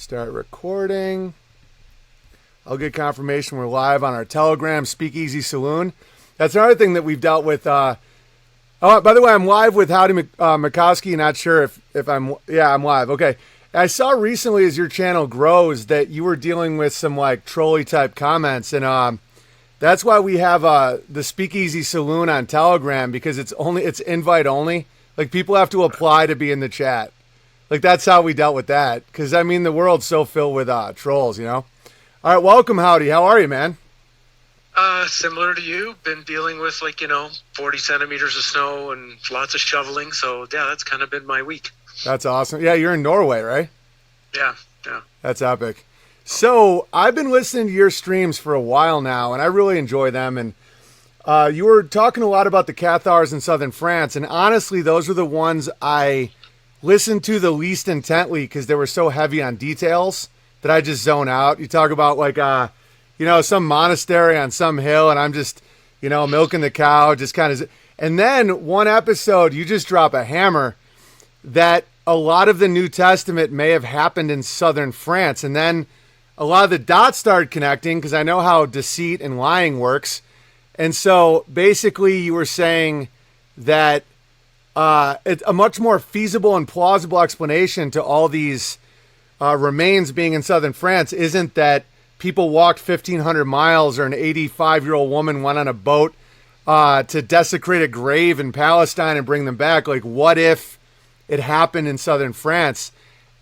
Start recording. I'll get confirmation we're live on our Telegram Speakeasy Saloon. That's another thing that we've dealt with. Oh, by the way, I'm live with Howdie Mickoski. Not sure if I'm live. Okay. I saw recently as your channel grows that you were dealing with some like trolley type comments, and that's why we have the Speakeasy Saloon on Telegram, because it's invite only. Like, people have to apply to be in the chat. Like, that's how we dealt with that. Because, I mean, the world's so filled with trolls, you know? All right, welcome, Howdy. How are you, man? Similar to you. Been dealing with, 40 centimeters of snow and lots of shoveling. So, yeah, that's kind of been my week. That's awesome. Yeah, you're in Norway, right? Yeah. That's epic. So, I've been listening to your streams for a while now, and I really enjoy them. And you were talking a lot about the Cathars in southern France. And honestly, those were the ones I listened to the least intently because they were so heavy on details that I just zone out. You talk about some monastery on some hill, and I'm just, milking the cow, just kind of. And then one episode, you just drop a hammer that a lot of the New Testament may have happened in southern France. And then a lot of the dots started connecting because I know how deceit and lying works. And so basically you were saying that it's a much more feasible and plausible explanation to all these remains being in southern France isn't that people walked 1,500 miles or an 85-year-old woman went on a boat to desecrate a grave in Palestine and bring them back. Like, what if it happened in southern France?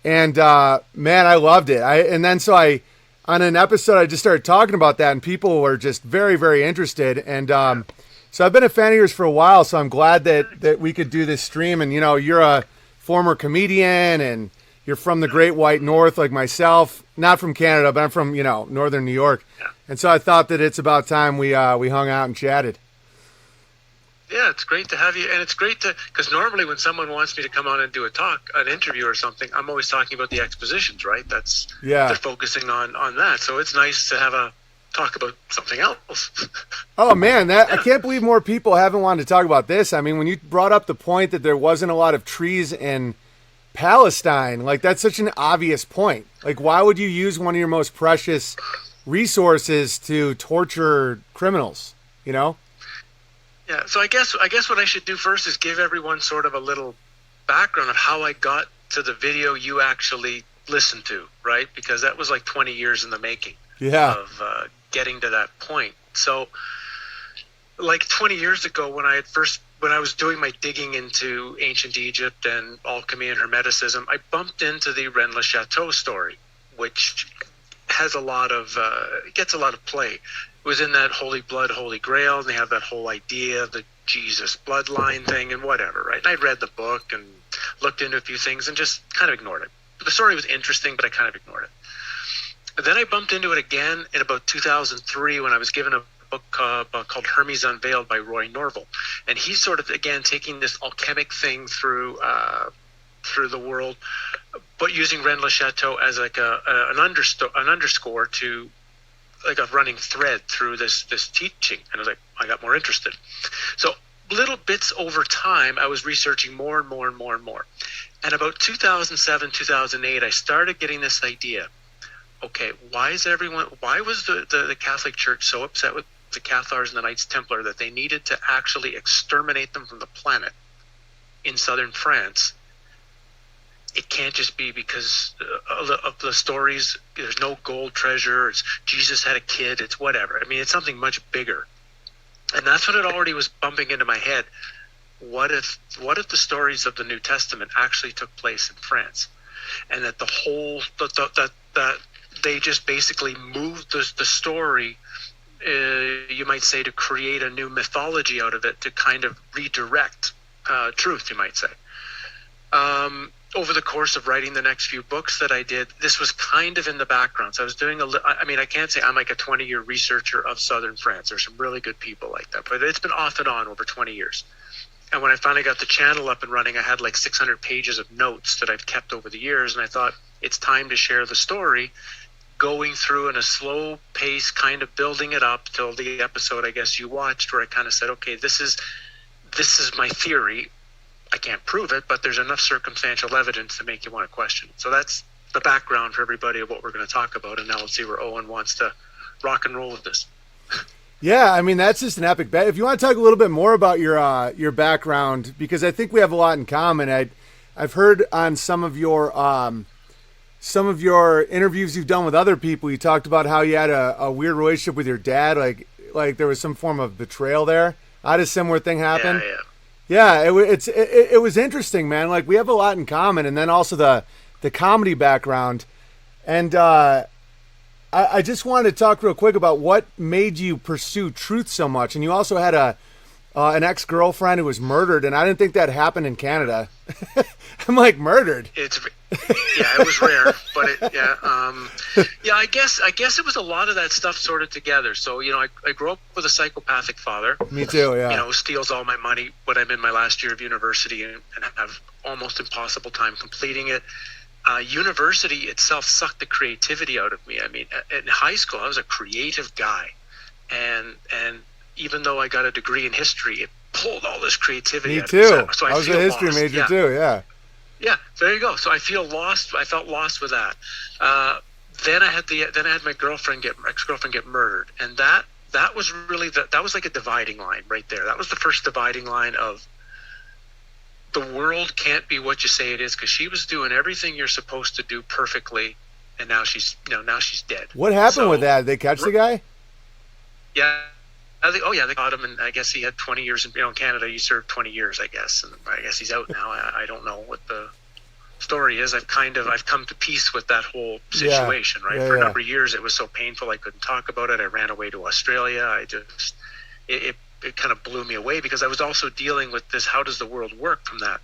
And man, I loved it. On an episode, I just started talking about that, and people were just very, very interested. And so I've been a fan of yours for a while, so I'm glad that we could do this stream. And, you're a former comedian, and you're from the Great White North like myself. Not from Canada, but I'm from, northern New York. And so I thought that it's about time we hung out and chatted. Yeah, it's great to have you. And it's great because normally when someone wants me to come on and do an interview or something, I'm always talking about the expositions, right? They're focusing on that. So it's nice to have talk about something else. Oh man, I can't believe more people haven't wanted to talk about this. I mean, when you brought up the point that there wasn't a lot of trees in Palestine, like, that's such an obvious point. Like, why would you use one of your most precious resources to torture criminals, Yeah, so I guess what I should do first is give everyone sort of a little background of how I got to the video you actually listened to, right? Because that was like 20 years in the making of getting to that point. So, like 20 years ago, when I was doing my digging into ancient Egypt and alchemy and Hermeticism, I bumped into the Rennes le Chateau story, which has gets a lot of play. It was in that Holy Blood, Holy Grail, and they have that whole idea of the Jesus bloodline thing and whatever, right? And I'd read the book and looked into a few things and just kind of ignored it. The story was interesting, but I kind of ignored it. But then I bumped into it again in about 2003 when I was given a book called Hermes Unveiled by Roy Norval. And he's sort of, again, taking this alchemic thing through the world, but using Rennes le Chateau as like an underscore to like a running thread through this teaching. And I was like, I got more interested. So little bits over time, I was researching more and more and more and more. And about 2007, 2008, I started getting this idea. Okay, why was the Catholic Church so upset with the Cathars and the Knights Templar that they needed to actually exterminate them from the planet in southern France? It can't just be because of the stories. There's no gold treasure. It's Jesus had a kid. It's whatever. I mean, it's something much bigger. And that's what it already was bumping into my head. What if the stories of the New Testament actually took place in France, and that that they just basically moved the story, you might say, to create a new mythology out of it, to kind of redirect truth, you might say. Over the course of writing the next few books that I did, this was kind of in the background. So I was doing I can't say I'm like a 20-year researcher of southern France. There's some really good people like that, but it's been off and on over 20 years. And when I finally got the channel up and running, I had like 600 pages of notes that I've kept over the years. And I thought it's time to share the story, going through in a slow pace, kind of building it up till the episode I guess you watched, where I kind of said, okay, this is my theory. I can't prove it, but there's enough circumstantial evidence to make you want to question it. So that's the background for everybody of what we're going to talk about. And now let's see where Owen wants to rock and roll with this. Yeah, I mean, that's just an epic bet. If you want to talk a little bit more about your background, because I think we have a lot in common. I've heard on some of your interviews you've done with other people, you talked about how you had a weird relationship with your dad, like there was some form of betrayal there. I had a similar thing happen. Yeah, it was interesting, man. Like, we have a lot in common, and then also the comedy background. And I just wanted to talk real quick about what made you pursue truth so much. And you also had an ex-girlfriend who was murdered, and I didn't think that happened in Canada. I'm like, murdered? It was rare, but I guess it was a lot of that stuff sorted together. So, I grew up with a psychopathic father. Me too, yeah. Who steals all my money when I'm in my last year of university and have almost impossible time completing it. University itself sucked the creativity out of me. I mean, in high school, I was a creative guy, and even though I got a degree in history, it pulled all this creativity out of me. Me too. So I was a history major too, yeah. Yeah, there you go. So I feel lost. I felt lost with that. Then I had my ex-girlfriend get murdered, and that was really that was like a dividing line right there. That was the first dividing line of the world can't be what you say it is, because she was doing everything you're supposed to do perfectly, and now she's dead. What happened with that? Did they catch the guy? Yeah. They caught him, and I guess he had 20 years. In Canada, you serve 20 years, I guess, and I guess he's out now. I don't know what the story is. I've come to peace with that whole situation, right? For a number of years, it was so painful I couldn't talk about it. I ran away to Australia. It kind of blew me away, because I was also dealing with this, how does the world work from that?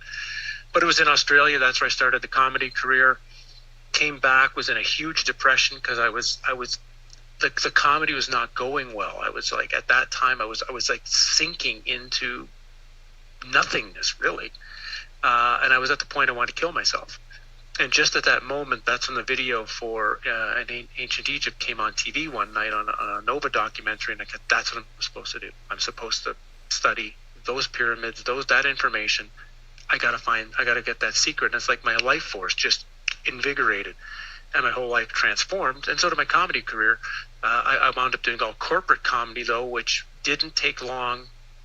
But it was in Australia. That's where I started the comedy career. Came back, was in a huge depression because I was the comedy was not going well. I was like, at that time, I was like sinking into nothingness, really. And I was at the point I wanted to kill myself. And just at that moment, that's when the video for Ancient Egypt came on TV one night on a Nova documentary, and that's what I'm supposed to do. I'm supposed to study those pyramids, that information. I gotta get that secret. And it's like my life force just invigorated, and my whole life transformed. And so did my comedy career. I wound up doing all corporate comedy, though, which didn't take long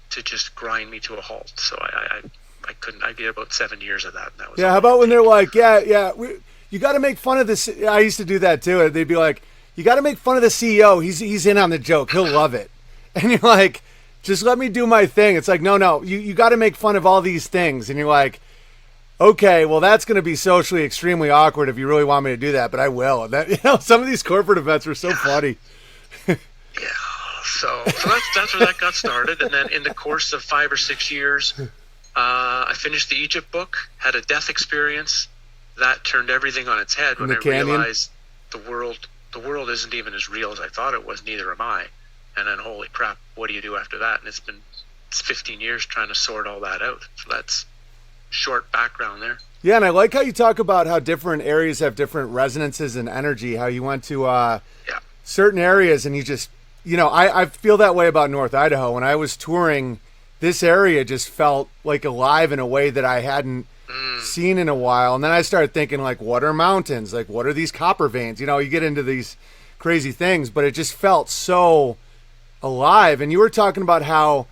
to just grind me to a halt. So I couldn't. I did about 7 years of that. And that was how about when they're like, you got to make fun of this. I used to do that too. They'd be like, you got to make fun of the CEO. He's in on the joke. He'll love it. And you're like, just let me do my thing. It's like, no, you got to make fun of all these things. And you're like, okay, well, that's going to be socially extremely awkward if you really want me to do that, but I will. Some of these corporate events were so funny. So that's where that got started. And then in the course of 5 or 6 years, I finished the Egypt book, had a death experience that turned everything on its head when I realized the world isn't even as real as I thought it was. Neither am I. And then, holy crap, what do you do after that? And it's 15 years trying to sort all that out. So that's short background there. Yeah, and I like how you talk about how different areas have different resonances and energy, how you went to certain areas and you just, I feel that way about North Idaho. When I was touring, this area just felt like alive in a way that I hadn't seen in a while. And then I started thinking, like, what are mountains? Like, what are these copper veins? You get into these crazy things, but it just felt so alive. And you were talking about how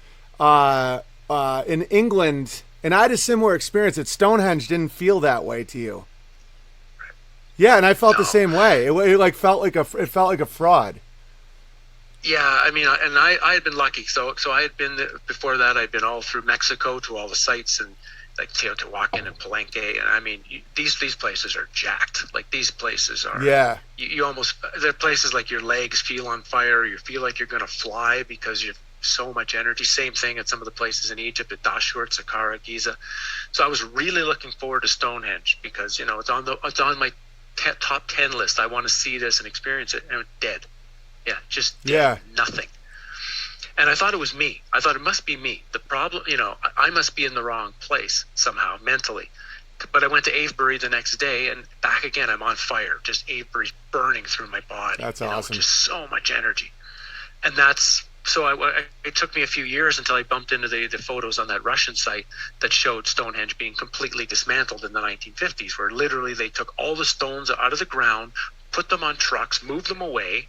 in England, and I had a similar experience, that Stonehenge didn't feel that way to you. Yeah, and I felt the same way. It felt like a fraud. Yeah, I mean, and I had been lucky. So I had been before that. I'd been all through Mexico to all the sites, and like Teotihuacan and Palenque. And I mean, these places are jacked. Like, these places are. Yeah. You almost, they're places like your legs feel on fire. You feel like you're going to fly because you have so much energy. Same thing at some of the places in Egypt, at Dashur, Saqqara, Giza. So I was really looking forward to Stonehenge because it's on my top 10 list. I want to see this and experience it. And dead. Yeah, just dead. Nothing. And I thought it was me. I thought it must be me. The problem, I must be in the wrong place somehow mentally. But I went to Avebury the next day, and back again, I'm on fire. Just Avebury's burning through my body. That's awesome. Just so much energy. And that's so it took me a few years until I bumped into the photos on that Russian site that showed Stonehenge being completely dismantled in the 1950s, where literally they took all the stones out of the ground, put them on trucks, moved them away,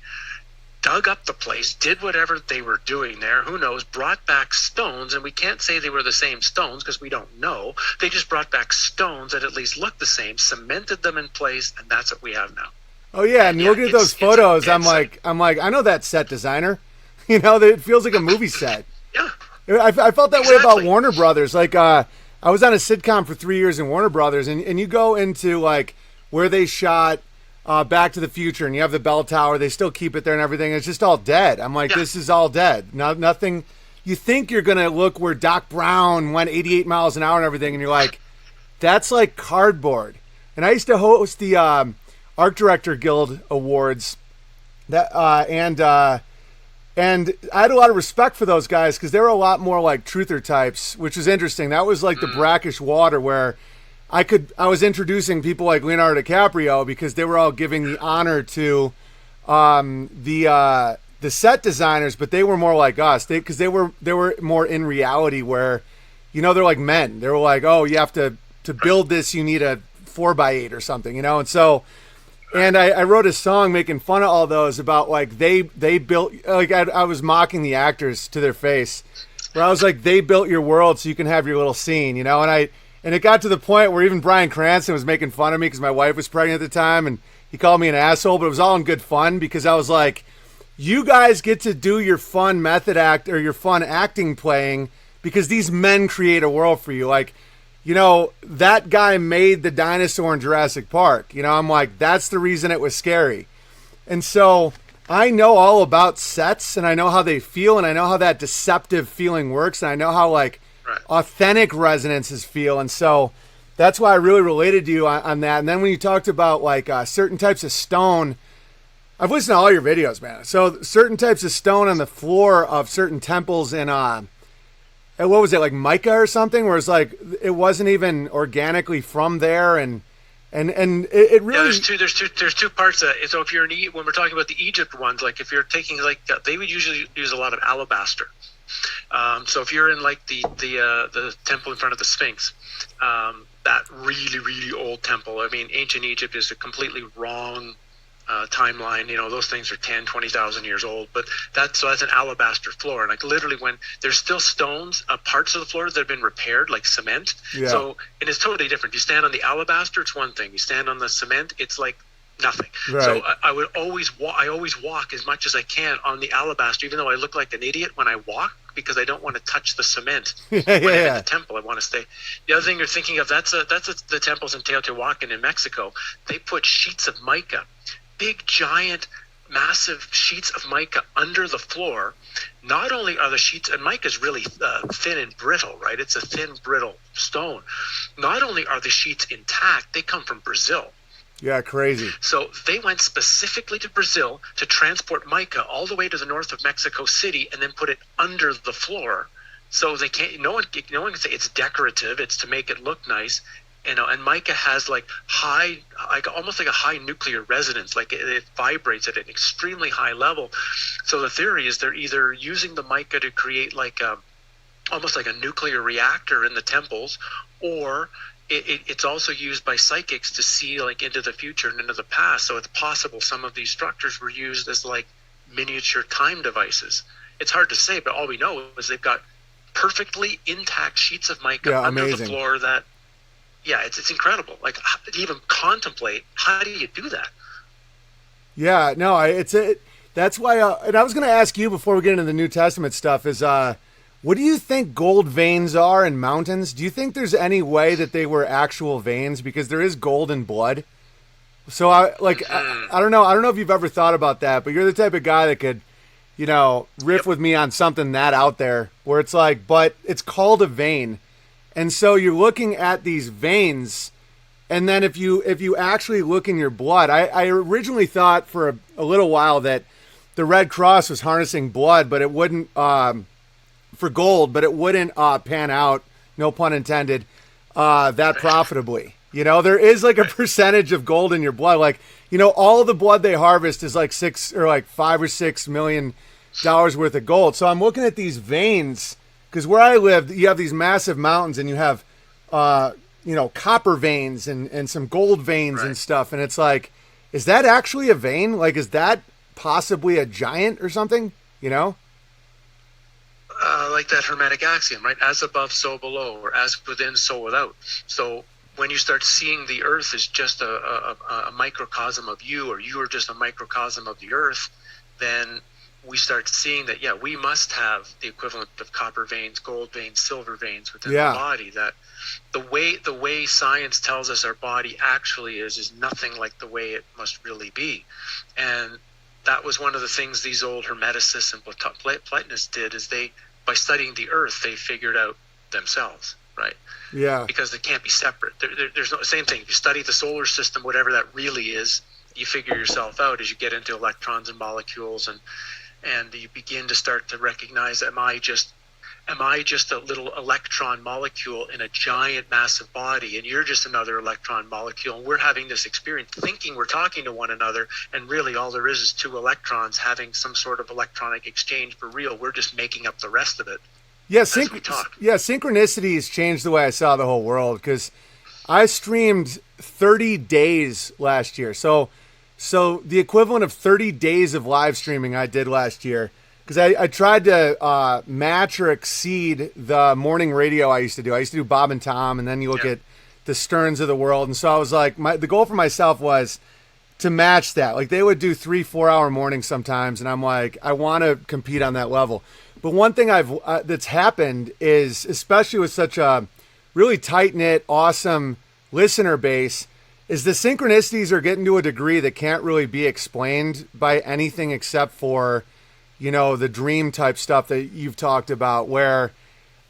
dug up the place, did whatever they were doing there, who knows, brought back stones, and we can't say they were the same stones because we don't know. They just brought back stones that at least looked the same, cemented them in place, and that's what we have now. Oh yeah, and looking at those photos, I'm like, I know that set designer. You know, it feels like a movie set. Yeah. I felt that way about Warner Brothers. Like, I was on a sitcom for 3 years in Warner Brothers, and you go into, like, where they shot Back to the Future, and you have the bell tower. They still keep it there and everything. It's just all dead. I'm like, This is all dead. Nothing. You think you're going to look where Doc Brown went 88 miles an hour and everything, and you're like, that's like cardboard. And I used to host the Art Director Guild Awards, and I had a lot of respect for those guys because they were a lot more like truther types, which is interesting. That was like the brackish water where I was introducing people like Leonardo DiCaprio because they were all giving the honor to the set designers, but they were more like us because they were more in reality where, you know, they're like men. They were like, oh, you have to build this, you need a 4x8 or something, you know, and so. And I wrote a song making fun of all those about like they built, like I was mocking the actors to their face, where I was like, they built your world so you can have your little scene, you know. And it got to the point where even Bryan Cranston was making fun of me because my wife was pregnant at the time, and he called me an asshole, but it was all in good fun because I was like, you guys get to do your fun method act or your fun acting playing because these men create a world for you, like. You know, that guy made the dinosaur in Jurassic Park. You know, I'm like, that's the reason it was scary. And so I know all about sets, and I know how they feel, and I know how that deceptive feeling works, and I know how, like, authentic resonances feel. And so that's why I really related to you on that. And then when you talked about, like, certain types of stone, I've listened to all your videos, man. So certain types of stone on the floor of certain temples in and what was it, like mica or something, where it's like it wasn't even organically from there, and it really. Yeah, there's two parts of it. So if you're when we're talking about the Egypt ones, like if you're taking like they would usually use a lot of alabaster. So if you're in like the temple in front of the Sphinx, that really old temple. I mean, ancient Egypt is a completely wrong timeline. You know, those things are 10, 20,000 years old, but that's an alabaster floor. And like literally when there's still stones, parts of the floor that have been repaired, like cement. Yeah. So, and it's totally different. You stand on the alabaster, it's one thing. You stand on the cement, it's like nothing. Right. So I would always walk as much as I can on the alabaster, even though I look like an idiot when I walk, because I don't want to touch the cement when I'm in the temple. I want to stay. The other thing you're thinking of, that's the temples in Teotihuacan in Mexico. They put sheets of mica, big, giant, massive sheets of mica under the floor. Not only are the sheets, and mica is really thin and brittle, right? It's a thin, brittle stone. Not only are the sheets intact, they come from Brazil. Yeah, crazy. So they went specifically to Brazil to transport mica all the way to the north of Mexico City and then put it under the floor. So they can't. No one can say it's decorative. It's to make it look nice. You know, and mica has like almost like a high nuclear resonance, like it vibrates at an extremely high level. So the theory is they're either using the mica to create like almost like a nuclear reactor in the temples, or it's also used by psychics to see like into the future and into the past. So it's possible some of these structures were used as like miniature time devices. It's hard to say, but all we know is they've got perfectly intact sheets of mica under the floor that. Yeah, it's incredible. Like to even contemplate, how do you do that? Yeah, no, that's why. And I was going to ask you before we get into the New Testament stuff is, what do you think gold veins are in mountains? Do you think there's any way that they were actual veins, because there is gold in blood? So I don't know. I don't know if you've ever thought about that, but you're the type of guy that could, you know, riff with me on something that out there where it's like, but it's called a vein. And so you're looking at these veins, and then if you actually look in your blood, I originally thought for a little while that the Red Cross was harnessing blood, but it wouldn't for gold, but it wouldn't pan out, no pun intended, that profitably. You know, there is like a percentage of gold in your blood. Like, you know, all the blood they harvest is like 5 or 6 million dollars worth of gold. So I'm looking at these veins because where I live, you have these massive mountains and you have, copper veins and some gold veins and stuff. And it's like, is that actually a vein? Like, is that possibly a giant or something? You know? Like that Hermetic axiom, right? As above, so below, or as within, so without. So when you start seeing the earth as just a microcosm of you, or you are just a microcosm of the earth, then we start seeing that, we must have the equivalent of copper veins, gold veins, silver veins within the body. That the way science tells us our body actually is nothing like the way it must really be. And that was one of the things these old Hermeticists and Platonists did, is by studying the earth, they figured out themselves, right? Yeah. Because they can't be separate. There's no same thing. If you study the solar system, whatever that really is, you figure yourself out as you get into electrons and molecules, and you begin to start to recognize, am I just a little electron molecule in a giant massive body, and you're just another electron molecule, and we're having this experience thinking we're talking to one another, and really all there is two electrons having some sort of electronic exchange for real. We're just making up the rest of it. Yeah, synchronicity has changed the way I saw the whole world, because I streamed 30 days last year. So the equivalent of 30 days of live streaming I did last year, because I tried to match or exceed the morning radio I used to do. I used to do Bob and Tom, and then you look at the Sterns of the world. And so I was like, the goal for myself was to match that. Like, they would do 3-4 hour mornings sometimes, and I'm like, I want to compete on that level. But one thing that's happened is, especially with such a really tight-knit, awesome listener base, is the synchronicities are getting to a degree that can't really be explained by anything except for, the dream type stuff that you've talked about, where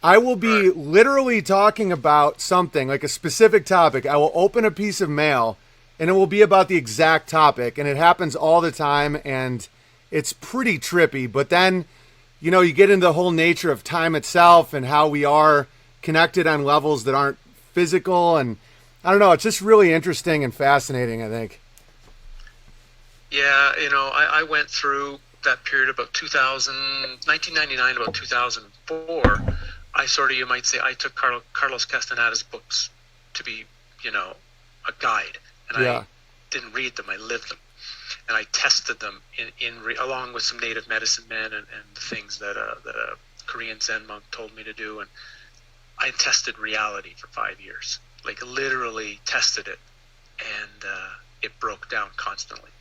I will be literally talking about something, like a specific topic. I will open a piece of mail and it will be about the exact topic, and it happens all the time, and it's pretty trippy. But then, you get into the whole nature of time itself and how we are connected on levels that aren't physical, and I don't know, it's just really interesting and fascinating, I think. Yeah, I went through that period about 1999, about 2004. I sort of, you might say, I took Carlos Castaneda's books to be, a guide, and I didn't read them, I lived them, and I tested them along with some native medicine men and the things that a Korean Zen monk told me to do, and I tested reality for 5 years, like literally tested it, and it broke down constantly.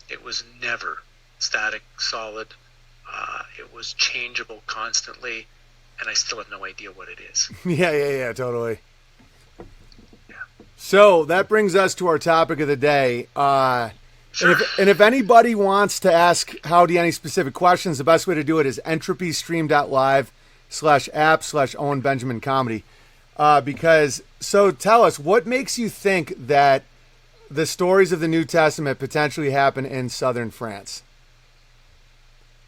It was never static, solid. It was changeable constantly, and I still have no idea what it is. Yeah, totally. Yeah. So that brings us to our topic of the day. Sure. And if anybody wants to ask Howdie any specific questions, the best way to do it is entropystream.live/app/Owen Benjamin Comedy. So tell us, what makes you think that the stories of the New Testament potentially happen in southern France?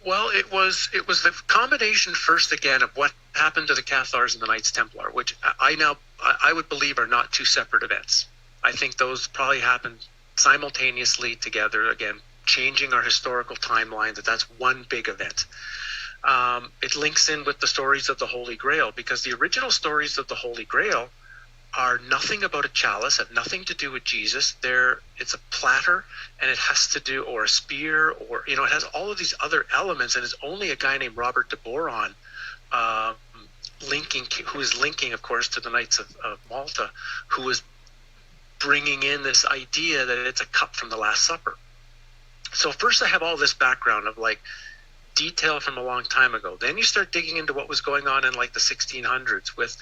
Well, it was the combination first again of what happened to the Cathars and the Knights Templar, which I would believe are not two separate events. I think those probably happened simultaneously together, again, changing our historical timeline, that's one big event. It links in with the stories of the Holy Grail, because the original stories of the Holy Grail are nothing about a chalice, have nothing to do with Jesus. It's a platter, and it has to do, or a spear, or, it has all of these other elements, and it's only a guy named Robert de Boron who is linking, of course, to the Knights of Malta, who was bringing in this idea that it's a cup from the Last Supper. So first I have all this background of like detail from a long time ago. Then you start digging into what was going on in like the 1600s with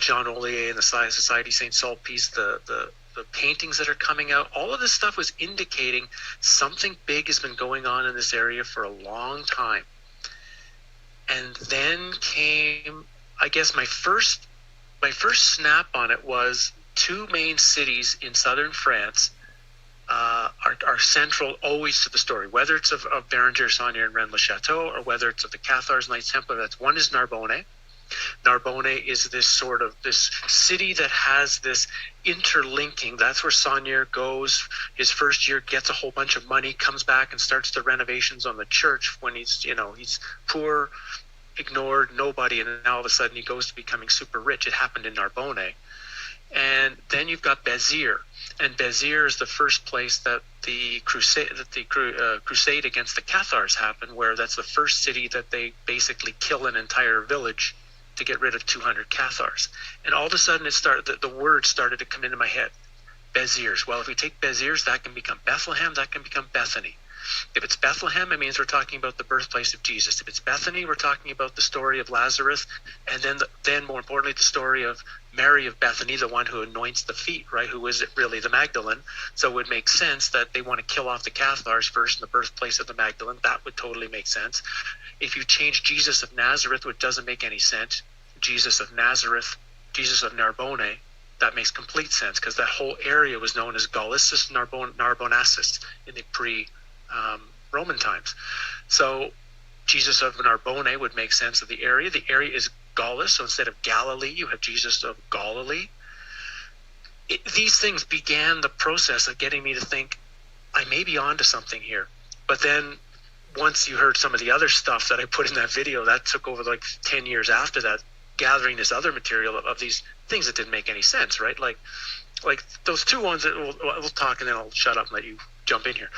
John Ollier and the Society St. Sulpice, the paintings that are coming out. All of this stuff was indicating something big has been going on in this area for a long time. And then came, I guess, my first snap on it was two main cities in southern France are central always to the story, whether it's of Berenger, Saunier, and Rennes-le-Château, or whether it's of the Cathars, Knights Templar. One is Narbonne, Narbonne is this city that has this interlinking. That's where Saunier goes. His first year, gets a whole bunch of money, comes back and starts the renovations on the church when he's poor, ignored, nobody, and now all of a sudden he goes to becoming super rich. It happened in Narbonne. And then you've got Béziers, and Béziers is the first place that the crusade against the Cathars happened, where that's the first city that they basically kill an entire village to get rid of 200 Cathars. And all of a sudden the word started to come into my head. Béziers. Well, if we take Béziers, that can become Bethlehem, that can become Bethany. If it's Bethlehem, it means we're talking about the birthplace of Jesus. If it's Bethany, we're talking about the story of Lazarus, and then more importantly, the story of Mary of Bethany, the one who anoints the feet, right? Who is it really? The Magdalene. So it would make sense that they want to kill off the Cathars first in the birthplace of the Magdalene. That would totally make sense. If you change Jesus of Nazareth, which doesn't make any sense, Jesus of Nazareth, Jesus of Narbonne, that makes complete sense, because that whole area was known as Gallicis Narbonensis in the Roman times. So Jesus of Narbonne would make sense of the area. The area is Gaulis, so instead of Galilee, you have Jesus of Galilee. These things began the process of getting me to think, I may be onto something here. But then once you heard some of the other stuff that I put in that video, that took over like 10 years after that, gathering this other material of these things that didn't make any sense, right? Like those two ones that we'll talk, and then I'll shut up and let you jump in here.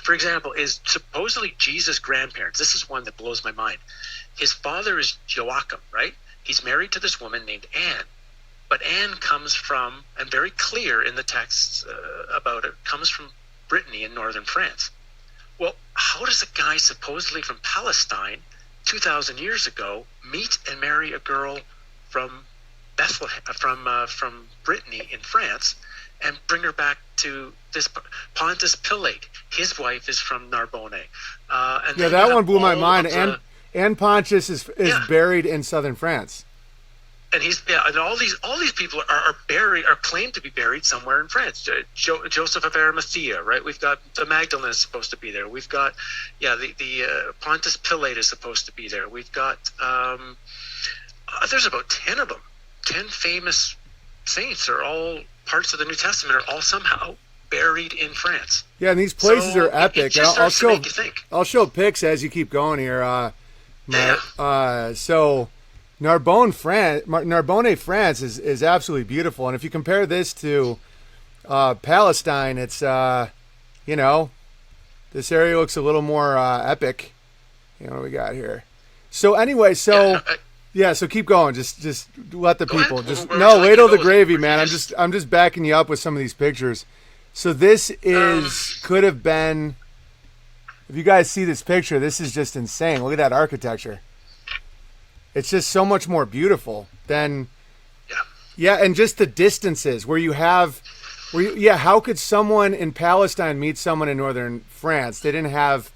For example, is supposedly Jesus' grandparents. This is one that blows my mind. His father is Joachim, right? He's married to this woman named Anne. But Anne comes from, and very clear in the texts about it, comes from Brittany in northern France. Well, how does a guy supposedly from Palestine 2,000 years ago meet and marry a girl from Bethlehem, from Brittany in France, and bring her back to this Pontus Pilate? His wife is from Narbonne. And yeah, that one blew my mind. And Pontius is buried in southern France. And and all these people are buried, are claimed to be buried somewhere in France. Joseph of Arimathea, right? We've got the Magdalene is supposed to be there. We've got the Pontus Pilate is supposed to be there. We've got there's about 10 of them. 10 famous saints are all parts of the New Testament, are all somehow buried in France. Yeah, and these places are epic. It just starts to make you think. I'll show pics as you keep going here. So Narbonne, France is absolutely beautiful. And if you compare this to Palestine, it's, this area looks a little more epic. What do we got here? So anyway, so keep going. Just let the people wait till the gravy, man. I'm just backing you up with some of these pictures. So this could have been, if you guys see this picture, this is just insane. Look at that architecture. It's just so much more beautiful than, and just the distances how could someone in Palestine meet someone in northern France? They didn't have,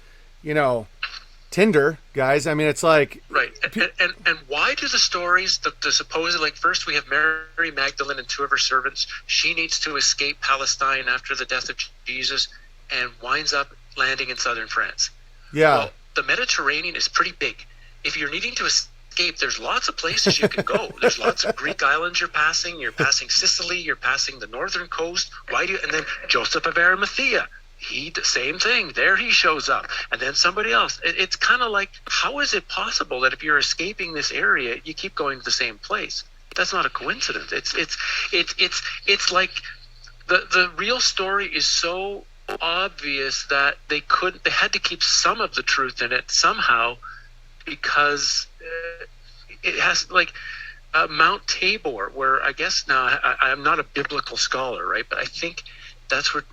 Tinder, guys. I mean, it's like... Right. And why do the stories, the supposed, like, first we have Mary Magdalene and 2 of her servants. She needs to escape Palestine after the death of Jesus and winds up landing in southern France. Yeah. Well, the Mediterranean is pretty big. If you're needing to escape, there's lots of places you can go. There's lots of Greek islands you're passing. You're passing Sicily. You're passing the northern coast. And then Joseph of Arimathea. Same thing. There he shows up, and then somebody else. It's kind of like, how is it possible that if you're escaping this area, you keep going to the same place? That's not a coincidence. It's like the real story is so obvious that they had to keep some of the truth in it somehow, because it has like Mount Tabor, where I guess now I'm not a biblical scholar, right? But I think that's where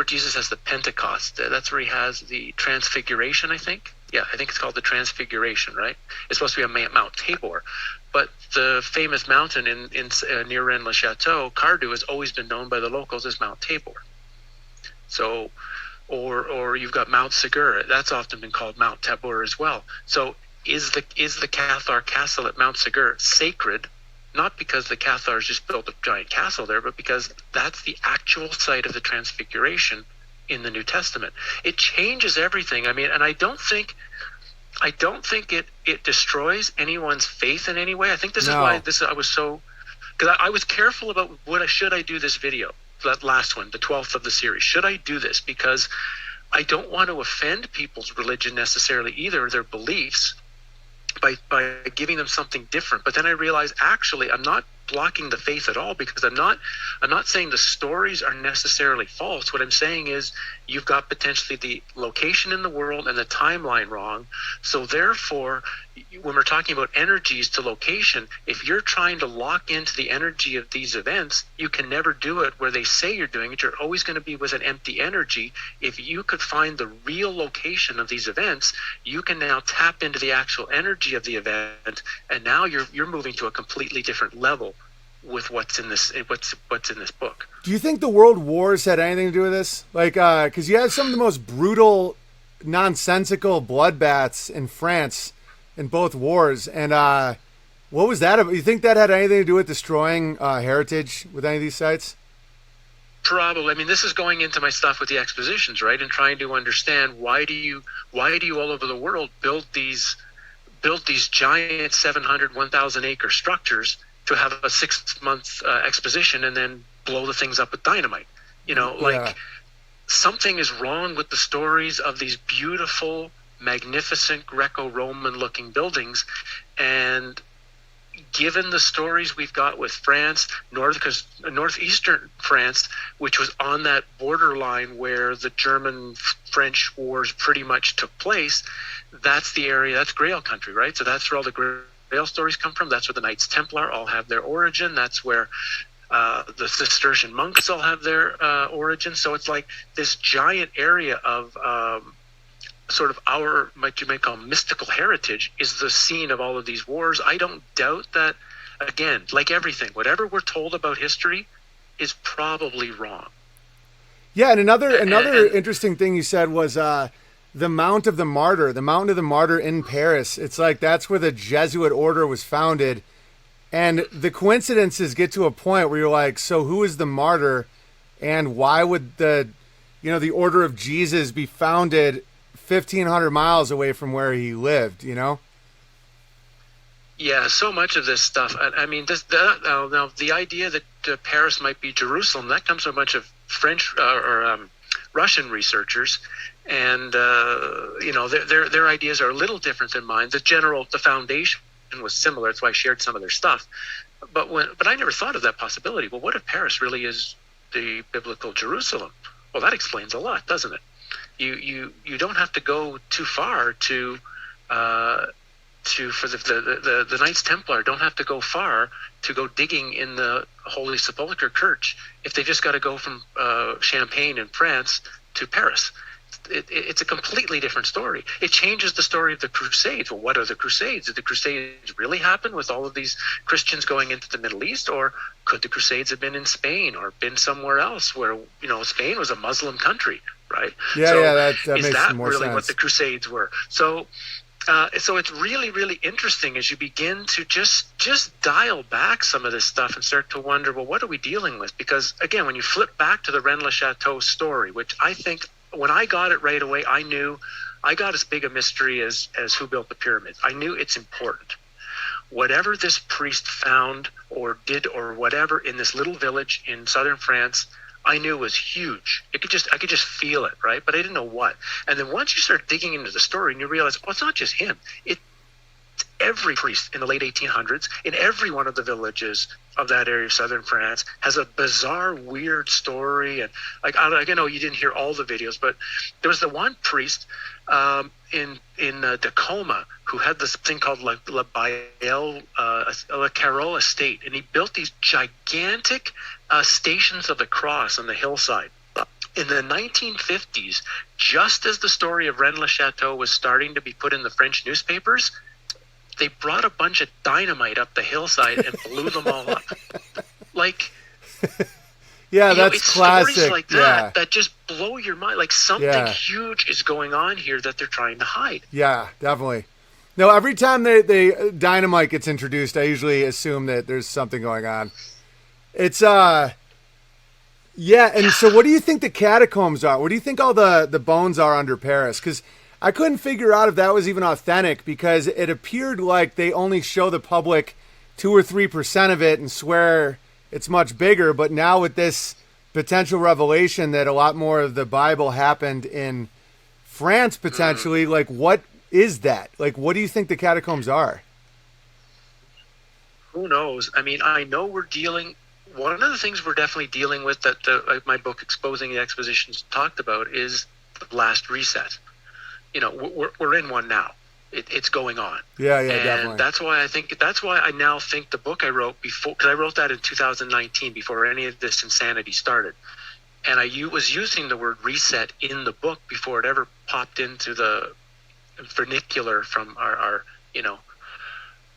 Jesus has the Pentecost. That's where he has the Transfiguration, I think. Yeah, I think it's called the Transfiguration, right? It's supposed to be a Mount Tabor. But the famous mountain in near Rennes-le-Château, Cardew, has always been known by the locals as Mount Tabor. So, or you've got Mount Segura. That's often been called Mount Tabor as well. So is the Cathar castle at Mount Segura sacred? Not because the Cathars just built a giant castle there, but because that's the actual site of the Transfiguration in the New Testament. It changes everything. I mean, and I don't think I don't think it destroys anyone's faith in any way. I think this is No. why I was so, because I was careful about should I do this video, that last one, the 12th of the series. Should I do this? Because I don't want to offend people's religion necessarily either, their beliefs, by giving them something different. But then I realized, actually, I'm not blocking the faith at all, because I'm not saying the stories are necessarily false. What I'm saying is you've got potentially the location in the world and the timeline wrong. So therefore, when we're talking about energies to location, if you're trying to lock into the energy of these events, you can never do it where they say you're doing it. You're always going to be with an empty energy. If you could find the real location of these events, you can now tap into the actual energy of the event, and now you're moving to a completely different level with what's in this book. Do you think the world wars had anything to do with this? Like, because you had some of the most brutal, nonsensical bloodbaths in France in both wars, and what was that about? You think that had anything to do with destroying heritage with any of these sites? Probably. I mean, this is going into my stuff with the expositions, right? And trying to understand why do you all over the world build these giant 700, 1,000 acre structures to have a 6-month exposition and then blow the things up with dynamite. Something is wrong with the stories of these beautiful, magnificent Greco-Roman looking buildings. And given the stories we've got with France, northeastern France, which was on that borderline where the German-French wars pretty much took place, that's the area, that's Grail country, right? So that's where all the Grail stories come from. That's where the Knights Templar all have their origin. That's where the Cistercian monks all have their origin. So it's like this giant area of sort of our, what you might call mystical heritage, is the scene of all of these wars. I don't doubt that, again, like everything, whatever we're told about history is probably wrong. Yeah, and another interesting thing you said was the Mount of the Martyr in Paris. It's like that's where the Jesuit order was founded. And the coincidences get to a point where you're like, so who is the martyr, and why would the Order of Jesus be founded 1,500 miles away from where he lived, Yeah, so much of this stuff. I mean, now the idea that Paris might be Jerusalem, that comes from a bunch of French or Russian researchers, and their ideas are a little different than mine. The foundation was similar. That's why I shared some of their stuff. But I never thought of that possibility. Well, what if Paris really is the biblical Jerusalem? Well, that explains a lot, doesn't it? You don't have to go too far for the Knights Templar don't have to go far to go digging in the Holy Sepulchre Church if they just got to go from Champagne in France to Paris. It's a completely different story. It changes the story of the Crusades. Well, what are the Crusades? Did the Crusades really happen with all of these Christians going into the Middle East, or could the Crusades have been in Spain or been somewhere else where Spain was a Muslim country, right? That makes is that more really sense. what the Crusades were? So it's really, really interesting as you begin to just dial back some of this stuff and start to wonder, well, what are we dealing with? Because again, when you flip back to the Rennes-le-Château story, which I think when I got it right away, I knew I got as big a mystery as who built the pyramids. I knew it's important. Whatever this priest found or did or whatever in this little village in southern France, I knew was huge. I could just feel it, right? But I didn't know what. And then once you start digging into the story and you realize, it's not just him. It's every priest in the late 1800s in every one of the villages of that area of southern France has a bizarre, weird story. And I know you didn't hear all the videos, but there was the one priest in Tacoma who had this thing called La Carole estate, and he built these gigantic stations of the cross on the hillside. In the 1950s, just as the story of Rennes-le-Château was starting to be put in the French newspapers, they brought a bunch of dynamite up the hillside and blew them all up. That's classic. Stories like that just blow your mind. Like something huge is going on here that they're trying to hide. Yeah, definitely. No, every time they dynamite gets introduced, I usually assume that there's something going on. It's so what do you think the catacombs are? What do you think all the bones are under Paris? Because I couldn't figure out if that was even authentic because it appeared like they only show the public 2 or 3% of it and swear it's much bigger. But now with this potential revelation that a lot more of the Bible happened in France potentially, like what is that? Like, what do you think the catacombs are? Who knows? I mean, I know one of the things we're definitely dealing with that my book Exposing the Expositions talked about is the last reset. You know, we're in one now. It's going on. Yeah, and definitely. That's why I now think the book I wrote before, because I wrote that in 2019 before any of this insanity started. And I was using the word reset in the book before it ever popped into the vernacular from our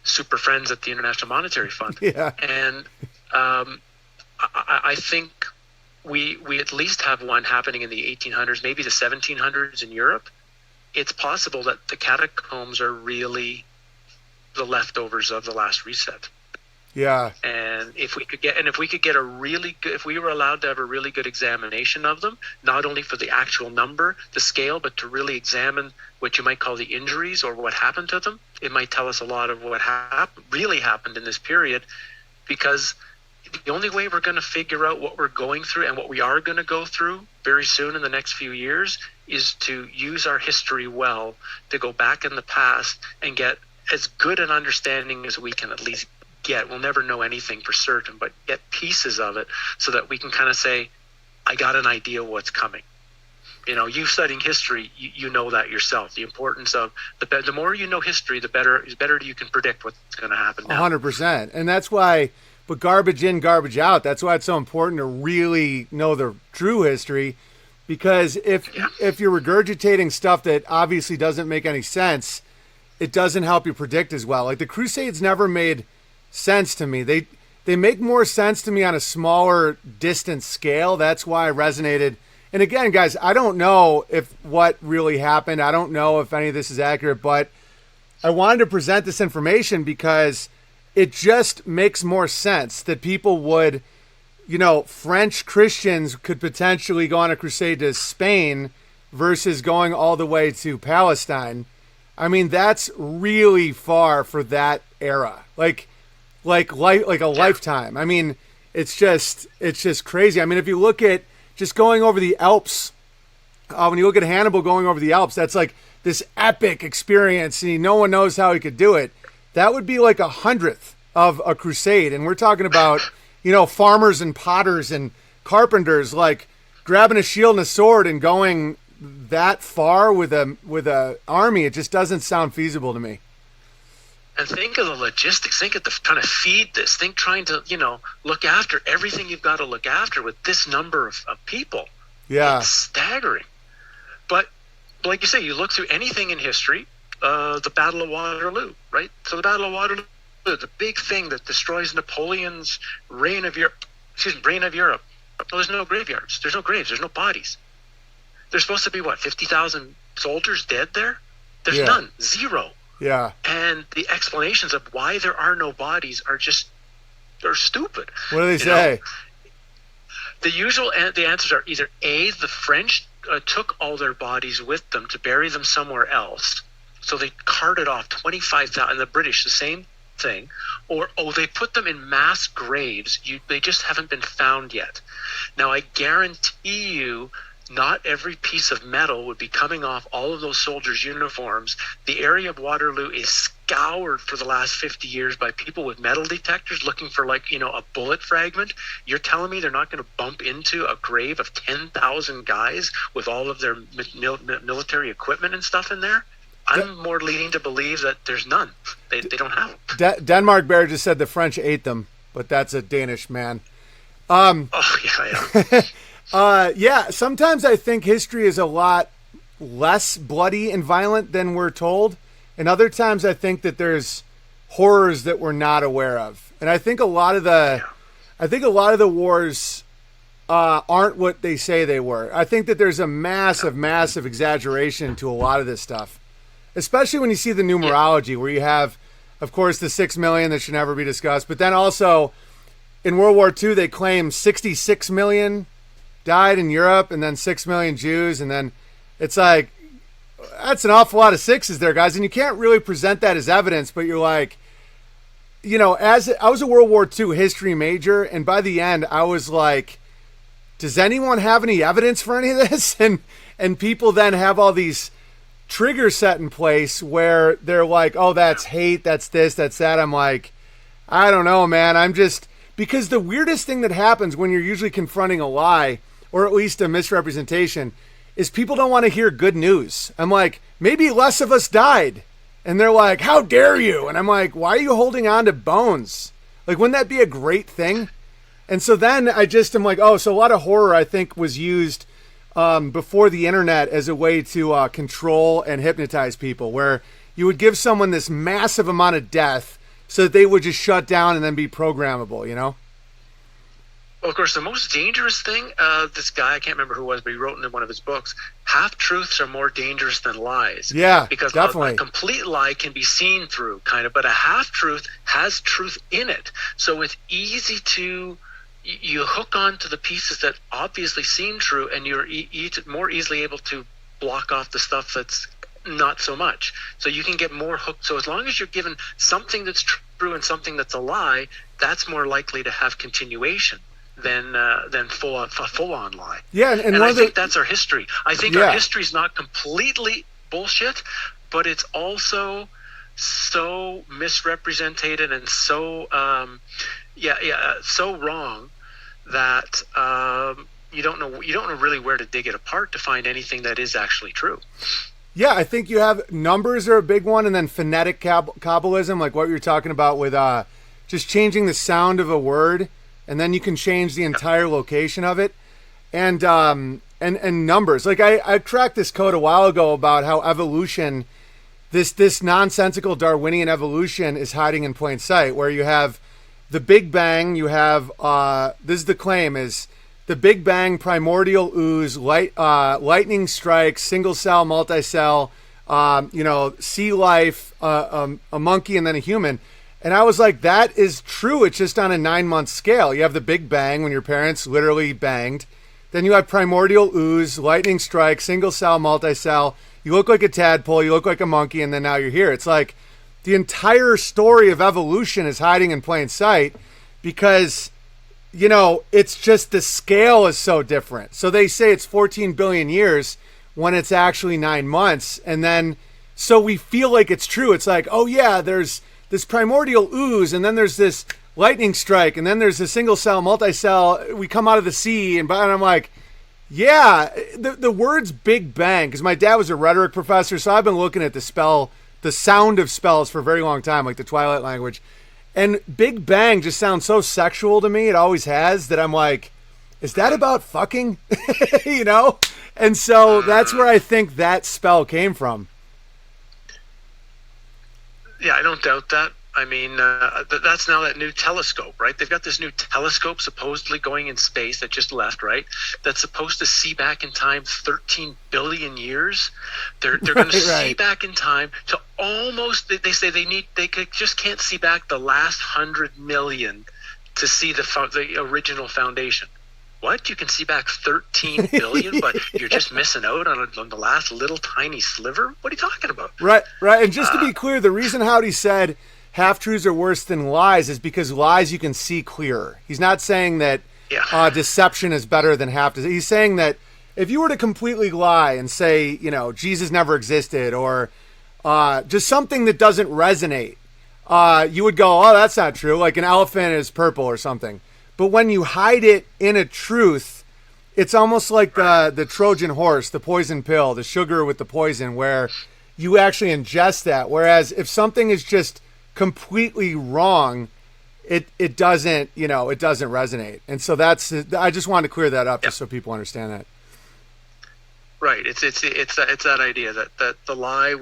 super friends at the International Monetary Fund. Yeah. And I think we at least have one happening in the 1800s, maybe the 1700s in Europe. It's possible that the catacombs are really the leftovers of the last reset. Yeah. And if we could get a really good, if we were allowed to have a really good examination of them, not only for the actual number, the scale, but to really examine what you might call the injuries or what happened to them, it might tell us a lot of what really happened in this period. Because the only way we're going to figure out what we're going through and what we are going to go through very soon in the next few years is to use our history well, to go back in the past and get as good an understanding as we can at least get. We'll never know anything for certain, but get pieces of it so that we can kind of say, I got an idea of what's coming. You know, you studying history, you know that yourself. The importance of the more you know history, the better you can predict what's going to happen now. 100%. And that's why, but garbage in, garbage out. That's why it's so important to really know the true history, because if you're regurgitating stuff that obviously doesn't make any sense, it doesn't help you predict as well. Like the Crusades never made sense to me. They make more sense to me on a smaller distance scale. That's why I resonated. And again, guys, I don't know if what really happened. I don't know if any of this is accurate, but I wanted to present this information because it just makes more sense that people would, French Christians could potentially go on a crusade to Spain versus going all the way to Palestine. I mean, that's really far for that era. Like a lifetime. I mean, it's just crazy. I mean, if you look at just going over the Alps, when you look at Hannibal going over the Alps, that's like this epic experience, and no one knows how he could do it. That would be like 100th of a crusade, and we're talking about farmers and potters and carpenters like grabbing a shield and a sword and going that far with a army. It just doesn't sound feasible to me. And think of the logistics. Think of trying to feed this. Think trying to, look after everything you've got to look after with this number of people. Yeah. It's staggering. But like you say, you look through anything in history, the Battle of Waterloo, right? So the Battle of Waterloo, the big thing that destroys Napoleon's reign of Europe. Well, there's no graveyards. There's no graves. There's no bodies. There's supposed to be, 50,000 soldiers dead there? There's none. Zero. Yeah. And the explanations of why there are no bodies they're stupid. What do they say? The answers are either A, the French took all their bodies with them to bury them somewhere else. So they carted off 25,000, and the British, the same thing. Or, they put them in mass graves. They just haven't been found yet. Now, I guarantee you, not every piece of metal would be coming off all of those soldiers' uniforms. The area of Waterloo is scoured for the last 50 years by people with metal detectors looking for a bullet fragment. You're telling me they're not going to bump into a grave of 10,000 guys with all of their military equipment and stuff in there? I'm more leaning to believe that there's none. They don't have them. Denmark Bear just said the French ate them, but that's a Danish man. Yeah. Sometimes I think history is a lot less bloody and violent than we're told. And other times I think that there's horrors that we're not aware of. And I think a lot of the wars aren't what they say they were. I think that there's a massive exaggeration to a lot of this stuff, especially when you see the numerology where you have, of course, the 6 million that should never be discussed. But then also in World War II, they claim 66 million died in Europe, and then 6 million Jews, and then it's like, that's an awful lot of sixes there, guys. And you can't really present that as evidence, but you're like, as I was a World War II history major, and by the end, I was like, does anyone have any evidence for any of this? And people then have all these triggers set in place where they're like, oh, that's hate, that's this, that's that. I'm like, I don't know, man. Because the weirdest thing that happens when you're usually confronting a lie, or at least a misrepresentation, is people don't want to hear good news. I'm like, maybe less of us died. And they're like, how dare you? And I'm like, why are you holding on to bones? Like, wouldn't that be a great thing? And so then I'm like, oh, so a lot of horror, I think, was used before the internet as a way to control and hypnotize people, where you would give someone this massive amount of death so that they would just shut down and then be programmable, Well, of course, the most dangerous thing, this guy, I can't remember who it was, but he wrote in one of his books, half-truths are more dangerous than lies. Yeah, because definitely. A complete lie can be seen through, kind of, but a half-truth has truth in it. So it's easy to, you hook on to the pieces that obviously seem true, and you're more easily able to block off the stuff that's not so much. So you can get more hooked. So as long as you're given something that's true and something that's a lie, that's more likely to have continuation than full on lie. Yeah, and I think that's our history. I think our history is not completely bullshit, but it's also so misrepresented and so so wrong that you don't know really where to dig it apart to find anything that is actually true. Yeah, I think you have numbers are a big one, and then phonetic Kabbalism, like what you're talking about with just changing the sound of a word, and then you can change the entire location of it, and numbers. Like I cracked this code a while ago about how evolution, this nonsensical Darwinian evolution, is hiding in plain sight, where you have the Big Bang, you have this is the claim is. The Big Bang, primordial ooze, lightning strike, single cell, multi-cell, sea life, a monkey, and then a human. And I was like, that is true. It's just on a 9-month scale. You have the Big Bang when your parents literally banged. Then you have primordial ooze, lightning strike, single cell, multi-cell. You look like a tadpole, you look like a monkey, and then now you're here. It's like the entire story of evolution is hiding in plain sight because... it's just the scale is so different. So they say it's 14 billion years when it's actually 9 months. And then, so we feel like it's true. It's like, oh yeah, there's this primordial ooze, and then there's this lightning strike, and then there's a single cell, multi-cell, we come out of the sea. And I'm like, yeah, the words Big Bang, because my dad was a rhetoric professor, so I've been looking at the sound of spells for a very long time, like the Twilight language. And Big Bang just sounds so sexual to me. It always has, that I'm like, is that about fucking? And so that's where I think that spell came from. Yeah, I don't doubt that. I mean, that's now that new telescope, right? They've got this new telescope supposedly going in space that just left, right? That's supposed to see back in time 13 billion years. They're going to see back in time to almost. They say just can't see back the last 100 million to see the original foundation. What? You can see back 13 billion, but you're just missing out on the last little tiny sliver? What are you talking about? Right. And just to be clear, the reason Howdie said half-truths are worse than lies is because lies you can see clearer. He's not saying that deception is better than half-truths. He's saying that if you were to completely lie and say, Jesus never existed, or just something that doesn't resonate, you would go, oh, that's not true, like an elephant is purple or something. But when you hide it in a truth, it's almost like the Trojan horse, the poison pill, the sugar with the poison, where you actually ingest that. Whereas if something is just completely wrong, it doesn't resonate. And so I just wanted to clear that up just so people understand that. Right. It's that idea that the lie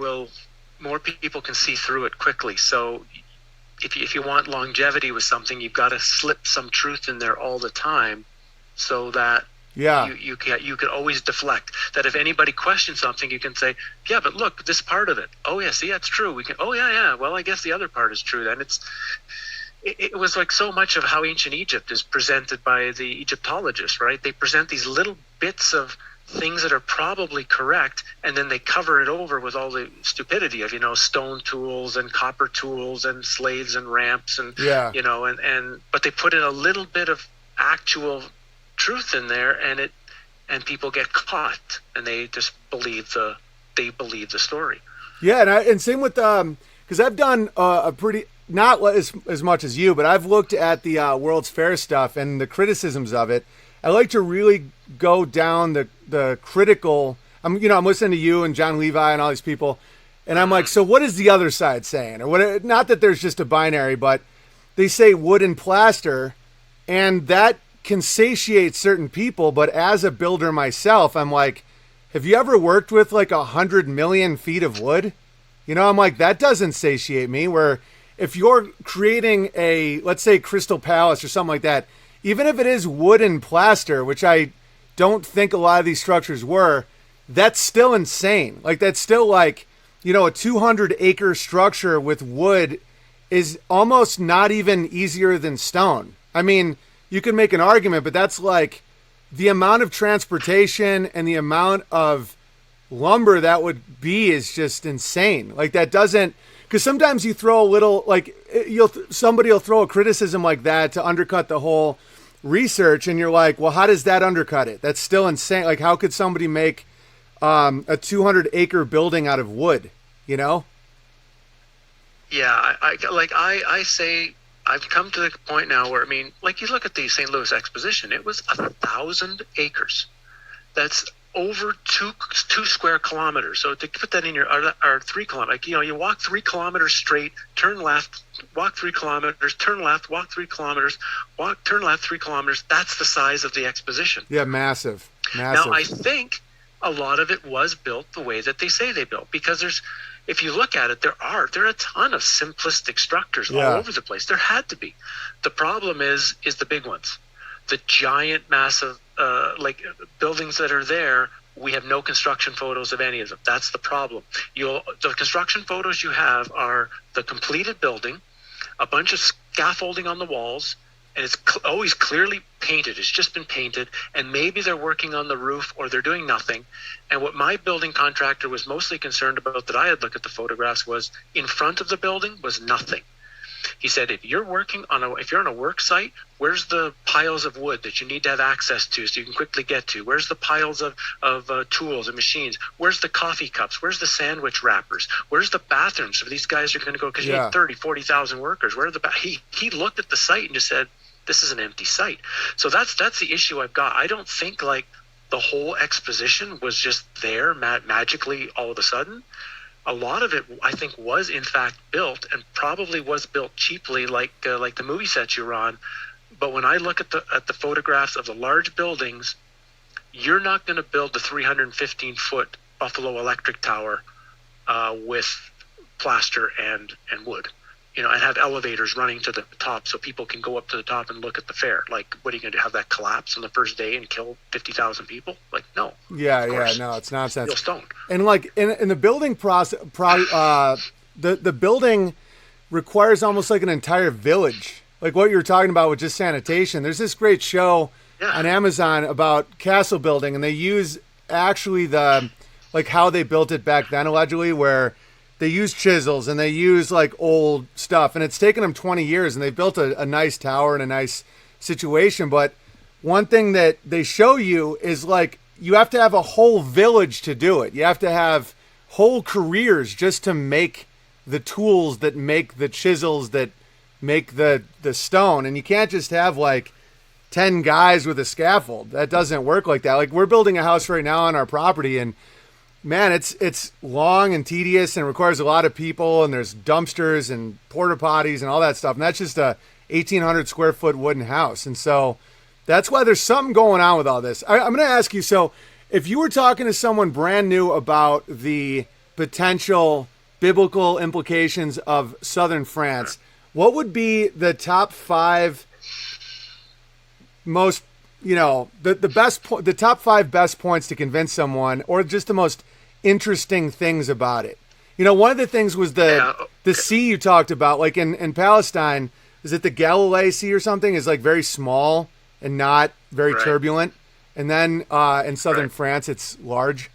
more people can see through it quickly. So if you want longevity with something, you've got to slip some truth in there all the time, so that you can always deflect. That if anybody questions something, you can say, yeah, but look, this part of it. Oh yeah, see, that's true. We can. Oh yeah. Well, I guess the other part is true. Then it was like so much of how ancient Egypt is presented by the Egyptologists, right? They present these little bits of things that are probably correct, and then they cover it over with all the stupidity of, stone tools and copper tools and slades and ramps and, but they put in a little bit of actual truth in there, and people get caught, and they just believe the story. Yeah, and same with because I've done a pretty, not as much as you, but I've looked at the World's Fair stuff and the criticisms of it. I like to really go down the critical. I'm listening to you and John Levi and all these people, and I'm like, so what is the other side saying? Or what? Not that there's just a binary, but they say wood and plaster, and that can satiate certain people. But as a builder myself, I'm like, have you ever worked with like 100 million feet of wood? I'm like, that doesn't satiate me. Where if you're creating let's say Crystal Palace or something like that, even if it is wood and plaster, which I don't think a lot of these structures were, that's still insane. Like, that's still like, a 200-acre structure with wood is almost not even easier than stone. I mean, you can make an argument, but that's like the amount of transportation and the amount of lumber that would be is just insane. Like, that doesn't, because sometimes you throw a little, like, somebody will throw a criticism like that to undercut the whole research, and you're like, well, how does that undercut it? That's still insane. Like, how could somebody make a 200-acre building out of wood? Yeah, I say I've come to the point now where, you look at the St. Louis Exposition. It was 1,000 acres. That's over two square kilometers. So to put that in or 3 kilometers, you walk 3 kilometers straight, turn left, walk 3 kilometers, turn left, walk 3 kilometers, turn left 3 kilometers. That's the size of the exposition. Yeah, massive. Now, I think a lot of it was built the way that they say they built, because if you look at it, there are a ton of simplistic structures all over the place. There had to be. The problem is the big ones, the giant, massive, buildings that are there. We have no construction photos of any of them. That's the problem. The construction photos you have are the completed building, a bunch of scaffolding on the walls, and it's always clearly painted. It's just been painted, and maybe they're working on the roof or they're doing nothing. And what my building contractor was mostly concerned about, that I had looked at the photographs, was in front of the building was nothing. He said, if you're on a work site, where's the piles of wood that you need to have access to so you can quickly get to? Where's the piles of tools and machines? Where's the coffee cups? Where's the sandwich wrappers? Where's the bathrooms? So these guys are going to go, because you need 30, 40,000 workers. Where are he looked at the site and just said, this is an empty site. So that's the issue I've got. I don't think like the whole exposition was just there magically all of a sudden. A lot of it, I think, was in fact built, and probably was built cheaply, like the movie sets you were on. But when I look at the photographs of the large buildings, you're not going to build the 315-foot Buffalo Electric Tower with plaster and wood, and have elevators running to the top so people can go up to the top and look at the fair. Like, what are you going to do? Have that collapse on the first day and kill 50,000 people? Like, no. Yeah, no, it's nonsense. Real stone. And like in the building process, the building requires almost like an entire village. Like what you were talking about with just sanitation. There's this great show on Amazon about castle building, and they use actually how they built it back then, allegedly, where they use chisels and they use like old stuff, and it's taken them 20 years, and they built a nice tower and a nice situation. But one thing that they show you is like, you have to have a whole village to do it. You have to have whole careers just to make the tools that make the chisels that make the stone. And you can't just have like 10 guys with a scaffold. That doesn't work like that. Like, we're building a house right now on our property, and man, it's long and tedious and requires a lot of people, and there's dumpsters and porta potties and all that stuff. And that's just a 1,800 square foot wooden house. And so that's why there's something going on with all this. I'm going to ask you, so if you were talking to someone brand new about the potential biblical implications of southern France, what would be the top 5 most, the top 5 best points to convince someone, or just the most interesting things about it? One of the things was the sea you talked about, like in Palestine. Is it the Galilee Sea or something? Is like very small and not very turbulent. and then in southern Right. France it's large.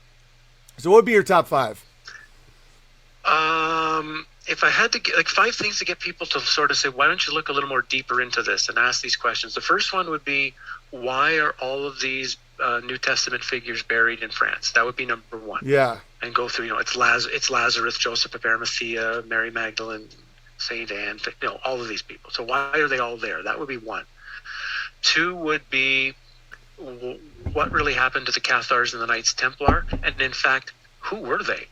So what would be your top 5? If I had to get like 5 things to get people to sort of say, why don't you look a little more deeper into this and ask these questions? The first one would be, why are all of these New Testament figures buried in France? That would be number 1. Yeah. And go through, it's Lazarus, Joseph of Arimathea, Mary Magdalene, Saint Anne, all of these people. So why are they all there? That would be 1. 2 would be, what really happened to the Cathars and the Knights Templar? And in fact, who were they?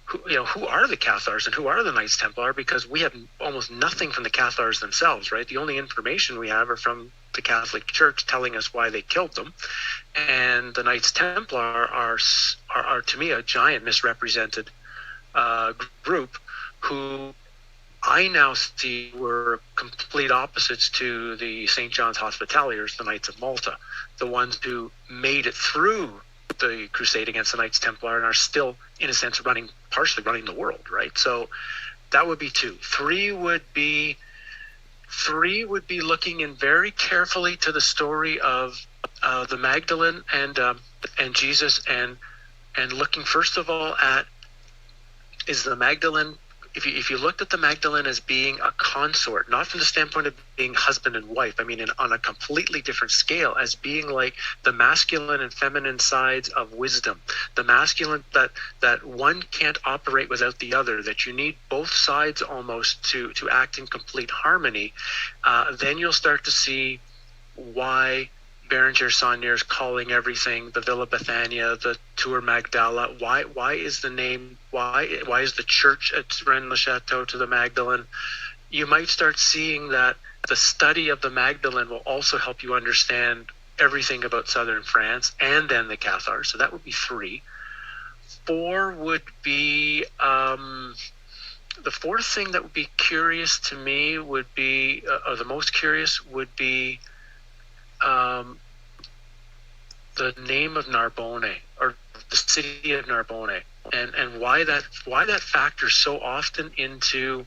Who are the Cathars and who are the Knights Templar? Because we have almost nothing from the Cathars themselves, right? The only information we have are from the Catholic Church telling us why they killed them. And the Knights Templar are to me, a giant misrepresented group who I now see were complete opposites to the St. John's Hospitallers, the Knights of Malta, the ones who made it through the crusade against the Knights Templar and are still, in a sense, partially running the world, right? So that would be 2. 3 would be looking in very carefully to the story of the Magdalene and Jesus, and looking first of all at, is the Magdalene, if you looked at the Magdalene as being a consort, not from the standpoint of being husband and wife, I mean on a completely different scale, as being like the masculine and feminine sides of wisdom, the masculine that one can't operate without the other, that you need both sides almost to act in complete harmony, then you'll start to see why Berenger Saunier is calling everything the Villa Bethania, the Tour Magdala. Why is the name? Why is the church at Rennes-le-Château to the Magdalene? You might start seeing that the study of the Magdalene will also help you understand everything about southern France and then the Cathars. So that would be 3. 4 would be the fourth thing that would be curious to me would be, or the most curious would be. The name of Narbonne, or the city of Narbonne, and why that factors so often into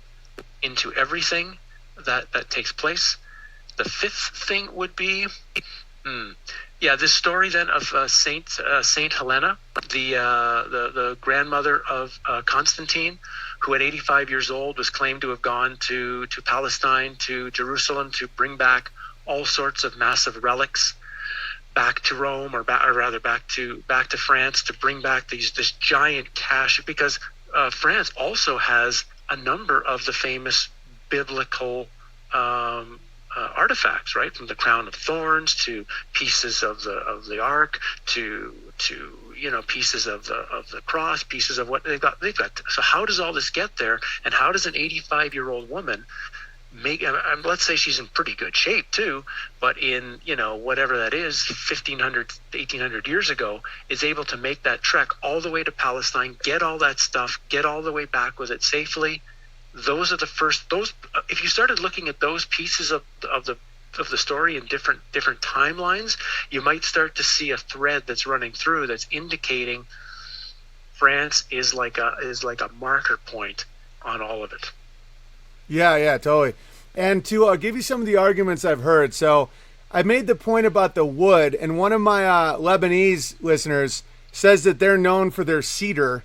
everything that takes place. The 5th thing would be, this story then of Saint Helena, the grandmother of Constantine, who at 85 years old was claimed to have gone to Palestine, to Jerusalem, to bring back all sorts of massive relics back to Rome, or rather back to France, to bring back this giant cache, because France also has a number of the famous biblical artifacts, right, from the crown of thorns to pieces of the ark to pieces of the cross, pieces of what they've got. So how does all this get there, and how does an 85-year-old woman let's say she's in pretty good shape too, but in whatever that is, 1500 1800 years ago, is able to make that trek all the way to Palestine, get all that stuff, get all the way back with it safely? Those are the first. If you started looking at those pieces of the story in different timelines, you might start to see a thread that's running through that's indicating France is like a marker point on all of it. Yeah, totally. And to give you some of the arguments I've heard, so I made the point about the wood, and one of my Lebanese listeners says that they're known for their cedar,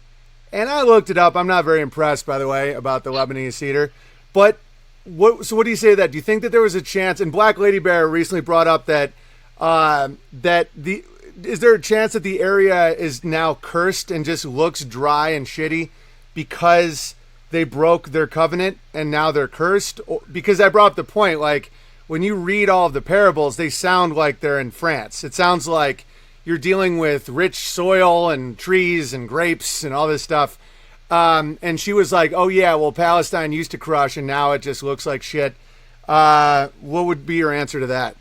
and I looked it up. I'm not very impressed, by the way, about the Lebanese cedar. But what do you say to that? Do you think that there was a chance? And Black Lady Bear recently brought up that is there a chance that the area is now cursed and just looks dry and shitty because they broke their covenant and now they're cursed? Because I brought up the point, like, when you read all of the parables, they sound like they're in France. It sounds like you're dealing with rich soil and trees and grapes and all this stuff. And she was like, oh yeah, well, Palestine used to crush and now it just looks like shit. What would be your answer to that?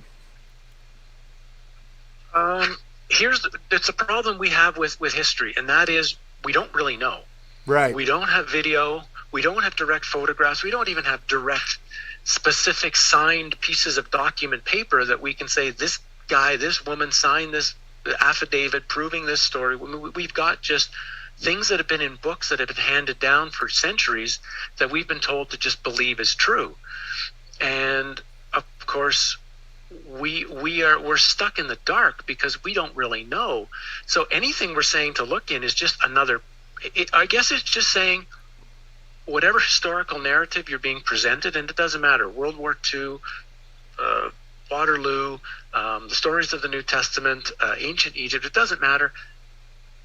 It's a problem we have with history, and that is we don't really know. Right. We don't have video. We don't have direct photographs. We don't even have direct, specific signed pieces of document paper that we can say this guy, this woman signed this affidavit proving this story. We've got just things that have been in books that have been handed down for centuries that we've been told to just believe is true. And of course, we're stuck in the dark because we don't really know. So anything we're saying to look in is just another. I guess it's just saying whatever historical narrative you're being presented, and it doesn't matter. World War II, Waterloo, the stories of the New Testament, ancient Egypt. It doesn't matter.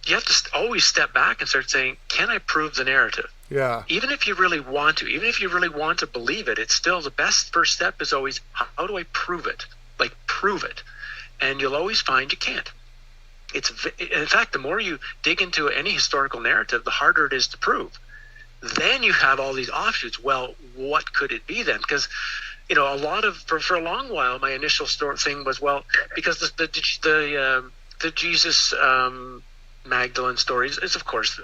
You have to always step back and start saying, can I prove the narrative? Yeah. Even if you really want to, even if you really want to believe it, it's still the best first step is always, how do I prove it? Like, prove it. And you'll always find you can't. In fact, the more you dig into any historical narrative, the harder it is to prove. Then you have all these offshoots. Well, what could it be then? Because, you know, for a long while, my initial thing was, well, because the Jesus Magdalene stories is, of course,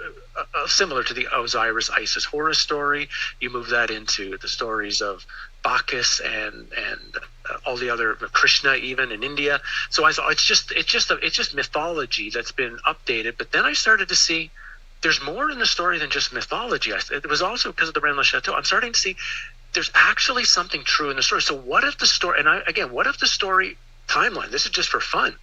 similar to the Osiris Isis Horus story. You move that into the stories of Bacchus and all the other, Krishna even in India. So I thought it's just mythology that's been updated. But then I started to see there's more in the story than just mythology. It was also because of the Rennes le Chateau. I'm starting to see there's actually something true in the story. So what if the story? What if the story timeline? This is just for fun.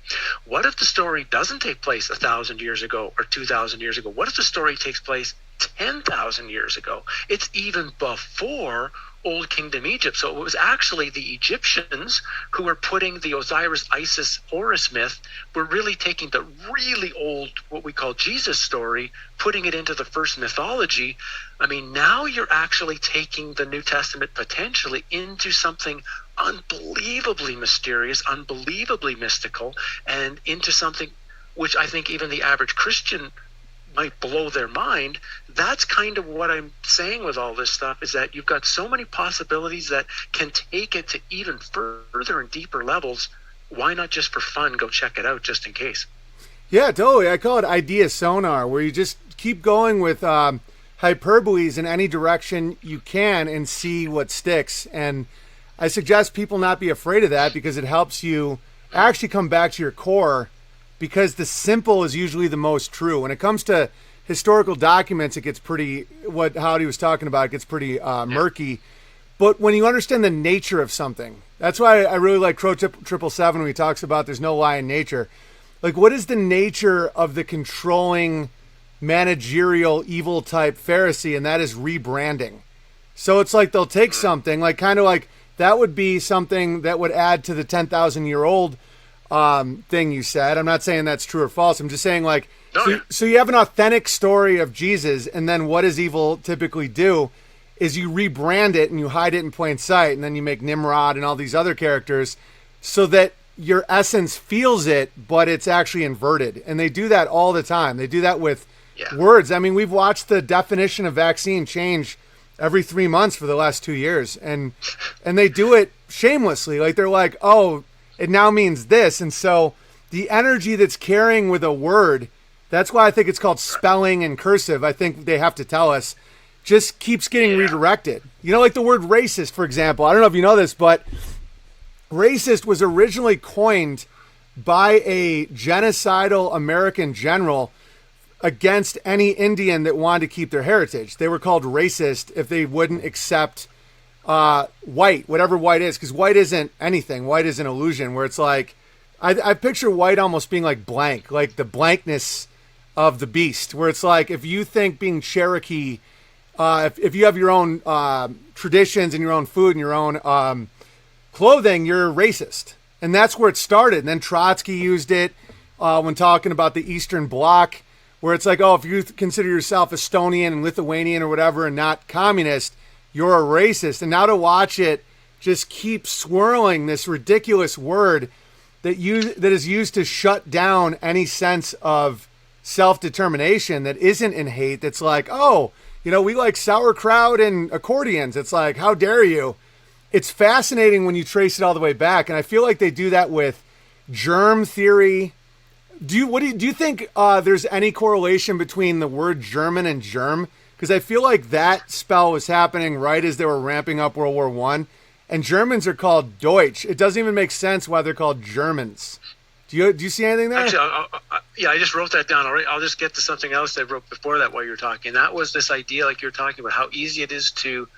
What if the story doesn't take place 1,000 years ago or 2,000 years ago? What if the story takes place 10,000 years ago? It's even before Old Kingdom Egypt. So it was actually the Egyptians who were putting the Osiris Isis Horus myth, were really taking the really old, what we call Jesus story, putting it into the first mythology. I mean, now you're actually taking the New Testament potentially into something unbelievably mysterious, unbelievably mystical, and into something which I think even the average Christian might blow their mind. That's kind of what I'm saying with all this stuff, is that you've got so many possibilities that can take it to even further and deeper levels. Why not just for fun go check it out just in case? Yeah, totally. I call it idea sonar, where you just keep going with hyperboles in any direction you can and see what sticks. And I suggest people not be afraid of that, because it helps you actually come back to your core, because the simple is usually the most true. When it comes to historical documents, it gets pretty, what Howdie was talking about, it gets pretty murky. But when you understand the nature of something, that's why I really like Crow 777 when he talks about there's no lie in nature. Like, what is the nature of the controlling, managerial, evil type Pharisee? And that is rebranding. So it's like they'll take something, like kind of like that would be something that would add to the 10,000-year-old thing you said. I'm not saying that's true or false. I'm just saying, like, so you have an authentic story of Jesus, and then what does evil typically do is you rebrand it and you hide it in plain sight, and then you make Nimrod and all these other characters so that your essence feels it, but it's actually inverted. And they do that all the time. They do that with words. I mean, we've watched the definition of vaccine change every 3 months for the last 2 years, and they do it shamelessly. Like, they're like, oh, it now means this. And so the energy that's carrying with a word, that's why I think it's called spelling and cursive. I think they have to tell us, just keeps getting redirected. You know, like the word racist, for example. I don't know if you know this, but racist was originally coined by a genocidal American general against any Indian that wanted to keep their heritage. They were called racist if they wouldn't accept white, whatever white is, because white isn't anything. White is an illusion, where it's like, I picture white almost being like blank, like the blankness of the beast, where it's like, if you think being Cherokee, if you have your own traditions and your own food and your own clothing, you're racist. And that's where it started. And then Trotsky used it when talking about the Eastern Bloc, where it's like, oh, if you consider yourself Estonian and Lithuanian or whatever and not communist, you're a racist. And now to watch it just keep swirling this ridiculous word that is used to shut down any sense of self-determination that isn't in hate, that's like, oh, you know, we like sauerkraut and accordions. It's like, how dare you? It's fascinating when you trace it all the way back. And I feel like they do that with germ theory. Do you think there's any correlation between the word German and germ? Because I feel like that spell was happening right as they were ramping up World War I. And Germans are called Deutsch. It doesn't even make sense why they're called Germans. Do you see anything there? Actually, I just wrote that down already. I'll just get to something else I wrote before that while you were talking. That was this idea, like you were talking about, how easy it is to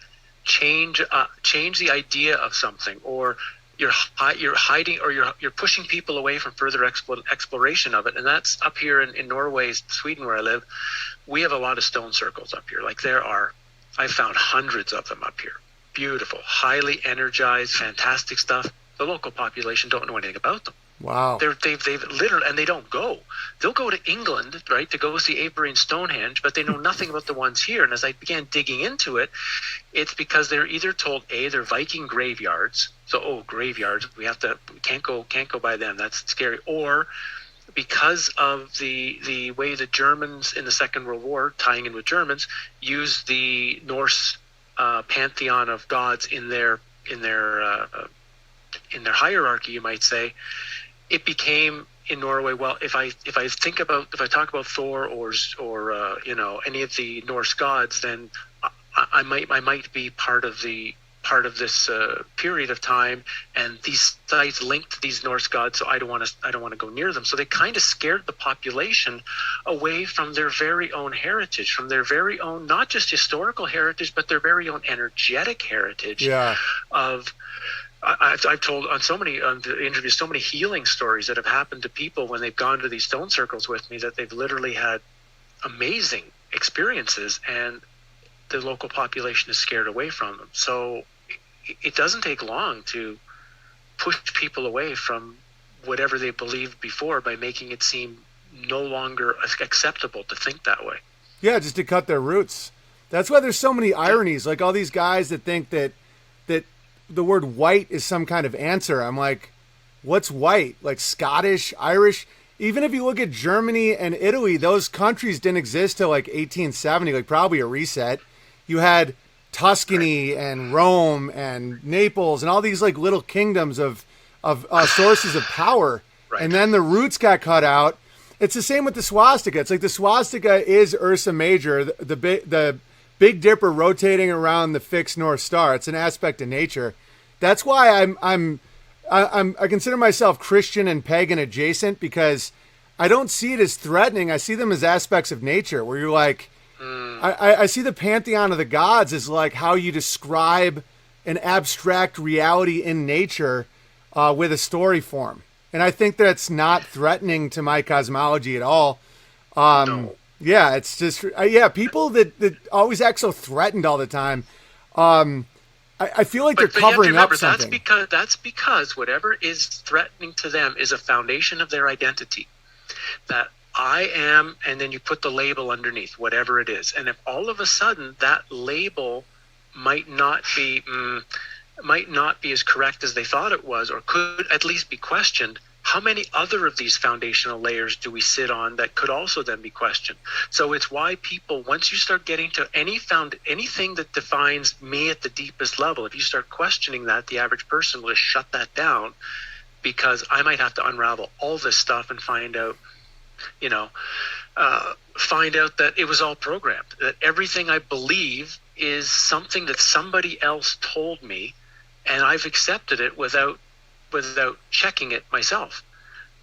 change the idea of something, or you're hiding, or you're pushing people away from further exploration of it. And that's up here in Norway, Sweden, where I live. We have a lot of stone circles up here. Like I've found hundreds of them up here. Beautiful, highly energized, fantastic stuff. The local population don't know anything about them. Wow. They've literally, and they don't go. They'll go to England, right, to go see Avebury and Stonehenge, but they know nothing about the ones here. And as I began digging into it, it's because they're either told, they're Viking graveyards. So, graveyards, we can't go by them. That's scary. Or because of the way the Germans in the Second World War, tying in with Germans, used the Norse pantheon of gods in their hierarchy, you might say. It became in Norway. Well, if I talk about Thor or any of the Norse gods, then I might be part of this period of time, and these sites linked to these Norse gods. So I don't want to go near them. So they kind of scared the population away from their very own heritage, from their very own, not just historical heritage, but their very own energetic heritage. Yeah. I've told on the interviews so many healing stories that have happened to people when they've gone to these stone circles with me, that they've literally had amazing experiences, and the local population is scared away from them. So it doesn't take long to push people away from whatever they believed before by making it seem no longer acceptable to think that way. Yeah, just to cut their roots. That's why there's so many ironies. Like all these guys that think that the word white is some kind of answer. I'm like, what's white? Like Scottish, Irish? Even if you look at Germany and Italy, those countries didn't exist till like 1870, like probably a reset. You had Tuscany and Rome and Naples and all these like little kingdoms of sources of power. Right. And then the roots got cut out. It's the same with the swastika. It's like the swastika is Ursa Major, the Big Dipper rotating around the fixed North Star. It's an aspect of nature. That's why I consider myself Christian and pagan adjacent, because I don't see it as threatening. I see them as aspects of nature where you're like, I see the pantheon of the gods as like how you describe an abstract reality in nature with a story form. And I think that's not threatening to my cosmology at all. No. Yeah, it's just people that always act so threatened all the time. I feel like they're covering up something. That's because whatever is threatening to them is a foundation of their identity. That I am, and then you put the label underneath, whatever it is. And if all of a sudden that label might not be as correct as they thought it was, or could at least be questioned, how many other of these foundational layers do we sit on that could also then be questioned? So it's why people, once you start getting to anything that defines me at the deepest level, if you start questioning that, the average person will just shut that down, because I might have to unravel all this stuff and find out that it was all programmed, that everything I believe is something that somebody else told me, and I've accepted it without checking it myself.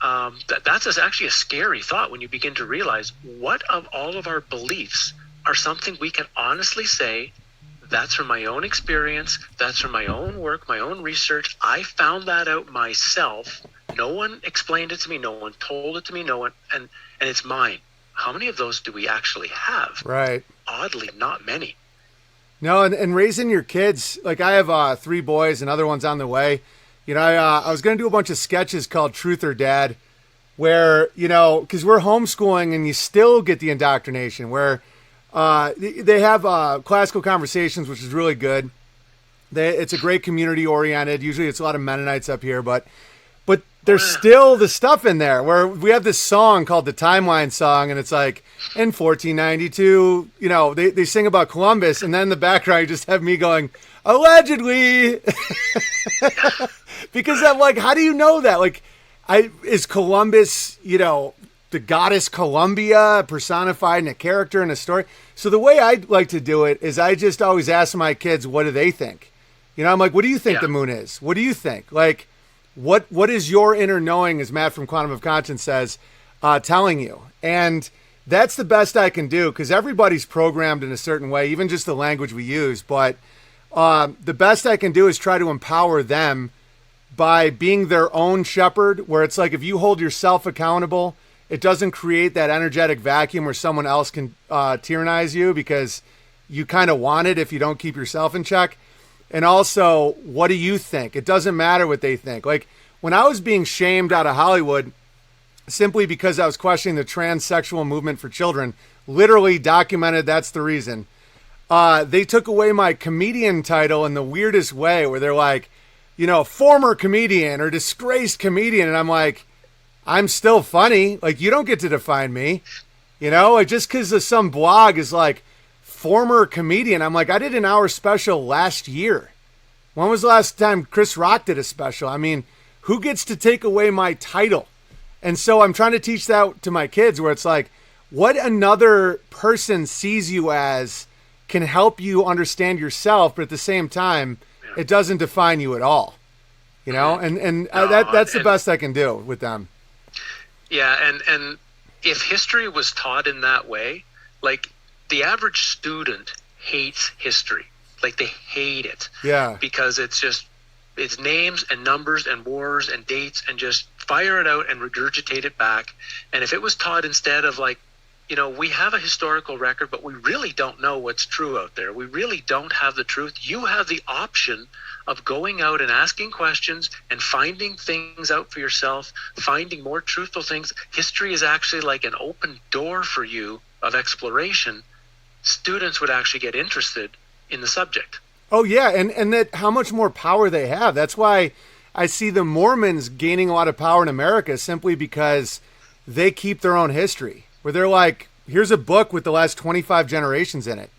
That's actually a scary thought when you begin to realize what of all of our beliefs are something we can honestly say, that's from my own experience, that's from my own work, my own research. I found that out myself. No one explained it to me. No one told it to me. No one, and it's mine. How many of those do we actually have? Right. Oddly, not many. No, and raising your kids, like I have 3 boys, another one's on the way. I was going to do a bunch of sketches called Truth or Dad, where, because we're homeschooling and you still get the indoctrination, where they have classical conversations, which is really good. It's a great community oriented. Usually it's a lot of Mennonites up here, but there's still the stuff in there where we have this song called the Timeline Song, and it's like, in 1492, they sing about Columbus, and then in the background you just have me going, allegedly. Because I'm like, how do you know that? Like, is Columbus, the goddess Columbia personified in a character in a story? So the way I like to do it is I just always ask my kids, what do they think? I'm like, what do you think the moon is? What do you think? Like, what is your inner knowing, as Matt from Quantum of Conscience says, telling you? And that's the best I can do, because everybody's programmed in a certain way, even just the language we use. But the best I can do is try to empower them by being their own shepherd, where it's like if you hold yourself accountable, it doesn't create that energetic vacuum where someone else can tyrannize you because you kind of want it if you don't keep yourself in check. And also, what do you think? It doesn't matter what they think. Like when I was being shamed out of Hollywood simply because I was questioning the transsexual movement for children, literally documented that's the reason. They took away my comedian title in the weirdest way where they're like, former comedian or disgraced comedian. And I'm like, I'm still funny. Like, you don't get to define me, like just because some blog is like former comedian. I'm like, I did an hour special last year. When was the last time Chris Rock did a special? I mean, who gets to take away my title? And so I'm trying to teach that to my kids where it's like, what another person sees you as can help you understand yourself, but at the same time, it doesn't define you at all, that's the best I can do with them. Yeah. And if history was taught in that way, like the average student hates history. Like they hate it. Yeah. Because it's names and numbers and wars and dates and just fire it out and regurgitate it back. And if it was taught instead of like, we have a historical record, but we really don't know what's true out there. We really don't have the truth. You have the option of going out and asking questions and finding things out for yourself, finding more truthful things. History is actually like an open door for you of exploration. Students would actually get interested in the subject. Oh, yeah, and that how much more power they have. That's why I see the Mormons gaining a lot of power in America simply because they keep their own history. Where they're like, here's a book with the last 25 generations in it.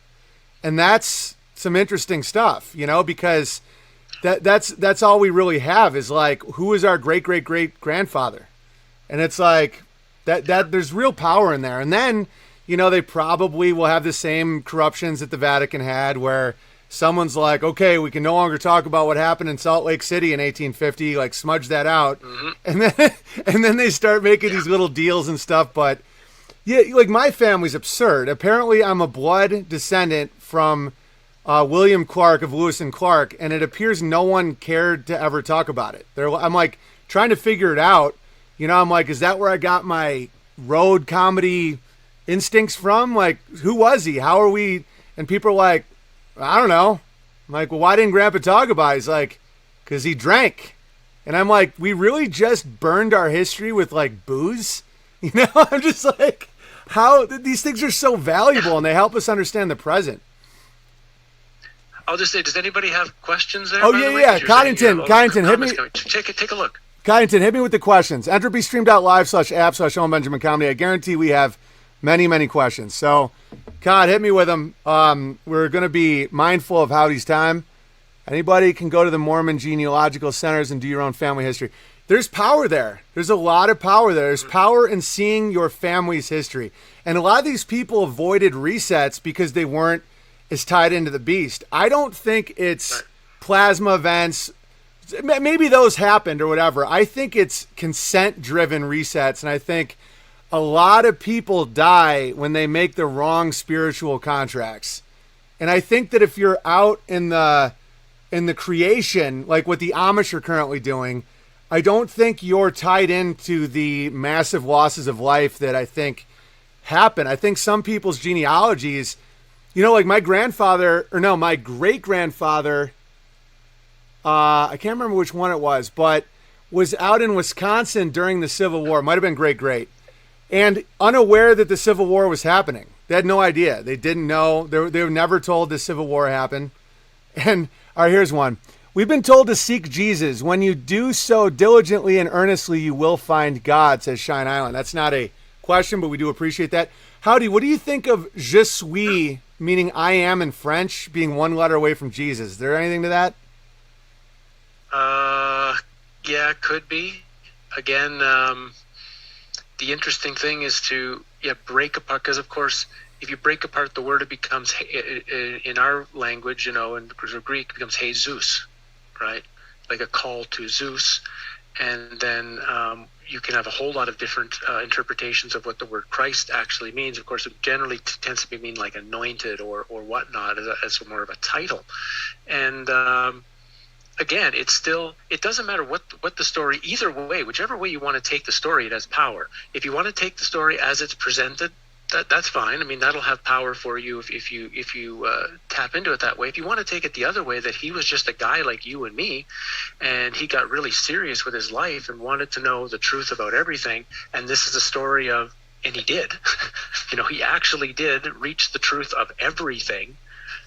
And that's some interesting stuff, because that's all we really have is like, who is our great-great-great-grandfather? And it's like, that there's real power in there. And then, they probably will have the same corruptions that the Vatican had where someone's like, okay, we can no longer talk about what happened in Salt Lake City in 1850, like smudge that out. Mm-hmm. And then they start making these little deals and stuff, but yeah, like my family's absurd. Apparently, I'm a blood descendant from William Clark of Lewis and Clark, and it appears no one cared to ever talk about it. I'm like trying to figure it out. I'm like, is that where I got my road comedy instincts from? Like, who was he? How are we? And people are like, I don't know. I'm like, well, why didn't Grandpa talk about it? He's like, because he drank. And I'm like, we really just burned our history with like booze? I'm just like, how these things are so valuable and they help us understand the present. I'll just say, does anybody have questions there? Oh, yeah. Coddington, hit me. Take a look. Coddington, hit me with the questions. EntropyStream.live/app/Owen Benjamin Comedy. I guarantee we have many, many questions. So, Cod, hit me with them. We're going to be mindful of Howdie's time. Anybody can go to the Mormon genealogical centers and do your own family history. There's power there. There's a lot of power there. There's power in seeing your family's history. And a lot of these people avoided resets because they weren't as tied into the beast. I don't think it's plasma events. Maybe those happened or whatever. I think it's consent-driven resets. And I think a lot of people die when they make the wrong spiritual contracts. And I think that if you're out in the creation, like what the Amish are currently doing, I don't think you're tied into the massive losses of life that I think happen. I think some people's genealogies, like my great-grandfather, I can't remember which one it was, but was out in Wisconsin during the Civil War. Might have been great, and unaware that the Civil War was happening. They had no idea. They didn't know. They were never told the Civil War happened. And all right, here's one. We've been told to seek Jesus. When you do so diligently and earnestly, you will find God, says Shine Island. That's not a question, but we do appreciate that. Howdy, what do you think of je suis, meaning I am in French, being one letter away from Jesus? Is there anything to that? Yeah, it could be. Again, the interesting thing is to break apart, because of course, if you break apart the word, it becomes, in our language, in Greek, it becomes Jesus, right? Like a call to Zeus. And then you can have a whole lot of different interpretations of what the word Christ actually means. Of course, it generally tends to mean like anointed or whatnot as more of a title. And again, it doesn't matter what the story, either way, whichever way you want to take the story, it has power. If you want to take the story as it's presented, that's fine. I mean, that'll have power for you if you tap into it that way. If you want to take it the other way, that he was just a guy like you and me, and he got really serious with his life and wanted to know the truth about everything, and this is a story of, and he did, he actually did reach the truth of everything,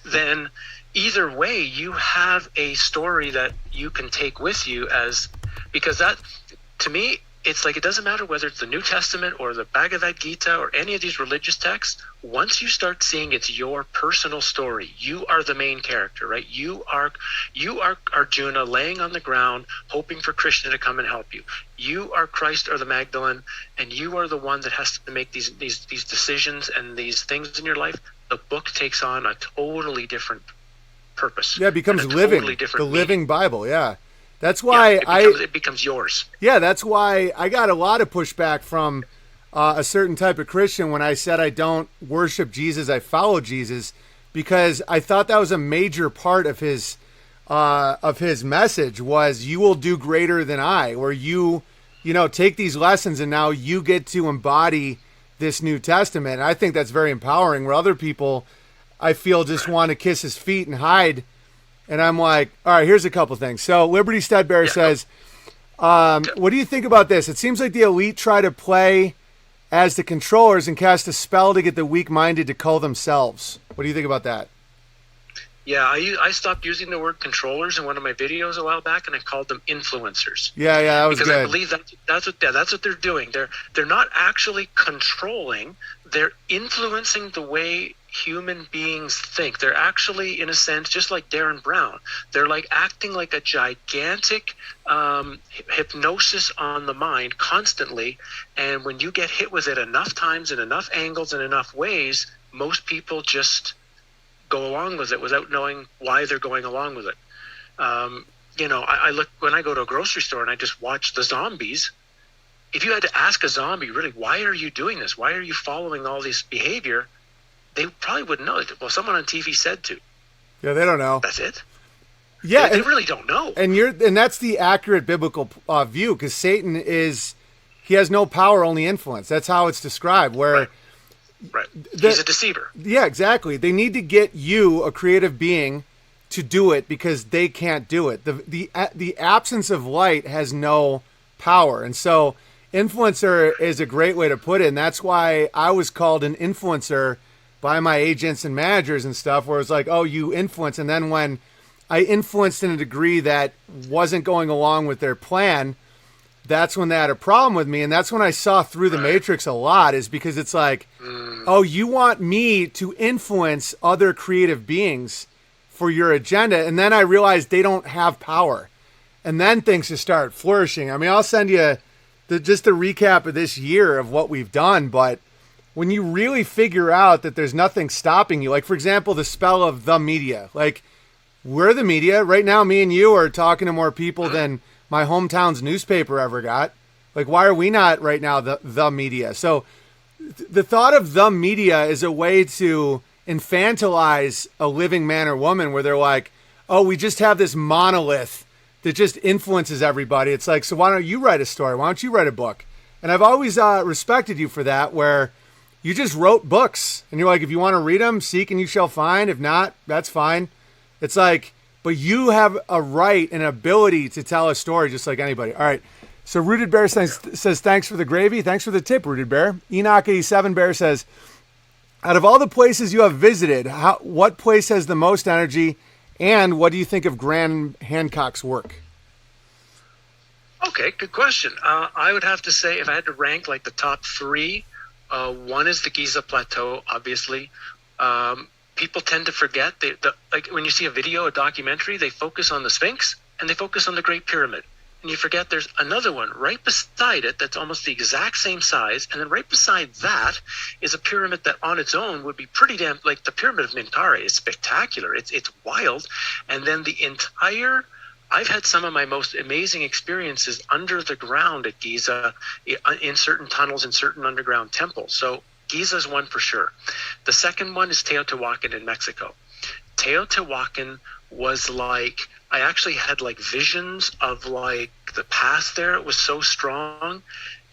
then either way, you have a story that you can take with you, because that, to me, it's like, it doesn't matter whether it's the New Testament or the Bhagavad Gita or any of these religious texts. Once you start seeing it's your personal story, you are the main character, right? You are Arjuna laying on the ground, hoping for Krishna to come and help you. You are Christ or the Magdalene, and you are the one that has to make these decisions and these things in your life. The book takes on a totally different purpose. Yeah, it becomes living, totally the living Bible. Yeah. That's why it becomes yours. Yeah, that's why I got a lot of pushback from a certain type of Christian when I said I don't worship Jesus, I follow Jesus, because I thought that was a major part of his message was, you will do greater than I, where you take these lessons and now you get to embody this New Testament. And I think that's very empowering, where other people, I feel, just want to kiss his feet and hide. And I'm like, all right, here's a couple things. So Liberty Steadbearer says, what do you think about this? It seems like the elite try to play as the controllers and cast a spell to get the weak-minded to cull themselves. What do you think about that? Yeah, I stopped using the word controllers in one of my videos a while back, and I called them influencers. Yeah, that was because good. I believe that's what they're doing. They're not actually controlling. They're influencing the way human beings think. They're actually, in a sense, just like Darren Brown. They're like acting like a gigantic hypnosis on the mind constantly. And when you get hit with it enough times, in enough angles, in enough ways, most people just go along with it without knowing why they're going along with it. I look, when I go to a grocery store and I just watch the zombies. If you had to ask a zombie, really, why are you doing this? Why are you following all this behavior? They probably wouldn't know. Well, someone on TV said to. Yeah, they don't know. That's it. Yeah, they really don't know. And that's the accurate biblical view, because Satan he has no power, only influence. That's how it's described. Where, right. He's a deceiver. Yeah, exactly. They need to get you, a creative being, to do it because they can't do it. The absence of light has no power, and so influencer is a great way to put it. And that's why I was called an influencer by my agents and managers and stuff, where it's like, oh, you influence. And then when I influenced in a degree that wasn't going along with their plan, that's when they had a problem with me. And that's when I saw through the matrix a lot, is because it's like, oh, you want me to influence other creative beings for your agenda. And then I realized they don't have power. And then things just start flourishing. I mean, I'll send you just the recap of this year of what we've done. But when you really figure out that there's nothing stopping you, like, for example, the spell of the media, like, we're the media right now. Me and you are talking to more people than my hometown's newspaper ever got. Like, why are we not right now the media? So the thought of the media is a way to infantilize a living man or woman, where they're like, oh, we just have this monolith that just influences everybody. It's like, so why don't you write a story? Why don't you write a book? And I've always respected you for that, where you just wrote books and you're like, if you want to read them, seek and you shall find. If not, that's fine. It's like, but you have a right and ability to tell a story just like anybody. All right. So Rooted Bear says, thanks for the gravy. Thanks for the tip, Rooted Bear. Enoch87 Bear says, out of all the places you have visited, what place has the most energy, and what do you think of Graham Hancock's work? Okay, good question. I would have to say, if I had to rank like the top three, one is the Giza Plateau, obviously. People tend to forget, like when you see a video, a documentary, they focus on the Sphinx and they focus on the Great Pyramid. And you forget there's another one right beside it that's almost the exact same size. And then right beside that is a pyramid that on its own would be pretty damn, like the Pyramid of Mentare is spectacular. It's wild. And then I've had some of my most amazing experiences under the ground at Giza, in certain tunnels, in certain underground temples. So Giza's one for sure. The second one is Teotihuacan in Mexico. Teotihuacan was like I actually had like visions of like the past there. It was so strong.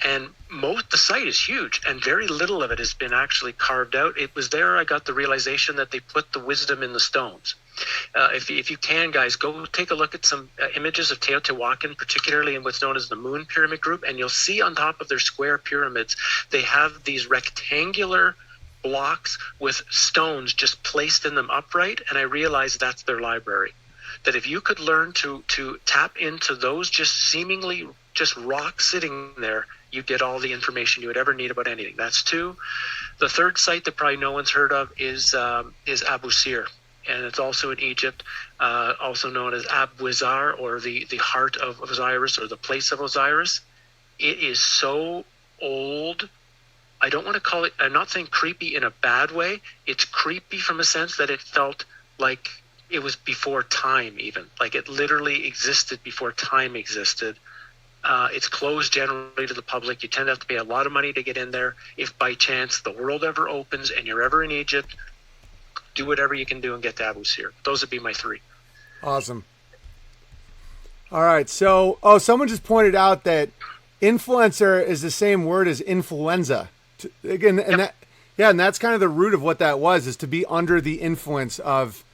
And the site is huge, and very little of it has been actually carved out. It was there I got the realization that they put the wisdom in the stones. If you can, guys, go take a look at some images of Teotihuacan, particularly in what's known as the Moon Pyramid Group, and you'll see on top of their square pyramids, they have these rectangular blocks with stones just placed in them upright, and I realized that's their library. That if you could learn to tap into those just seemingly just rocks sitting there, you get all the information you would ever need about anything. That's two. The third site that probably no one's heard of is Abu Sir, and it's also in Egypt, also known as Abwizar, or the heart of Osiris, or the place of Osiris. It is so old. I don't want to call it, I'm not saying creepy in a bad way. It's creepy from a sense that it felt like it was before time even. Like it literally existed before time existed. It's closed generally to the public. You tend to have to pay a lot of money to get in there. If by chance the world ever opens and you're ever in Egypt, do whatever you can do and get to Abu Sir. Those would be my three. Awesome. All right. So, someone just pointed out that influencer is the same word as influenza. Again, and Yep. and that's kind of the root of what that was, is to be under the influence of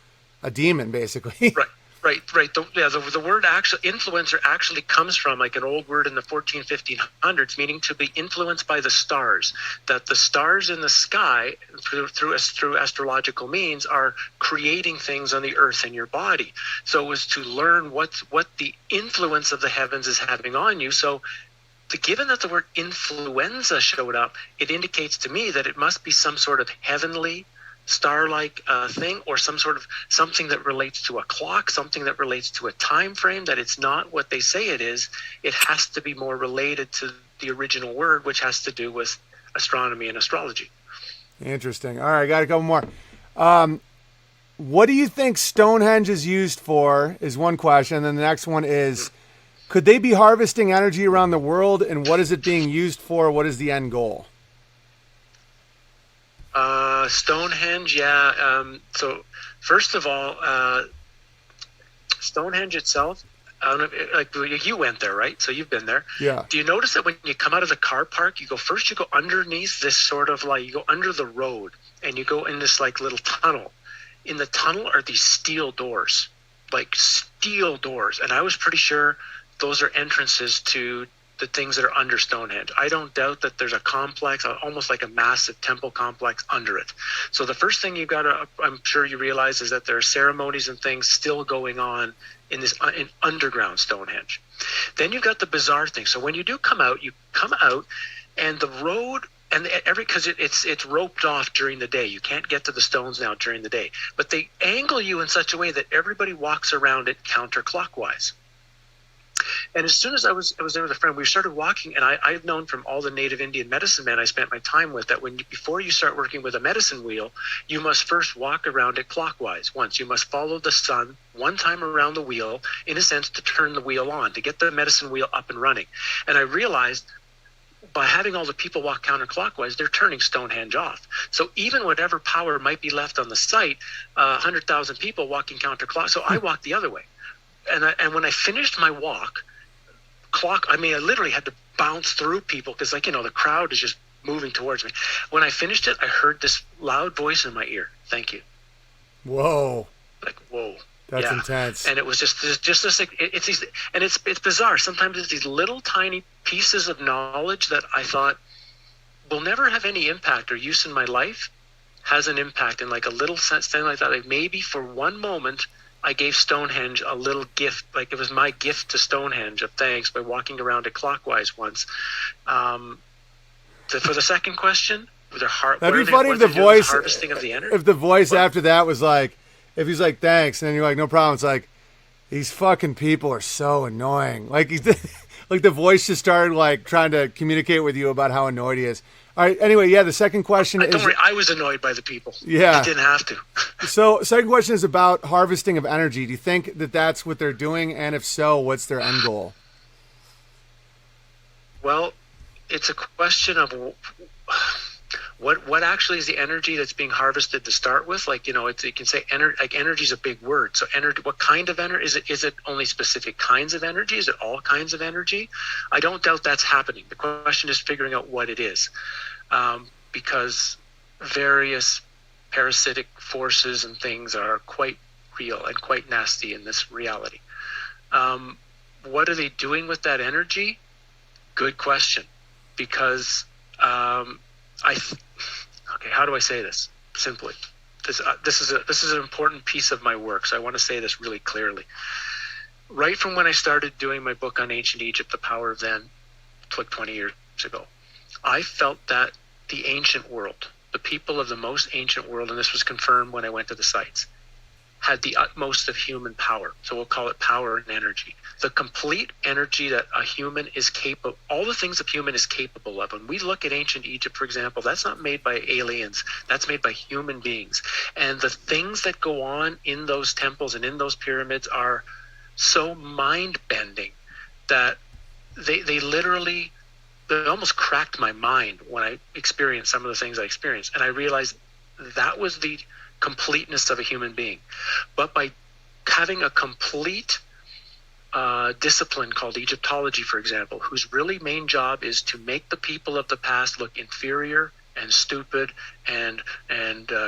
a demon, basically. Right. The word influencer actually comes from like an old word in the 1500s, meaning to be influenced by the stars. That the stars in the sky, through astrological means, are creating things on the earth and your body. So it was to learn what the influence of the heavens is having on you. So, given that the word influenza showed up, it indicates to me that it must be some sort of heavenly, star-like thing, or something that relates to a clock, something that relates to a time frame, that it's not what they say it is. It has to be more related to the original word, which has to do with astronomy and astrology. Interesting. All right, I got a couple more. What do you think Stonehenge is used for, is one question. And then the next one is, could they be harvesting energy around the world, and what is it being used for? What is the end goal? Stonehenge, yeah. So first of all, Stonehenge itself, I don't know, like you went there, right? So you've been there. Yeah. Do you notice that when you come out of the car park, you go underneath this sort of like, you go under the road and you go in this like little tunnel. In the tunnel are these steel doors. And I was pretty sure those are entrances to the things that are under Stonehenge. I don't doubt that there's a complex, almost like a massive temple complex under it. So the first thing you've got to, I'm sure you realize, is that there are ceremonies and things still going on in this in underground Stonehenge. Then you've got the bizarre thing. So when you do come out, and the road, and because it's roped off during the day. You can't get to the stones now during the day, but they angle you in such a way that everybody walks around it counterclockwise. And as soon as I was there with a friend, we started walking, and I've known from all the native Indian medicine men I spent my time with that before you start working with a medicine wheel, you must first walk around it clockwise once. You must follow the sun one time around the wheel, in a sense, to turn the wheel on, to get the medicine wheel up and running. And I realized by having all the people walk counterclockwise, they're turning Stonehenge off. So even whatever power might be left on the site, 100,000 people walking counterclockwise. So I walked the other way. And when I finished my walk, I literally had to bounce through people because, the crowd is just moving towards me. When I finished it, I heard this loud voice in my ear. Thank you. Whoa. Whoa. That's intense. And it was just this, it's these, and it's bizarre. Sometimes it's these little tiny pieces of knowledge that I thought will never have any impact or use in my life, has an impact in like a little sense thing like that. Like maybe for one moment, I gave Stonehenge a little gift, like it was my gift to Stonehenge of thanks by walking around it clockwise once. For the second question, that'd be funny if the voice, harvesting of the energy? If the voice after that was like, if he's like, thanks, and then you're like, no problem. It's like, these fucking people are so annoying. Like like the voice just started like trying to communicate with you about how annoyed he is. All right. Anyway, the second question is... Don't worry, I was annoyed by the people. Yeah. I didn't have to. So, second question is about harvesting of energy. Do you think that that's what they're doing? And if so, what's their end goal? Well, it's a question of what actually is the energy that's being harvested to start with? Like, you know, you can say energy is a big word. So energy, what kind of energy is it only specific kinds of energy? Is it all kinds of energy? I don't doubt that's happening. The question is figuring out what it is, because various parasitic forces and things are quite real and quite nasty in this reality. What are they doing with that energy? Good question, because okay, how do I say this simply? This is an important piece of my work, so I want to say this really clearly. Right from when I started doing my book on ancient Egypt, The Power of Then, like 20 years ago, I felt that the ancient world, the people of the most ancient world, and this was confirmed when I went to the sites, had the utmost of human power. So we'll call it power and energy. The complete energy that a human is capable, all the things a human is capable of. When we look at ancient Egypt, for example, that's not made by aliens. That's made by human beings. And the things that go on in those temples and in those pyramids are so mind-bending that they literally, they almost cracked my mind when I experienced some of the things I experienced. And I realized that was the completeness of a human being. But by having a complete discipline called Egyptology, for example, whose really main job is to make the people of the past look inferior and stupid and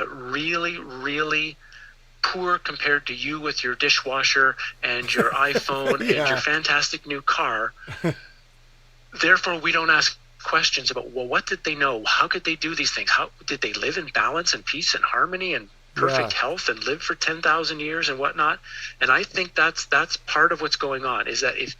really, really poor compared to you with your dishwasher and your iPhone Yeah. and your fantastic new car. Therefore, we don't ask questions about, well, what did they know? How could they do these things? How did they live in balance and peace and harmony and perfect health and live for 10,000 years and whatnot? And I think that's part of what's going on, is that if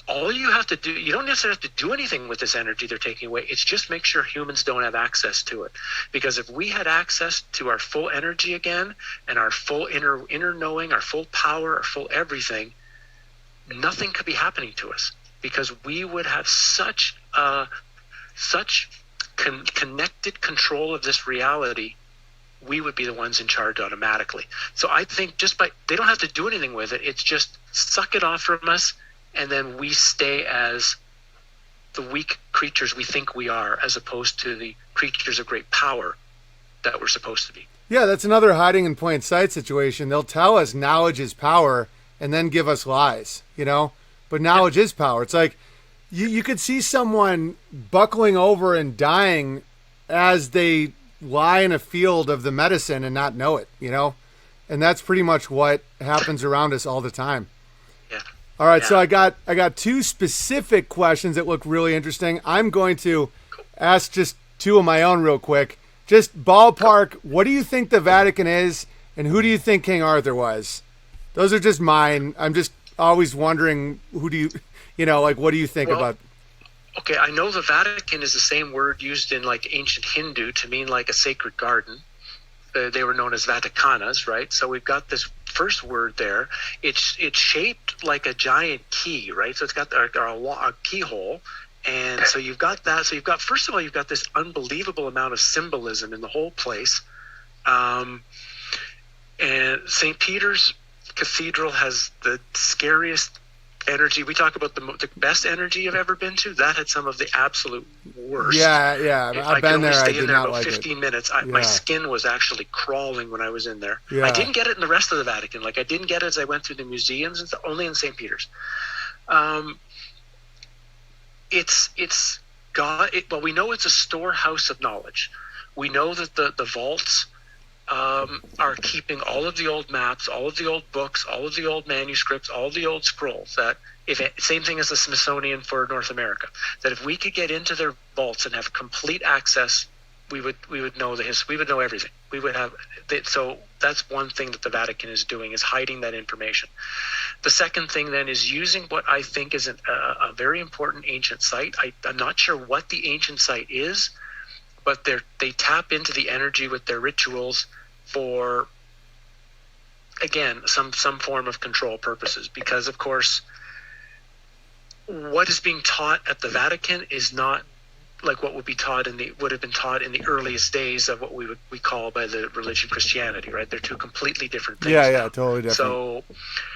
all you have to do, you don't necessarily have to do anything with this energy they're taking away. It's just make sure humans don't have access to it. Because if we had access to our full energy again and our full inner knowing, our full power, our full everything, nothing could be happening to us, because we would have such connected control of this reality. We would be the ones in charge automatically. So I think they don't have to do anything with it. It's just suck it off from us, and then we stay as the weak creatures we think we are, as opposed to the creatures of great power that we're supposed to be. Yeah, that's another hiding in plain sight situation. They'll tell us knowledge is power and then give us lies, you know? But knowledge is power. It's like you could see someone buckling over and dying as they lie in a field of the medicine and not know it, you know? And that's pretty much what happens around us all the time. Yeah. All right, so I got two specific questions that look really interesting. I'm going to ask just two of my own real quick. Just ballpark, what do you think the Vatican is, and who do you think King Arthur was? Those are just mine. I'm just always wondering, who do you know, like, what do you think about? Okay, I know the Vatican is the same word used in like ancient Hindu to mean like a sacred garden. They were known as Vaticanas, right? So we've got this first word there. It's shaped like a giant key, right? So it's got a keyhole. And so you've got that. So first of all, you've got this unbelievable amount of symbolism in the whole place. And St. Peter's Cathedral has the scariest energy. We talk about the best energy I've ever been to. That had some of the absolute worst. Yeah. I've been there. I did not like it. 15 minutes. My skin was actually crawling when I was in there. Yeah. I didn't get it in the rest of the Vatican. Like, I didn't get it as I went through the museums and stuff, only in St. Peter's. It's got it. Well, we know it's a storehouse of knowledge. We know that the vaults are keeping all of the old maps, all of the old books, all of the old manuscripts, all of the old scrolls. That same thing as the Smithsonian for North America. That if we could get into their vaults and have complete access, we would know the history. We would know everything. We would have. So that's one thing that the Vatican is doing, is hiding that information. The second thing then is using what I think is a very important ancient site. I'm not sure what the ancient site is, but they tap into the energy with their rituals for, again, some form of control purposes. Because, of course, what is being taught at the Vatican is not like what would have been taught in the earliest days of what we call by the religion Christianity, right? They're two completely different things. Yeah, totally different.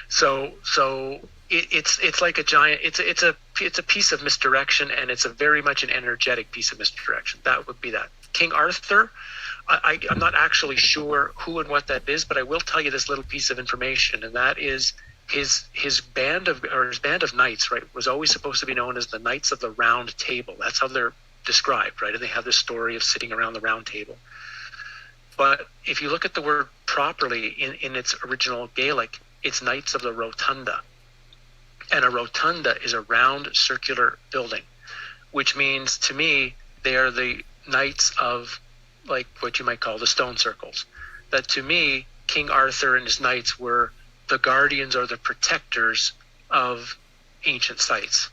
So it's like a giant. It's a piece of misdirection, and it's a very much an energetic piece of misdirection. That would be that. King Arthur, I'm not actually sure who and what that is, but I will tell you this little piece of information, and that is his band of knights, right, was always supposed to be known as the Knights of the Round Table. That's how they're described, right? And they have this story of sitting around the round table. But if you look at the word properly in its original Gaelic, it's Knights of the Rotunda. And a rotunda is a round circular building, which means to me they are the knights of, like, what you might call the stone circles. That to me, King Arthur and his knights were the guardians or the protectors of ancient sites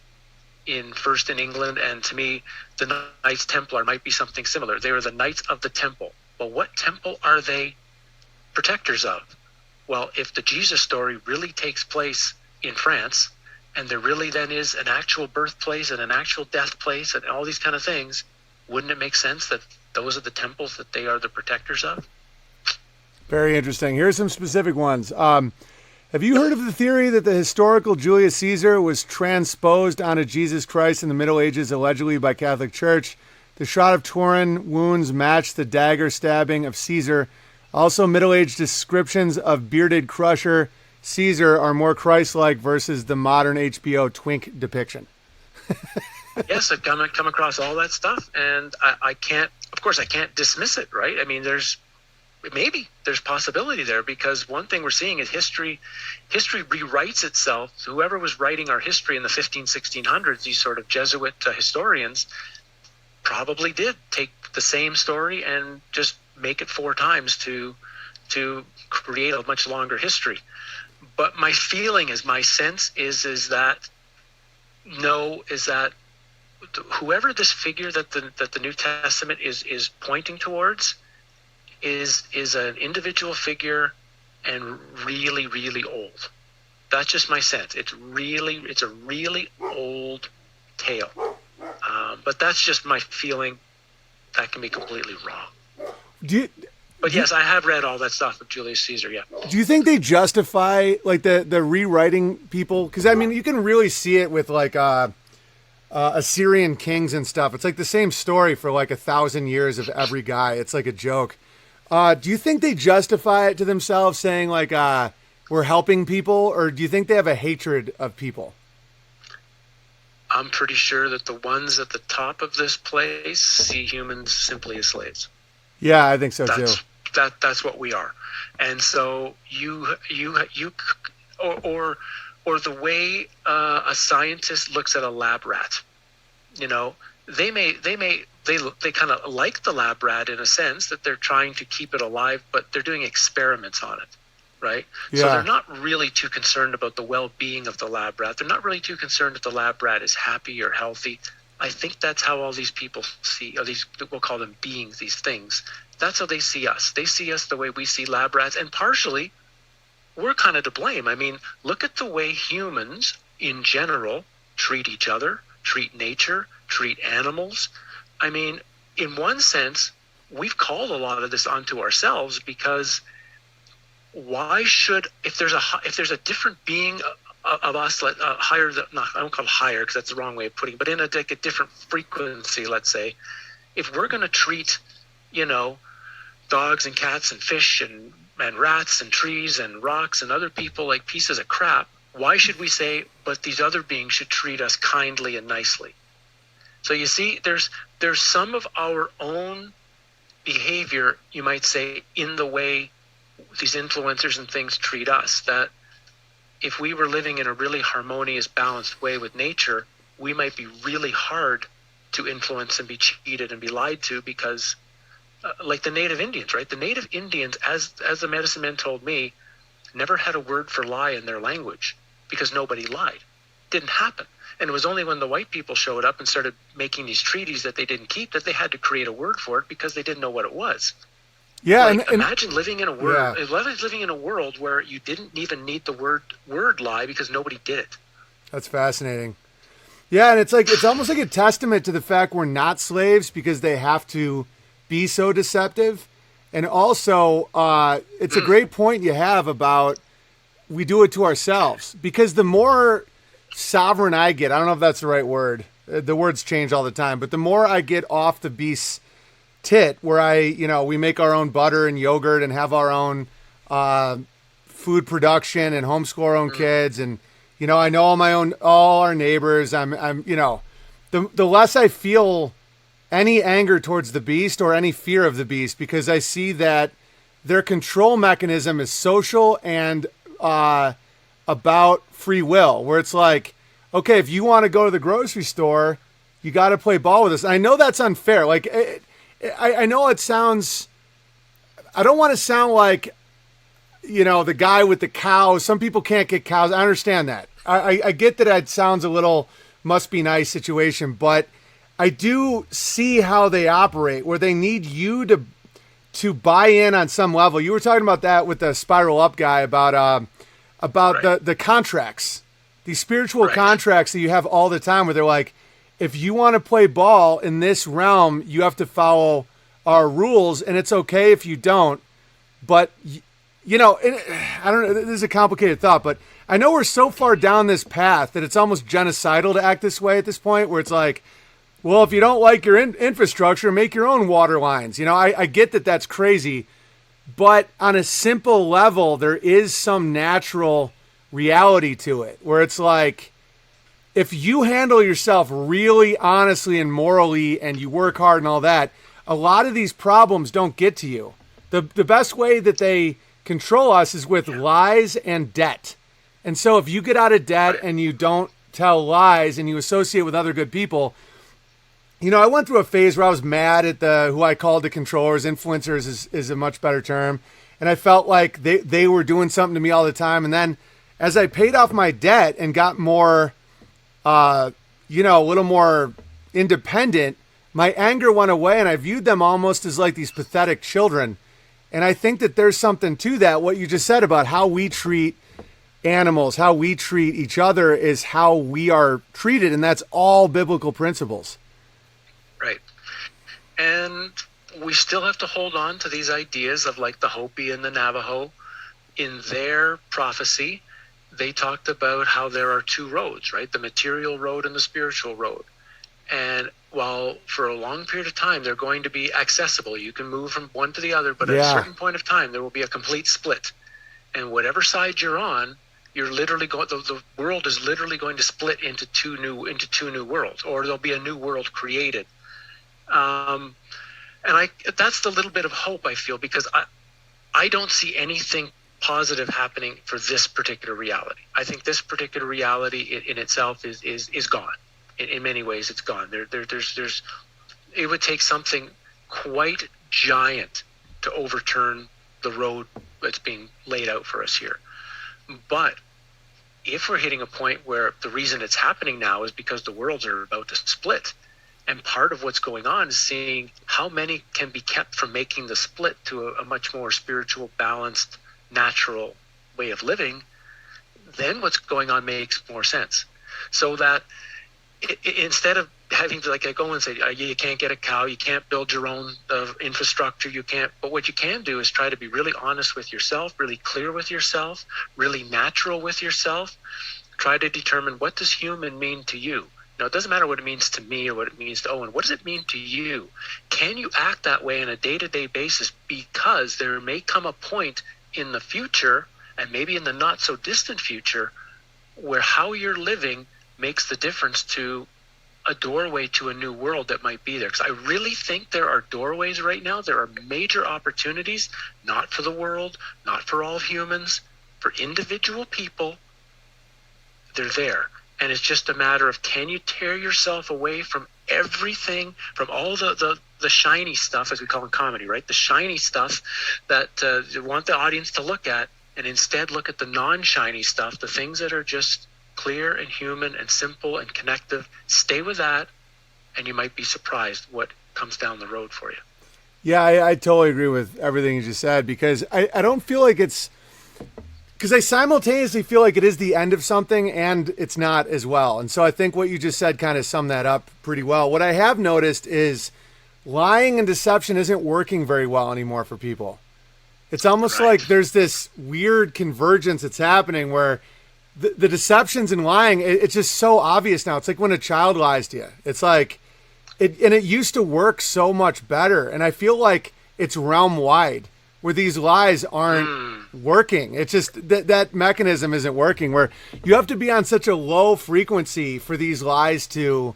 first in England. And to me, the Knights Templar might be something similar. They were the Knights of the Temple. But what temple are they protectors of? Well, if the Jesus story really takes place in France, and there really then is an actual birthplace and an actual death place and all these kind of things, wouldn't it make sense that those are the temples that they are the protectors of? Very interesting. Here's some specific ones. Have you heard of the theory that the historical Julius Caesar was transposed onto Jesus Christ in the Middle Ages, allegedly by Catholic Church? The shroud of Turin wounds match the dagger stabbing of Caesar. Also, Middle-aged descriptions of bearded crusher Caesar are more Christ-like versus the modern HBO twink depiction. Yes, I've come across all that stuff, and I can't dismiss it, right? I mean, there's possibility there, because one thing we're seeing is history rewrites itself. Whoever was writing our history in the 1600s, these sort of Jesuit historians, probably did take the same story and just make it 4 times to create a much longer history. But my feeling is, my sense is that whoever this figure that the New Testament is pointing towards is an individual figure and really, really old. That's just my sense. It's a really old tale. But that's just my feeling. That can be completely wrong. But yes, I have read all that stuff of Julius Caesar, yeah. Do you think they justify, like, the rewriting people? Because, I mean, you can really see it with, like, Assyrian kings and stuff. It's like the same story for, like, 1,000 years of every guy. It's like a joke. Do you think they justify it to themselves, saying, like, we're helping people? Or do you think they have a hatred of people? I'm pretty sure that the ones at the top of this place see humans simply as slaves. Yeah, I think so too. That's what we are. And so you or the way a scientist looks at a lab rat, you know, they kind of like the lab rat in a sense that they're trying to keep it alive, but they're doing experiments on it. Right? Yeah. So they're not really too concerned about the well-being of the lab rat. They're not really too concerned if the lab rat is happy or healthy. I think that's how all these people see, or these, we'll call them beings, these things. That's how they see us. They see us the way we see lab rats, and partially, we're kind of to blame. I mean, look at the way humans, in general, treat each other, treat nature, treat animals. I mean, in one sense, we've called a lot of this onto ourselves, because why should, if there's a different being of us, higher, I don't call it higher because that's the wrong way of putting it, but in a different frequency, let's say, if we're going to treat, you know, dogs and cats and fish and rats and trees and rocks and other people like pieces of crap, why should we say, but these other beings should treat us kindly and nicely? So you see, there's some of our own behavior, you might say, in the way these influencers and things treat us, that if we were living in a really harmonious, balanced way with nature, we might be really hard to influence and be cheated and be lied to, because like the Native Indians, right? The Native Indians, as the medicine men told me, never had a word for lie in their language because nobody lied. It didn't happen. And it was only when the white people showed up and started making these treaties that they didn't keep that they had to create a word for it, because they didn't know what it was. Yeah, like, and imagine living in a world. Yeah. Living in a world where you didn't even need the word lie because nobody did it. That's fascinating. Yeah, and it's almost like a testament to the fact we're not slaves because they have to be so deceptive. And also, it's a great point you have about we do it to ourselves, because the more sovereign I get, I don't know if that's the right word. The words change all the time, but the more I get off the beast's tit where we make our own butter and yogurt and have our own food production and homeschool our own kids. And, I know all our neighbors. The less I feel any anger towards the beast or any fear of the beast, because I see that their control mechanism is social and about free will, where it's like, okay, if you want to go to the grocery store, you got to play ball with us. And I know that's unfair. Like, I know it sounds, I don't want to sound like, the guy with the cows. Some people can't get cows. I understand that. I get that it sounds a little must be nice situation, but I do see how they operate, where they need you to buy in on some level. You were talking about that with the Spiral Up guy about right. the contracts, these spiritual right. contracts that you have all the time, where they're like, if you want to play ball in this realm, you have to follow our rules, and it's okay if you don't. But, I don't know, this is a complicated thought, but I know we're so far down this path that it's almost genocidal to act this way at this point, where it's like, well, if you don't like your infrastructure, make your own water lines. I get that that's crazy, but on a simple level, there is some natural reality to it, where it's like, if you handle yourself really honestly and morally and you work hard and all that, a lot of these problems don't get to you. The best way that they control us is with lies and debt. And so if you get out of debt and you don't tell lies and you associate with other good people, I went through a phase where I was mad at who I called the controllers. Influencers is a much better term. And I felt like they were doing something to me all the time. And then as I paid off my debt and got more, a little more independent, my anger went away, and I viewed them almost as like these pathetic children. And I think that there's something to that. What you just said about how we treat animals, how we treat each other is how we are treated. And that's all biblical principles. Right. And we still have to hold on to these ideas of like the Hopi and the Navajo. In their prophecy, they talked about how there are two roads, right? The material road and the spiritual road. And while for a long period of time, they're going to be accessible, you can move from one to the other, but at a certain point of time, there will be a complete split. And whatever side you're on, you're literally going, the world is literally going to split into two new worlds, or there'll be a new world created. And that's the little bit of hope I feel, because I don't see anything positive happening for this particular reality. I think this particular reality in itself is gone. In many ways, it's gone. There's it would take something quite giant to overturn the road that's being laid out for us here. But if we're hitting a point where the reason it's happening now is because the worlds are about to split, and part of what's going on is seeing how many can be kept from making the split to a much more spiritual, balanced, natural way of living, then what's going on makes more sense. So that instead of having to, like, I go and say, you can't get a cow, you can't build your own infrastructure, you can't, but what you can do is try to be really honest with yourself, really clear with yourself, really natural with yourself. Try to determine, what does human mean to you? Now, it doesn't matter what it means to me or what it means to Owen. What does it mean to you? Can you act that way on a day-to-day basis? Because there may come a point in the future, and maybe in the not-so-distant future, where how you're living makes the difference to a doorway to a new world that might be there. Because I really think there are doorways right now. There are major opportunities, not for the world, not for all humans, for individual people. They're there. And it's just a matter of, can you tear yourself away from everything, from all the shiny stuff, as we call in comedy, right? The shiny stuff that you want the audience to look at, and instead look at the non-shiny stuff, the things that are just clear and human and simple and connective. Stay with that, and you might be surprised what comes down the road for you. Yeah, I totally agree with everything you just said, because I don't feel like it's, because I simultaneously feel like it is the end of something and it's not as well. And so I think what you just said kind of summed that up pretty well. What I have noticed is lying and deception isn't working very well anymore for people. It's almost like there's this weird convergence that's happening where the deceptions and lying, it's just so obvious now. It's like when a child lies to you. It's like, it used to work so much better. And I feel like it's realm wide where these lies aren't working. It's just that mechanism isn't working, where you have to be on such a low frequency for these lies to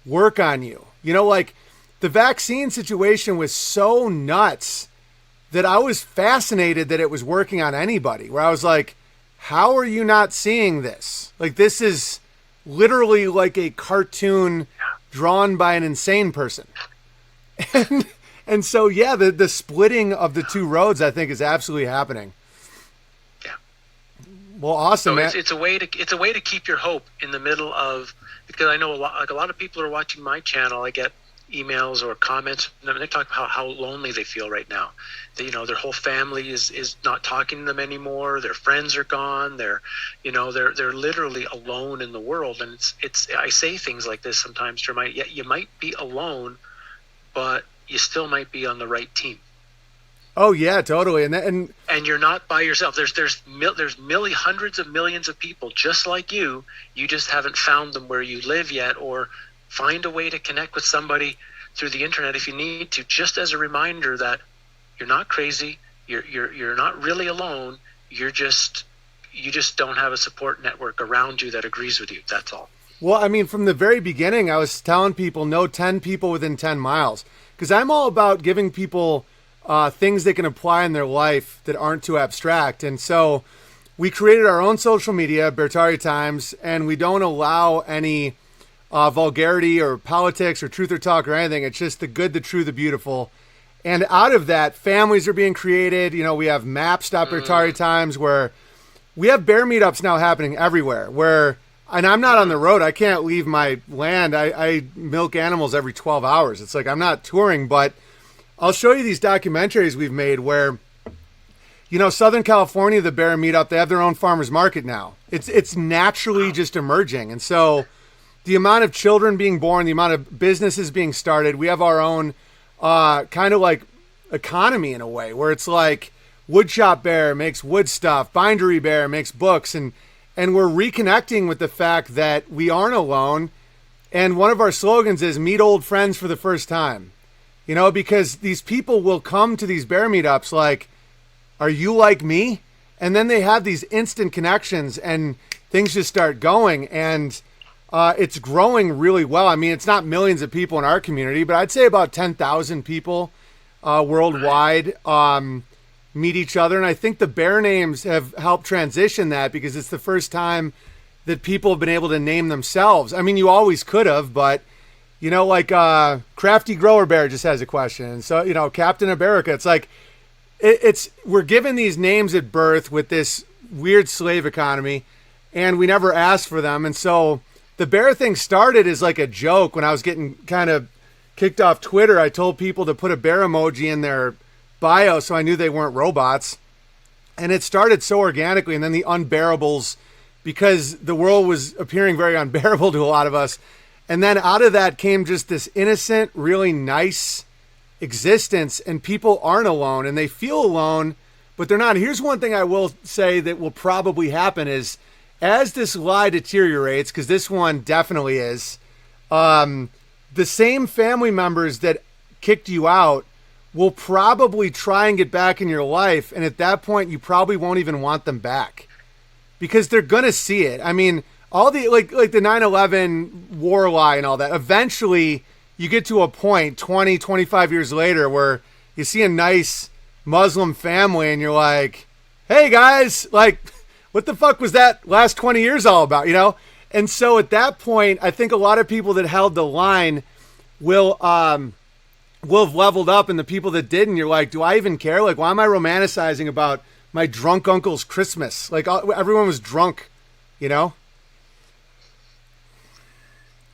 work on you. You know, like the vaccine situation was so nuts that I was fascinated that it was working on anybody, where I was like, how are you not seeing this? Like, this is literally like a cartoon drawn by an insane person. And so, yeah, the splitting of the two roads, I think, is absolutely happening. Yeah. Well, awesome, so man. It's a way to keep your hope in the middle of, because I know a lot of people are watching my channel. I get emails or comments, and they talk about how lonely they feel right now. That, you know, their whole family is not talking to them anymore. Their friends are gone. They're literally alone in the world. And it's I say things like this sometimes to remind, yeah, you might be alone, but you still might be on the right team. Oh yeah, totally. And you're not by yourself. There's hundreds of millions of people just like you. You just haven't found them where you live yet, or find a way to connect with somebody through the internet if you need to, just as a reminder that you're not crazy, you're not really alone, you just don't have a support network around you that agrees with you. That's all. Well, I mean, from the very beginning, I was telling people know 10 people within 10 miles, because I'm all about giving people things they can apply in their life that aren't too abstract. And so we created our own social media, Bertari Times, and we don't allow any vulgarity or politics or truth or talk or anything. It's just the good, the true, the beautiful. And out of that, families are being created. You know, we have Maps.Bertari Times, where we have bear meetups now happening everywhere, and I'm not on the road. I can't leave my land. I milk animals every 12 hours. It's like I'm not touring, but I'll show you these documentaries we've made where, you know, Southern California, the bear meetup, they have their own farmers market now. It's naturally just emerging. And so the amount of children being born, the amount of businesses being started, we have our own kind of like economy in a way, where it's like Woodshop Bear makes wood stuff, Bindery Bear makes books, and we're reconnecting with the fact that we aren't alone. And one of our slogans is meet old friends for the first time. You know, because these people will come to these bear meetups like, are you like me? And then they have these instant connections and things just start going. And it's growing really well. I mean, it's not millions of people in our community, but I'd say about 10,000 people worldwide meet each other. And I think the bear names have helped transition that, because it's the first time that people have been able to name themselves. I mean, you always could have, but, you know, like Crafty Grower Bear just has a question. And so, you know, Captain America, it's like, we're given these names at birth with this weird slave economy, and we never asked for them. And so the bear thing started as like a joke. When I was getting kind of kicked off Twitter, I told people to put a bear emoji in their bio so I knew they weren't robots. And it started so organically. And then the unbearables, because the world was appearing very unbearable to a lot of us. And then out of that came just this innocent, really nice existence, and people aren't alone, and they feel alone, but they're not. Here's one thing I will say that will probably happen is, as this lie deteriorates, because this one definitely is, the same family members that kicked you out will probably try and get back in your life, and at that point, you probably won't even want them back, because they're going to see it. I mean, all the, like the 9/11 war lie and all that, eventually you get to a point 20, 25 years later where you see a nice Muslim family and you're like, hey guys, like, what the fuck was that last 20 years all about, you know? And so at that point, I think a lot of people that held the line will have leveled up, and the people that didn't, you're like, do I even care? Like, why am I romanticizing about my drunk uncle's Christmas? Like, everyone was drunk, you know?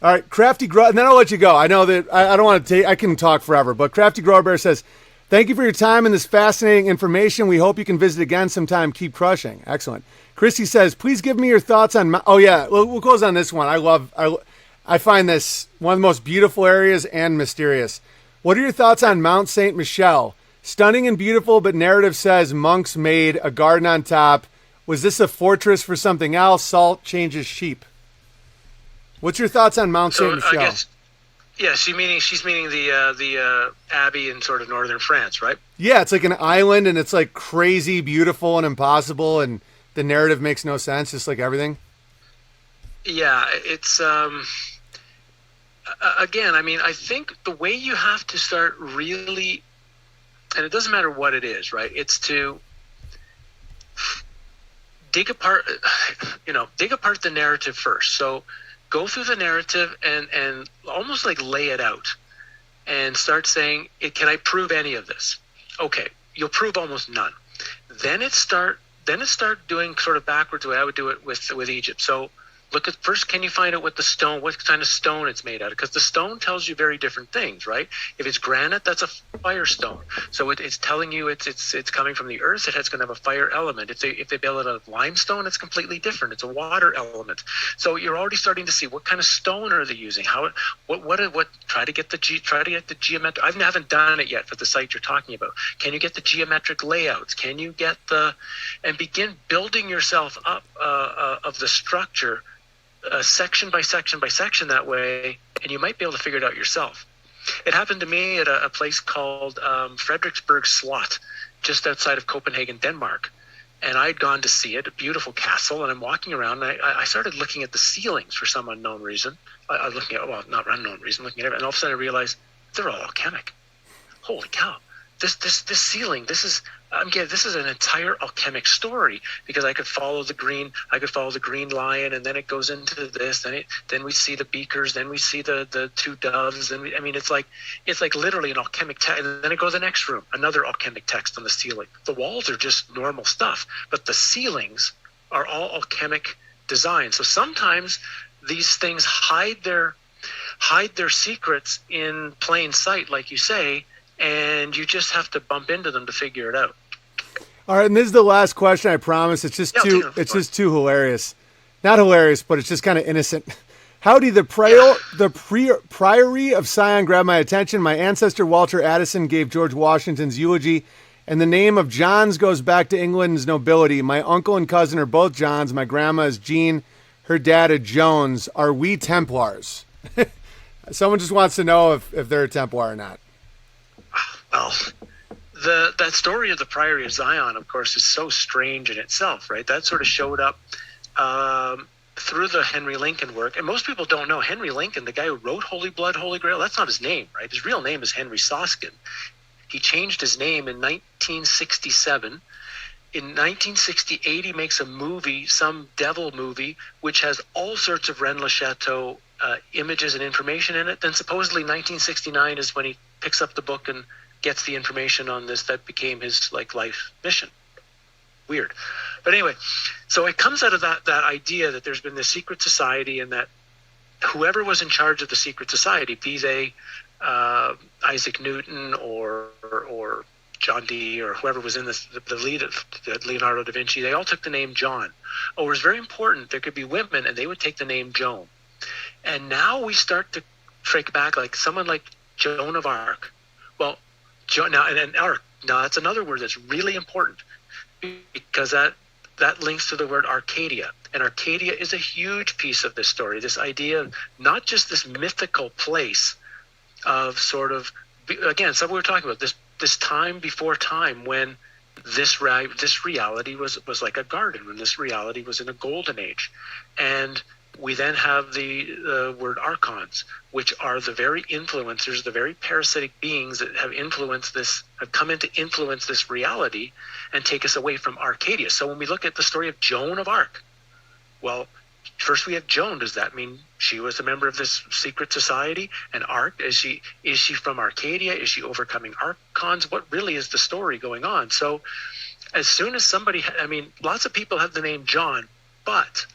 All right, Crafty Grow, and then I'll let you go. I know that I don't want to take, I can talk forever, but Crafty Grower Bear says, thank you for your time and this fascinating information. We hope you can visit again sometime. Keep crushing. Excellent. Christy says, please give me your thoughts on, oh yeah, we'll close on this one. I find this one of the most beautiful areas and mysterious. What are your thoughts on Mount St. Michel? Stunning and beautiful, but narrative says monks made a garden on top. Was this a fortress for something else? Salt changes sheep. What's your thoughts on Mount St. Michel? Yeah, she's meaning the abbey in sort of northern France, right? Yeah, it's like an island, and it's like crazy, beautiful, and impossible, and the narrative makes no sense, just like everything. Yeah, it's again. I mean, I think the way you have to start really, and it doesn't matter what it is, right? It's to dig apart, dig apart the narrative first. So go through the narrative and almost like lay it out and start saying, can I prove any of this? Okay, you'll prove almost none. Then it start doing sort of backwards the way I would do it with Egypt. So look at first, can you find out what kind of stone it's made out of? Because the stone tells you very different things, right? If it's granite, that's a fire stone. So it's telling you it's coming from the earth. It's going to have a fire element. If they build it out of limestone, it's completely different. It's a water element. So you're already starting to see what kind of stone are they using? Try to get the geometric. I haven't done it yet for the site you're talking about. Can you get the geometric layouts? Can you get and begin building yourself up of the structure. Section by section by section that way, and you might be able to figure it out yourself. It happened to me at a place called Frederiksberg Slot, just outside of Copenhagen, Denmark. And I had gone to see it, a beautiful castle, and I'm walking around, and I started looking at the ceilings for some unknown reason. I was looking at, well, not unknown reason, looking at it, and all of a sudden I realized they're all alchemic. Holy cow. This ceiling, this is an entire alchemic story, because I could follow the green lion, and then it goes into this, then we see the beakers, then we see the two doves, and it's like literally an alchemic text, and then it goes to the next room, another alchemic text on the ceiling. The walls are just normal stuff, but the ceilings are all alchemic design. So sometimes these things hide their secrets in plain sight, like you say, and you just have to bump into them to figure it out. All right, and this is the last question. I promise. It's just too hilarious. Not hilarious, but it's just kind of innocent. Howdy, the Priory of Sion grabbed my attention. My ancestor Walter Addison gave George Washington's eulogy, and the name of Johns goes back to England's nobility. My uncle and cousin are both Johns. My grandma is Jean. Her dad a Jones. Are we Templars? Someone just wants to know if they're a Templar or not. Well, that story of the Priory of Zion, of course, is so strange in itself, right? That sort of showed up through the Henry Lincoln work. And most people don't know Henry Lincoln, the guy who wrote Holy Blood, Holy Grail, that's not his name, right? His real name is Henry Soskin. He changed his name in 1967. In 1968, he makes a movie, some devil movie, which has all sorts of Rennes le Chateau images and information in it. Then supposedly 1969 is when he picks up the book and gets the information on this that became his life mission. Weird. But anyway, so it comes out of that idea that there's been this secret society, and that whoever was in charge of the secret society, be they Isaac Newton or John Dee or whoever was in the lead of Leonardo da Vinci, they all took the name John. It was very important. There could be women, and they would take the name Joan. And now we start to trace back, like someone like Joan of Arc. Well, Arc. Now that's another word that's really important, because that links to the word Arcadia. And Arcadia is a huge piece of this story. This idea of not just this mythical place of sort of, again, something we were talking about, this time before time, when this reality was like a garden, when this reality was in a golden age. And we then have the word archons, which are the very influencers, the very parasitic beings that have come in to influence this reality and take us away from Arcadia. So when we look at the story of Joan of Arc, well, first we have Joan. Does that mean she was a member of this secret society? And Arc, is she from Arcadia? Is she overcoming archons? What really is the story going on? So as soon as lots of people have the name John, but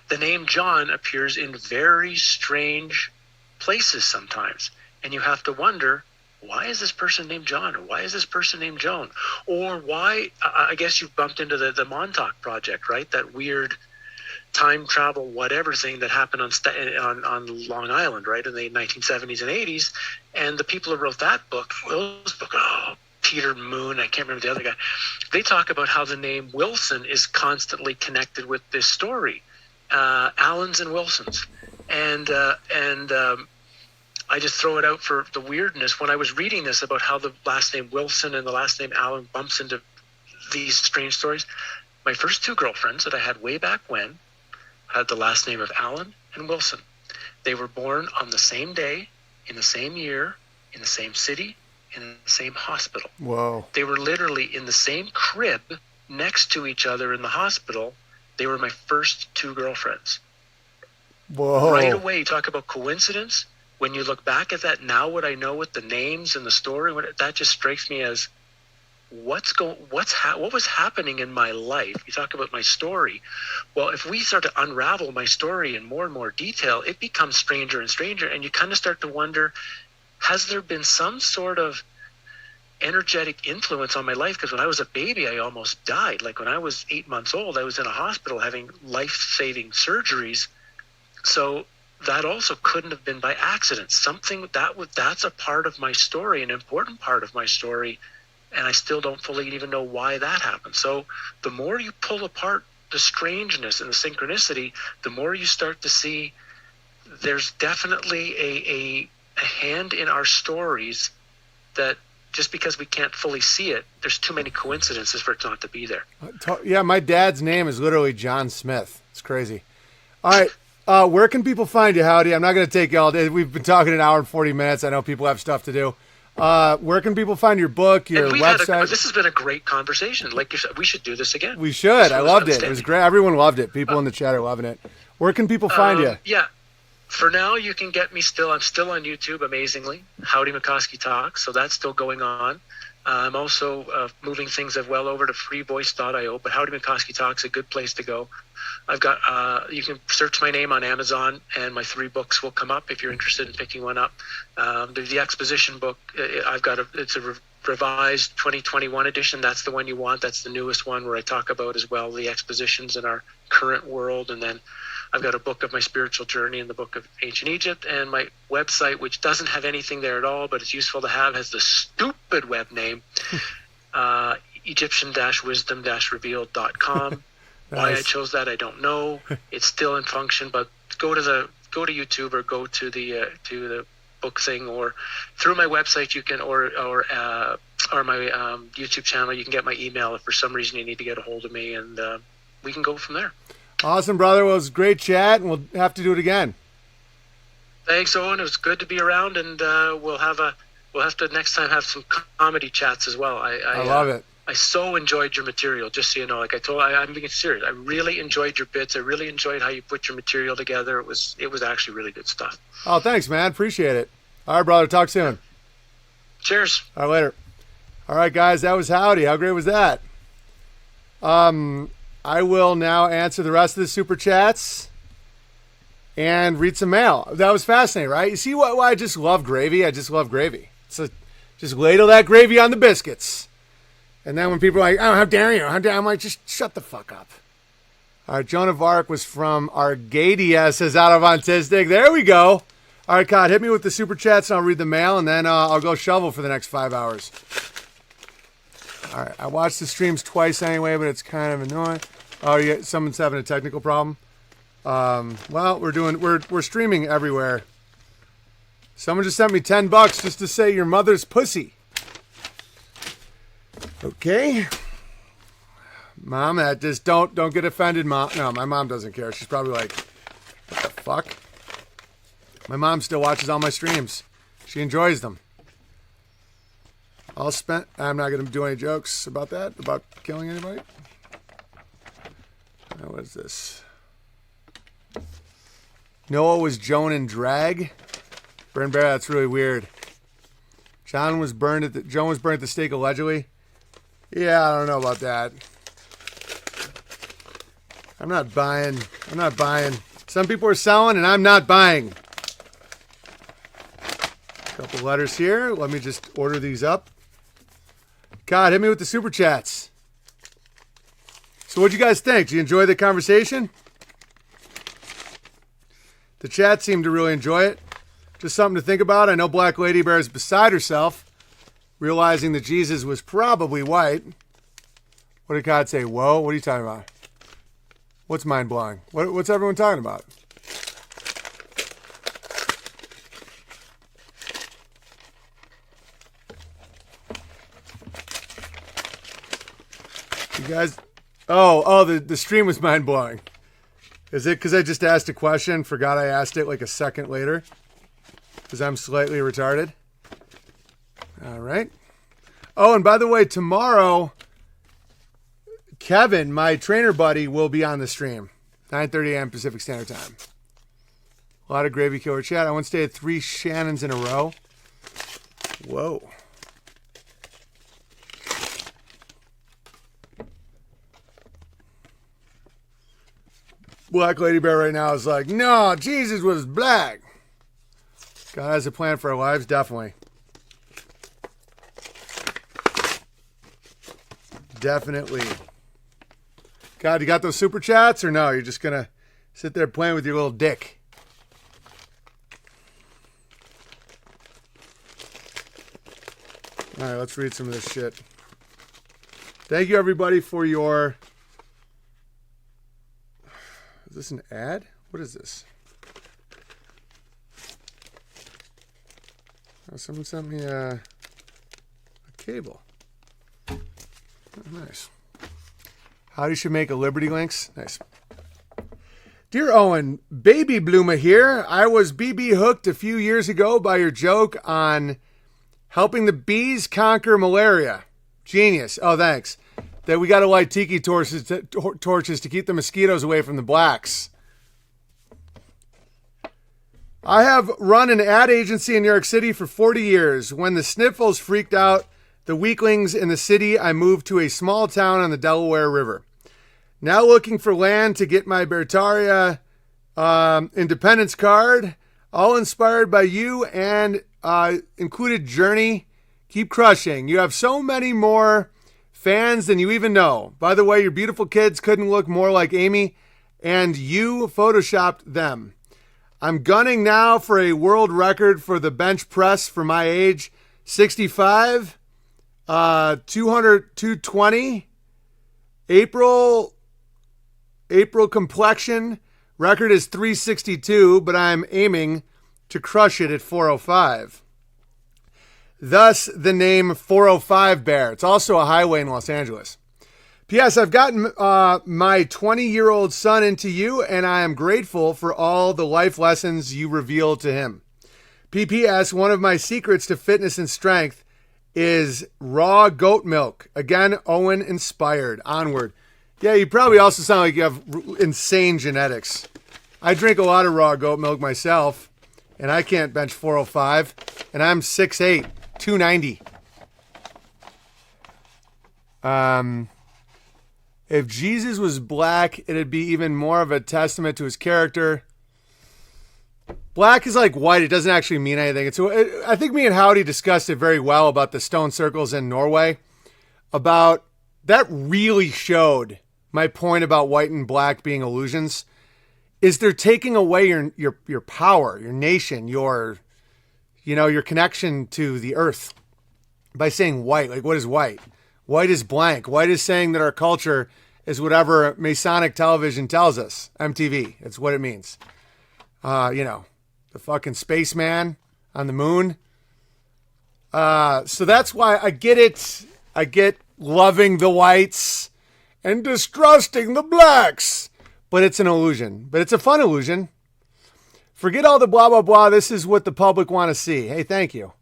the name John appears in very strange places sometimes. And you have to wonder, why is this person named John? Or why is this person named Joan? Or why, I guess you've bumped into the Montauk Project, right? That weird time travel, whatever thing that happened on Long Island, right? In the 1970s and 80s. And the people who wrote that book, Peter Moon, I can't remember the other guy. They talk about how the name Wilson is constantly connected with this story. Allens and Wilsons, and I just throw it out for the weirdness. When I was reading this about how the last name Wilson and the last name Allen bumps into these strange stories, my first two girlfriends that I had way back when had the last name of Allen and Wilson. They were born on the same day, in the same year, in the same city, in the same hospital. Whoa. They were literally in the same crib next to each other in the hospital. They were my first two girlfriends. Whoa. Right away, you talk about coincidence. When you look back at that now, what I know with the names and the story, that just strikes me as what was happening in my life. You talk about my story. Well, if we start to unravel my story in more and more detail, it becomes stranger and stranger, and you kind of start to wonder, has there been some sort of energetic influence on my life? Because when I was a baby, I almost died. Like when I was 8 months old, I was in a hospital having life-saving surgeries. So that also couldn't have been by accident. That's a part of my story, an important part of my story, and I still don't fully even know why that happened. So the more you pull apart the strangeness and the synchronicity, the more you start to see there's definitely a hand in our stories that just because we can't fully see it, there's too many coincidences for it not to be there. Yeah, my dad's name is literally John Smith. It's crazy. All right, where can people find you, Howdie? I'm not going to take you all day. We've been talking an hour and 40 minutes. I know people have stuff to do. Where can people find your book, your website? This has been a great conversation. Like you said, we should do this again. We should. I loved it. It was great. Everyone loved it. People in the chat are loving it. Where can people find you? Yeah. For now, you can get me still. I'm still on YouTube, amazingly. Howdie Mickoski Talks. So that's still going on. I'm also moving things as well over to freevoice.io, but Howdie Mickoski Talks is a good place to go. I've got, you can search my name on Amazon and my 3 books will come up if you're interested in picking one up. The exposition book, it's a revised 2021 edition. That's the one you want. That's the newest one where I talk about as well the expositions in our current world. And then I've got a book of my spiritual journey in the book of ancient Egypt, and my website, which doesn't have anything there at all, but it's useful to have, has the stupid web name, Egyptian-wisdom-revealed.com. Nice. Why I chose that, I don't know. It's still in function, but go to YouTube or go to the book thing, or through my website you can, or my YouTube channel, you can get my email if for some reason you need to get a hold of me, and we can go from there. Awesome, brother. Well, it was a great chat, and we'll have to do it again. Thanks, Owen. It was good to be around, and we'll have to next time have some comedy chats as well. I love it. I so enjoyed your material, just so you know. Like I'm being serious. I really enjoyed your bits. I really enjoyed how you put your material together. It was actually really good stuff. Oh, thanks, man. Appreciate it. All right, brother. Talk soon. Cheers. All right, later. All right, guys. That was Howdie. How great was that? I will now answer the rest of the super chats and read some mail. That was fascinating, right? You see why I just love gravy? I just love gravy. So just ladle that gravy on the biscuits. And then when people are like, oh, how dare you? I'm like, just shut the fuck up. All right, Joan of Arc was from Arcadia, says Out of Autistic. There we go. All right, Cod, hit me with the super chats and I'll read the mail, and then I'll go shovel for the next 5 hours. All right, I watched the streams twice anyway, but it's kind of annoying. Oh, yeah, someone's having a technical problem. Well, we're streaming everywhere. Someone just sent me $10 just to say your mother's pussy. Okay. Mom, that just don't get offended, Mom. No, my mom doesn't care. She's probably like, what the fuck? My mom still watches all my streams. She enjoys them. I'm not going to do any jokes about that, about killing anybody. What is this? Noah was Joan in drag. Burn Bear, that's really weird. Joan was burned at the stake allegedly. Yeah, I don't know about that. I'm not buying. Some people are selling and I'm not buying. A couple letters here. Let me just order these up. God, hit me with the super chats. So what'd you guys think? Did you enjoy the conversation? The chat seemed to really enjoy it. Just something to think about. I know Black Lady Bear is beside herself, realizing that Jesus was probably white. What did God say? Whoa, what are you talking about? What's mind-blowing? What's everyone talking about? guys. Oh, the stream was mind blowing. Is it because I just asked a question? Forgot I asked it like a second later. Because I'm slightly retarded. All right. Oh, and by the way, tomorrow, Kevin, my trainer buddy, will be on the stream. 9:30 a.m. Pacific Standard Time. A lot of Gravy Killer chat. I once stayed 3 Shannons in a row. Whoa. Black Lady Bear right now is like, no, Jesus was black. God has a plan for our lives, definitely. Definitely. God, you got those super chats or no? You're just going to sit there playing with your little dick. All right, let's read some of this shit. Thank you, everybody, for your... Is this an ad? What is this? Oh, someone sent me a cable. Oh, nice. Howdie should make a Liberty Links. Nice. Dear Owen, Baby Bloomer here. I was BB hooked a few years ago by your joke on helping the bees conquer malaria. Genius. Oh, thanks. That we got to light tiki torches to keep the mosquitoes away from the blacks. I have run an ad agency in New York City for 40 years. When the sniffles freaked out the weaklings in the city, I moved to a small town on the Delaware River. Now looking for land to get my Bertaria independence card, all inspired by you and included Journey. Keep crushing. You have so many more fans than you even know. By the way, your beautiful kids couldn't look more like Amy, and you photoshopped them. I'm gunning now for a world record for the bench press for my age, 65, 220, April complexion. Record is 362, but I'm aiming to crush it at 405. Thus, the name 405 Bear. It's also a highway in Los Angeles. P.S. I've gotten my 20-year-old son into you, and I am grateful for all the life lessons you reveal to him. P.P.S. One of my secrets to fitness and strength is raw goat milk. Again, Owen inspired. Onward. Yeah, you probably also sound like you have insane genetics. I drink a lot of raw goat milk myself, and I can't bench 405, and I'm 6'8", 290. If Jesus was black, it'd be even more of a testament to his character. Black is like white. It doesn't actually mean anything. I think me and Howdie discussed it very well about the stone circles in Norway. About that really showed my point about white and black being illusions. Is they're taking away your power, your nation, your connection to the earth by saying white. Like, what is white? White is blank. White is saying that our culture is whatever Masonic television tells us. MTV. It's what it means. The fucking spaceman on the moon. So that's why I get it. I get loving the whites and distrusting the blacks. But it's an illusion. But it's a fun illusion. Forget all the blah, blah, blah. This is what the public want to see. Hey, thank you.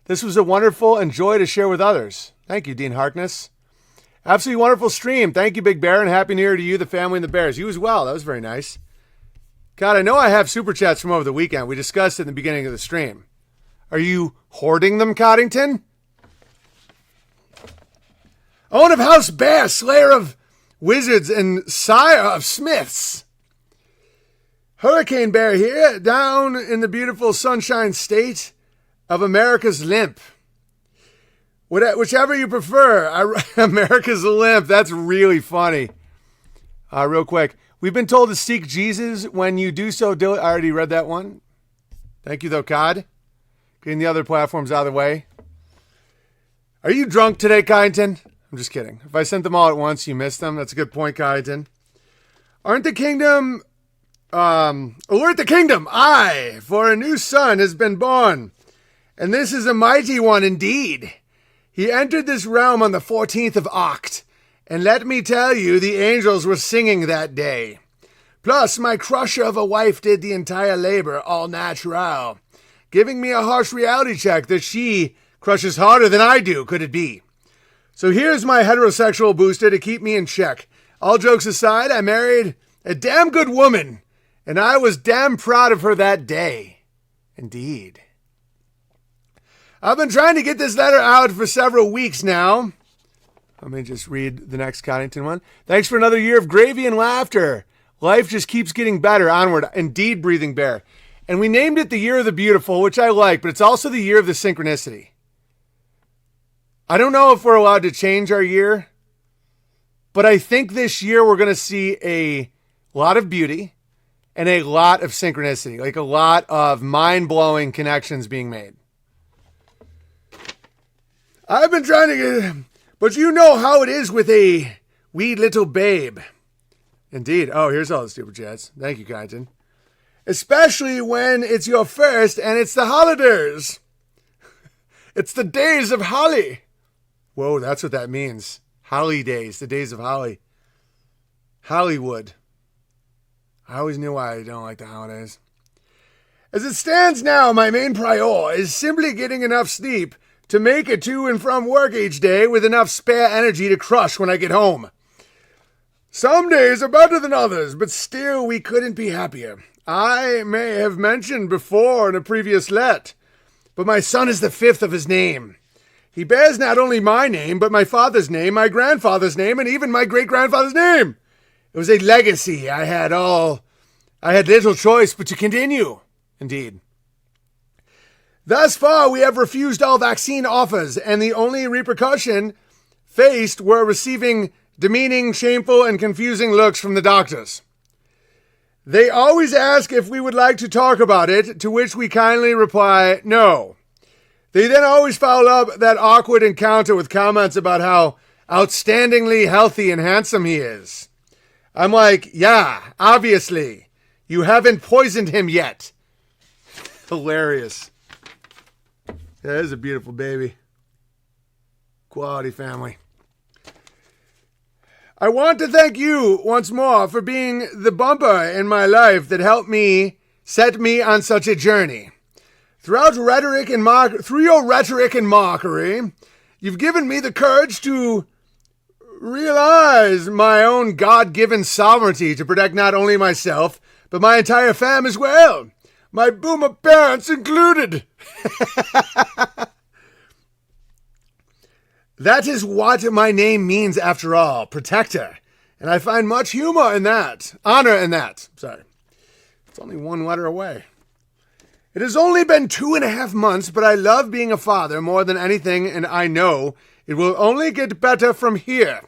This was a wonderful and joy to share with others. Thank you, Dean Harkness. Absolutely wonderful stream. Thank you, Big Bear, and Happy New Year to you, the family, and the Bears. You as well. That was very nice. God, I know I have super chats from over the weekend. We discussed it in the beginning of the stream. Are you hoarding them, Coddington? Owen of House Bear, slayer of wizards and sire of smiths. Hurricane Bear here, down in the beautiful sunshine state of America's Limp. Whichever you prefer. America's Limp. That's really funny. Real quick. We've been told to seek Jesus. When you do so, I already read that one. Thank you, though, Cod. Getting the other platforms out of the way. Are you drunk today, Kyneton? I'm just kidding. If I sent them all at once, you missed them. That's a good point, Kyneton. Alert the kingdom, aye, for a new son has been born. And this is a mighty one indeed. He entered this realm on the 14th of Oct, And let me tell you, the angels were singing that day. Plus, my crusher of a wife did the entire labor, all natural, giving me a harsh reality check that she crushes harder than I do, could it be? So here's my heterosexual booster to keep me in check. All jokes aside, I married a damn good woman, and I was damn proud of her that day. Indeed. I've been trying to get this letter out for several weeks now. Let me just read the next Coddington one. Thanks for another year of gravy and laughter. Life just keeps getting better. Onward. Indeed, Breathing Bear. And we named it the Year of the Beautiful, which I like, but it's also the Year of the Synchronicity. I don't know if we're allowed to change our year, but I think this year we're going to see a lot of beauty and a lot of synchronicity, like a lot of mind-blowing connections being made. I've been trying to get... But you know how it is with a wee little babe. Indeed. Oh, here's all the stupid chats. Thank you, Kyneton. Especially when it's your first and it's the holidays. It's the days of holly. Whoa, that's what that means. Holly days, the days of holly. Hollywood. I always knew why I don't like the holidays. As it stands now, my main prior is simply getting enough sleep to make it to and from work each day with enough spare energy to crush when I get home. Some days are better than others, but still we couldn't be happier. I may have mentioned before in a previous let, but my son is the fifth of his name. He bears not only my name, but my father's name, my grandfather's name, and even my great-grandfather's name. It was a legacy I had little choice but to continue. Indeed. Thus far, we have refused all vaccine offers, and the only repercussion faced were receiving demeaning, shameful, and confusing looks from the doctors. They always ask if we would like to talk about it, to which we kindly reply, no. They then always follow up that awkward encounter with comments about how outstandingly healthy and handsome he is. I'm like, yeah, obviously. You haven't poisoned him yet. Hilarious. That is a beautiful baby. Quality family. I want to thank you once more for being the bumper in my life that helped me, set me on such a journey. Through your rhetoric and mockery, you've given me the courage to realize my own God-given sovereignty to protect not only myself, but my entire fam as well. My boomer parents included. That is what my name means after all, protector. And I find much humor in that. Honor in that. Sorry. It's only one letter away. It has only been 2.5 months, but I love being a father more than anything, and I know it will only get better from here.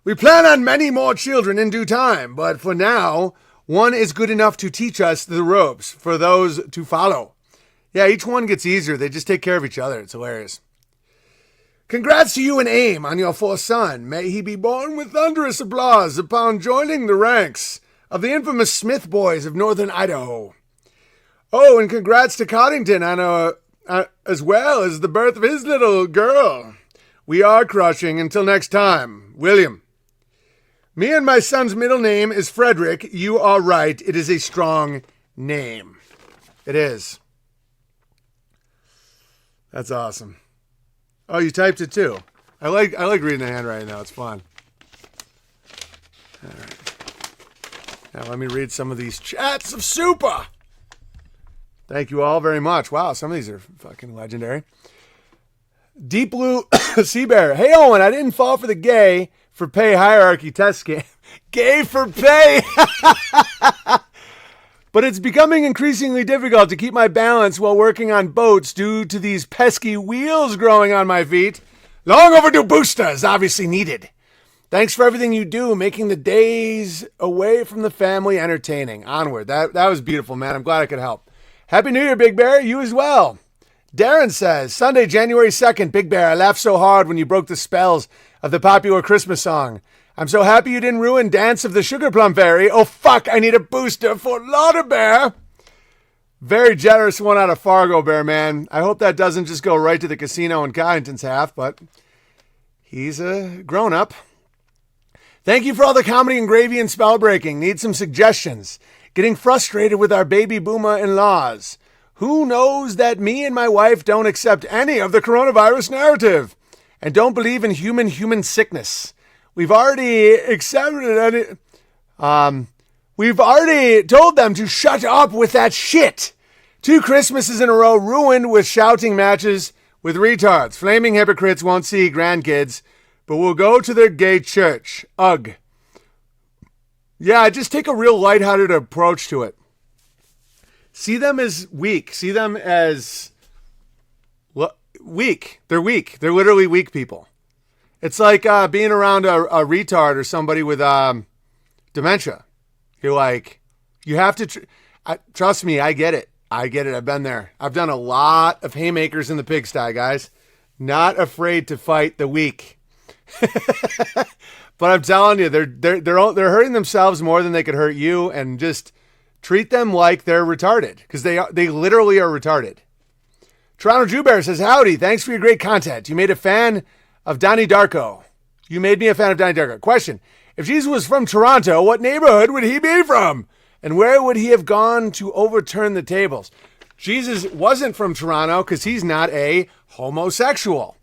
We plan on many more children in due time, but for now, one is good enough to teach us the ropes for those to follow. Yeah, each one gets easier. They just take care of each other. It's hilarious. Congrats to you and Aim on your fourth son. May he be born with thunderous applause upon joining the ranks of the infamous Smith boys of northern Idaho. Oh, and congrats to Coddington on as well as the birth of his little girl. We are crushing. Until next time, William. Me and my son's middle name is Frederick. You are right. It is a strong name. It is. That's awesome. Oh, you typed it too. I like reading the handwriting now. It's fun. All right. Now let me read some of these chats of super. Thank you all very much. Wow, some of these are fucking legendary. Deep Blue Sea Bear. Hey, Owen, I didn't fall for the gay for pay hierarchy test scam. Gay for pay. But it's becoming increasingly difficult to keep my balance while working on boats due to these pesky wheels growing on my feet. Long overdue booster is obviously needed. Thanks for everything you do, making the days away from the family entertaining. Onward. That was beautiful, man. I'm glad I could help. Happy New Year, Big Bear. You as well. Darren says, Sunday, January 2nd, Big Bear, I laughed so hard when you broke the spells of the popular Christmas song. I'm so happy you didn't ruin Dance of the Sugar Plum Fairy. Oh, fuck, I need a booster for Lauder Bear. Very generous one out of Fargo, Bear, man. I hope that doesn't just go right to the casino in Coddington's half, but he's a grown-up. Thank you for all the comedy and gravy and spell breaking. Need some suggestions. Getting frustrated with our baby boomer in-laws. Who knows that me and my wife don't accept any of the coronavirus narrative and don't believe in human sickness. We've already accepted any. We've already told them to shut up with that shit. 2 Christmases in a row ruined with shouting matches with retards. Flaming hypocrites won't see grandkids, but will go to their gay church. Ugh. Yeah, just take a real lighthearted approach to it. See them as weak. See them as weak. They're weak. They're literally weak people. It's like being around a retard or somebody with dementia. You're like, you have to trust me. I get it. I've been there. I've done a lot of haymakers in the pigsty, guys. Not afraid to fight the weak. But I'm telling you, they're hurting themselves more than they could hurt you, and just treat them like they're retarded, because they literally are retarded. Toronto Drew Bear says, "Howdy, thanks for your great content. You made a fan of Donnie Darko. You made me a fan of Donnie Darko. Question: if Jesus was from Toronto, what neighborhood would he be from? And where would he have gone to overturn the tables?" Jesus wasn't from Toronto because he's not a homosexual.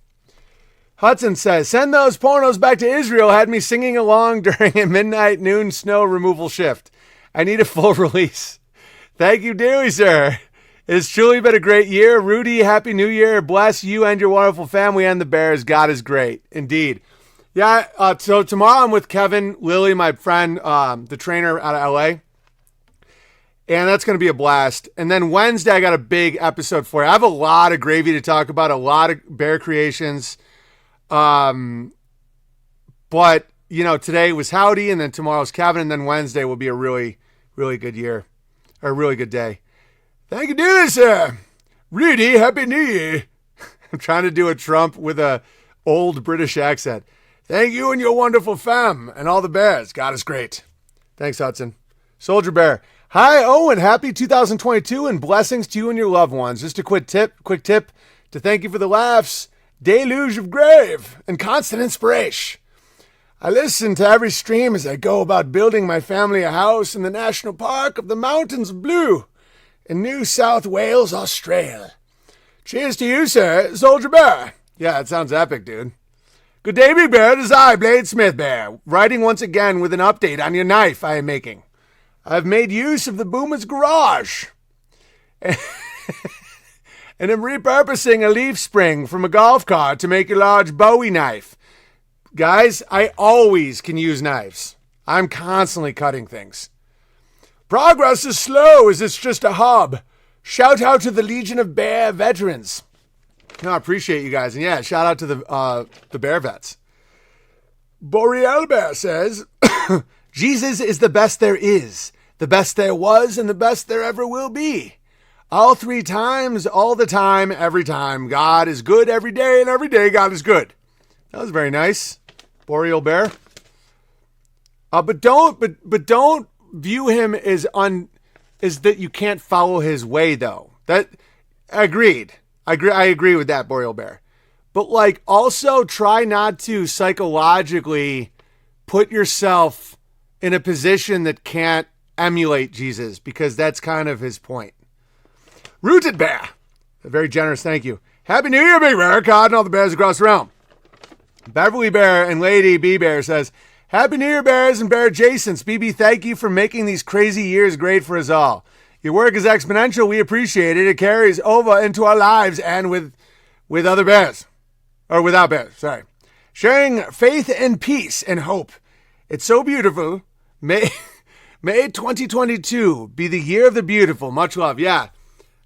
Hudson says, "Send those pornos back to Israel. Had me singing along during a midnight noon snow removal shift. I need a full release." Thank you, dearly, sir. It's truly been a great year. Rudy, Happy New Year. Bless you and your wonderful family and the Bears. God is great. Indeed. Yeah, so tomorrow I'm with Kevin Lilly, my friend, the trainer out of LA. And that's going to be a blast. And then Wednesday, I got a big episode for you. I have a lot of gravy to talk about, a lot of bear creations. But, today was Howdie, and then tomorrow's Kevin, and then Wednesday will be a really, really good year, or a really good day. Thank you, dearly, sir. Rudy, Happy New Year. I'm trying to do a Trump with a old British accent. Thank you and your wonderful fam and all the bears. God is great. Thanks, Hudson. Soldier Bear. Hi, Owen. Happy 2022 and blessings to you and your loved ones. Just a quick tip to thank you for the laughs, deluge of grave, and constant inspiration. I listen to every stream as I go about building my family a house in the National Park of the Mountains of Blue in New South Wales, Australia. Cheers to you, sir. Soldier Bear. Yeah, that sounds epic, dude. Good day, Big Bear. It is I, Blade Smith Bear, writing once again with an update on your knife I am making. I've made use of the Boomer's garage and am repurposing a leaf spring from a golf cart to make a large Bowie knife. Guys, I always can use knives. I'm constantly cutting things. Progress is slow as it's just a hub. Shout out to the Legion of Bear veterans. No, I appreciate you guys. And yeah, shout out to the Bear vets. Boreal Bear says, Jesus is the best there is, the best there was, and the best there ever will be. All 3 times, all the time, every time. God is good every day, and every day God is good. That was very nice, Boreal Bear. But don't view him as that you can't follow his way, though. That agreed. I agree with that, Boreal Bear. But also try not to psychologically put yourself in a position that can't emulate Jesus, because that's kind of his point. Rooted Bear. A very generous thank you. Happy New Year, Big Bear. God and all the bears across the realm. Beverly Bear and Lady B Bear says, Happy New Year, Bears and Bear Adjacents. BB, thank you for making these crazy years great for us all. Your work is exponential. We appreciate it. It carries over into our lives and with other bears. Or without bears, sorry. Sharing faith and peace and hope. It's so beautiful. May 2022 be the year of the beautiful. Much love. Yeah,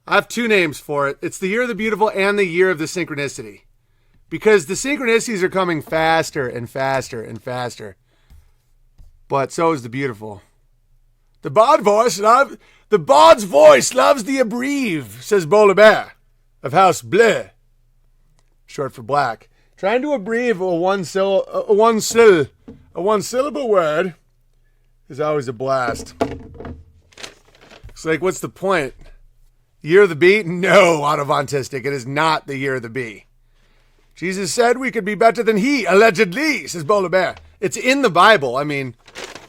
I have 2 names for it. It's the year of the beautiful and the year of the synchronicity. Because the synchronicities are coming faster and faster and faster. But so is the beautiful. The Bard's voice loves the abreve, says Bowler Bear of House Bleu. Short for black. Trying to abreve a one syllable word is always a blast. It's like, what's the point? Year of the bee? No, autovantistic. It is not the year of the bee. Jesus said we could be better than he, allegedly, says Bowler Bear. It's in the Bible. I mean,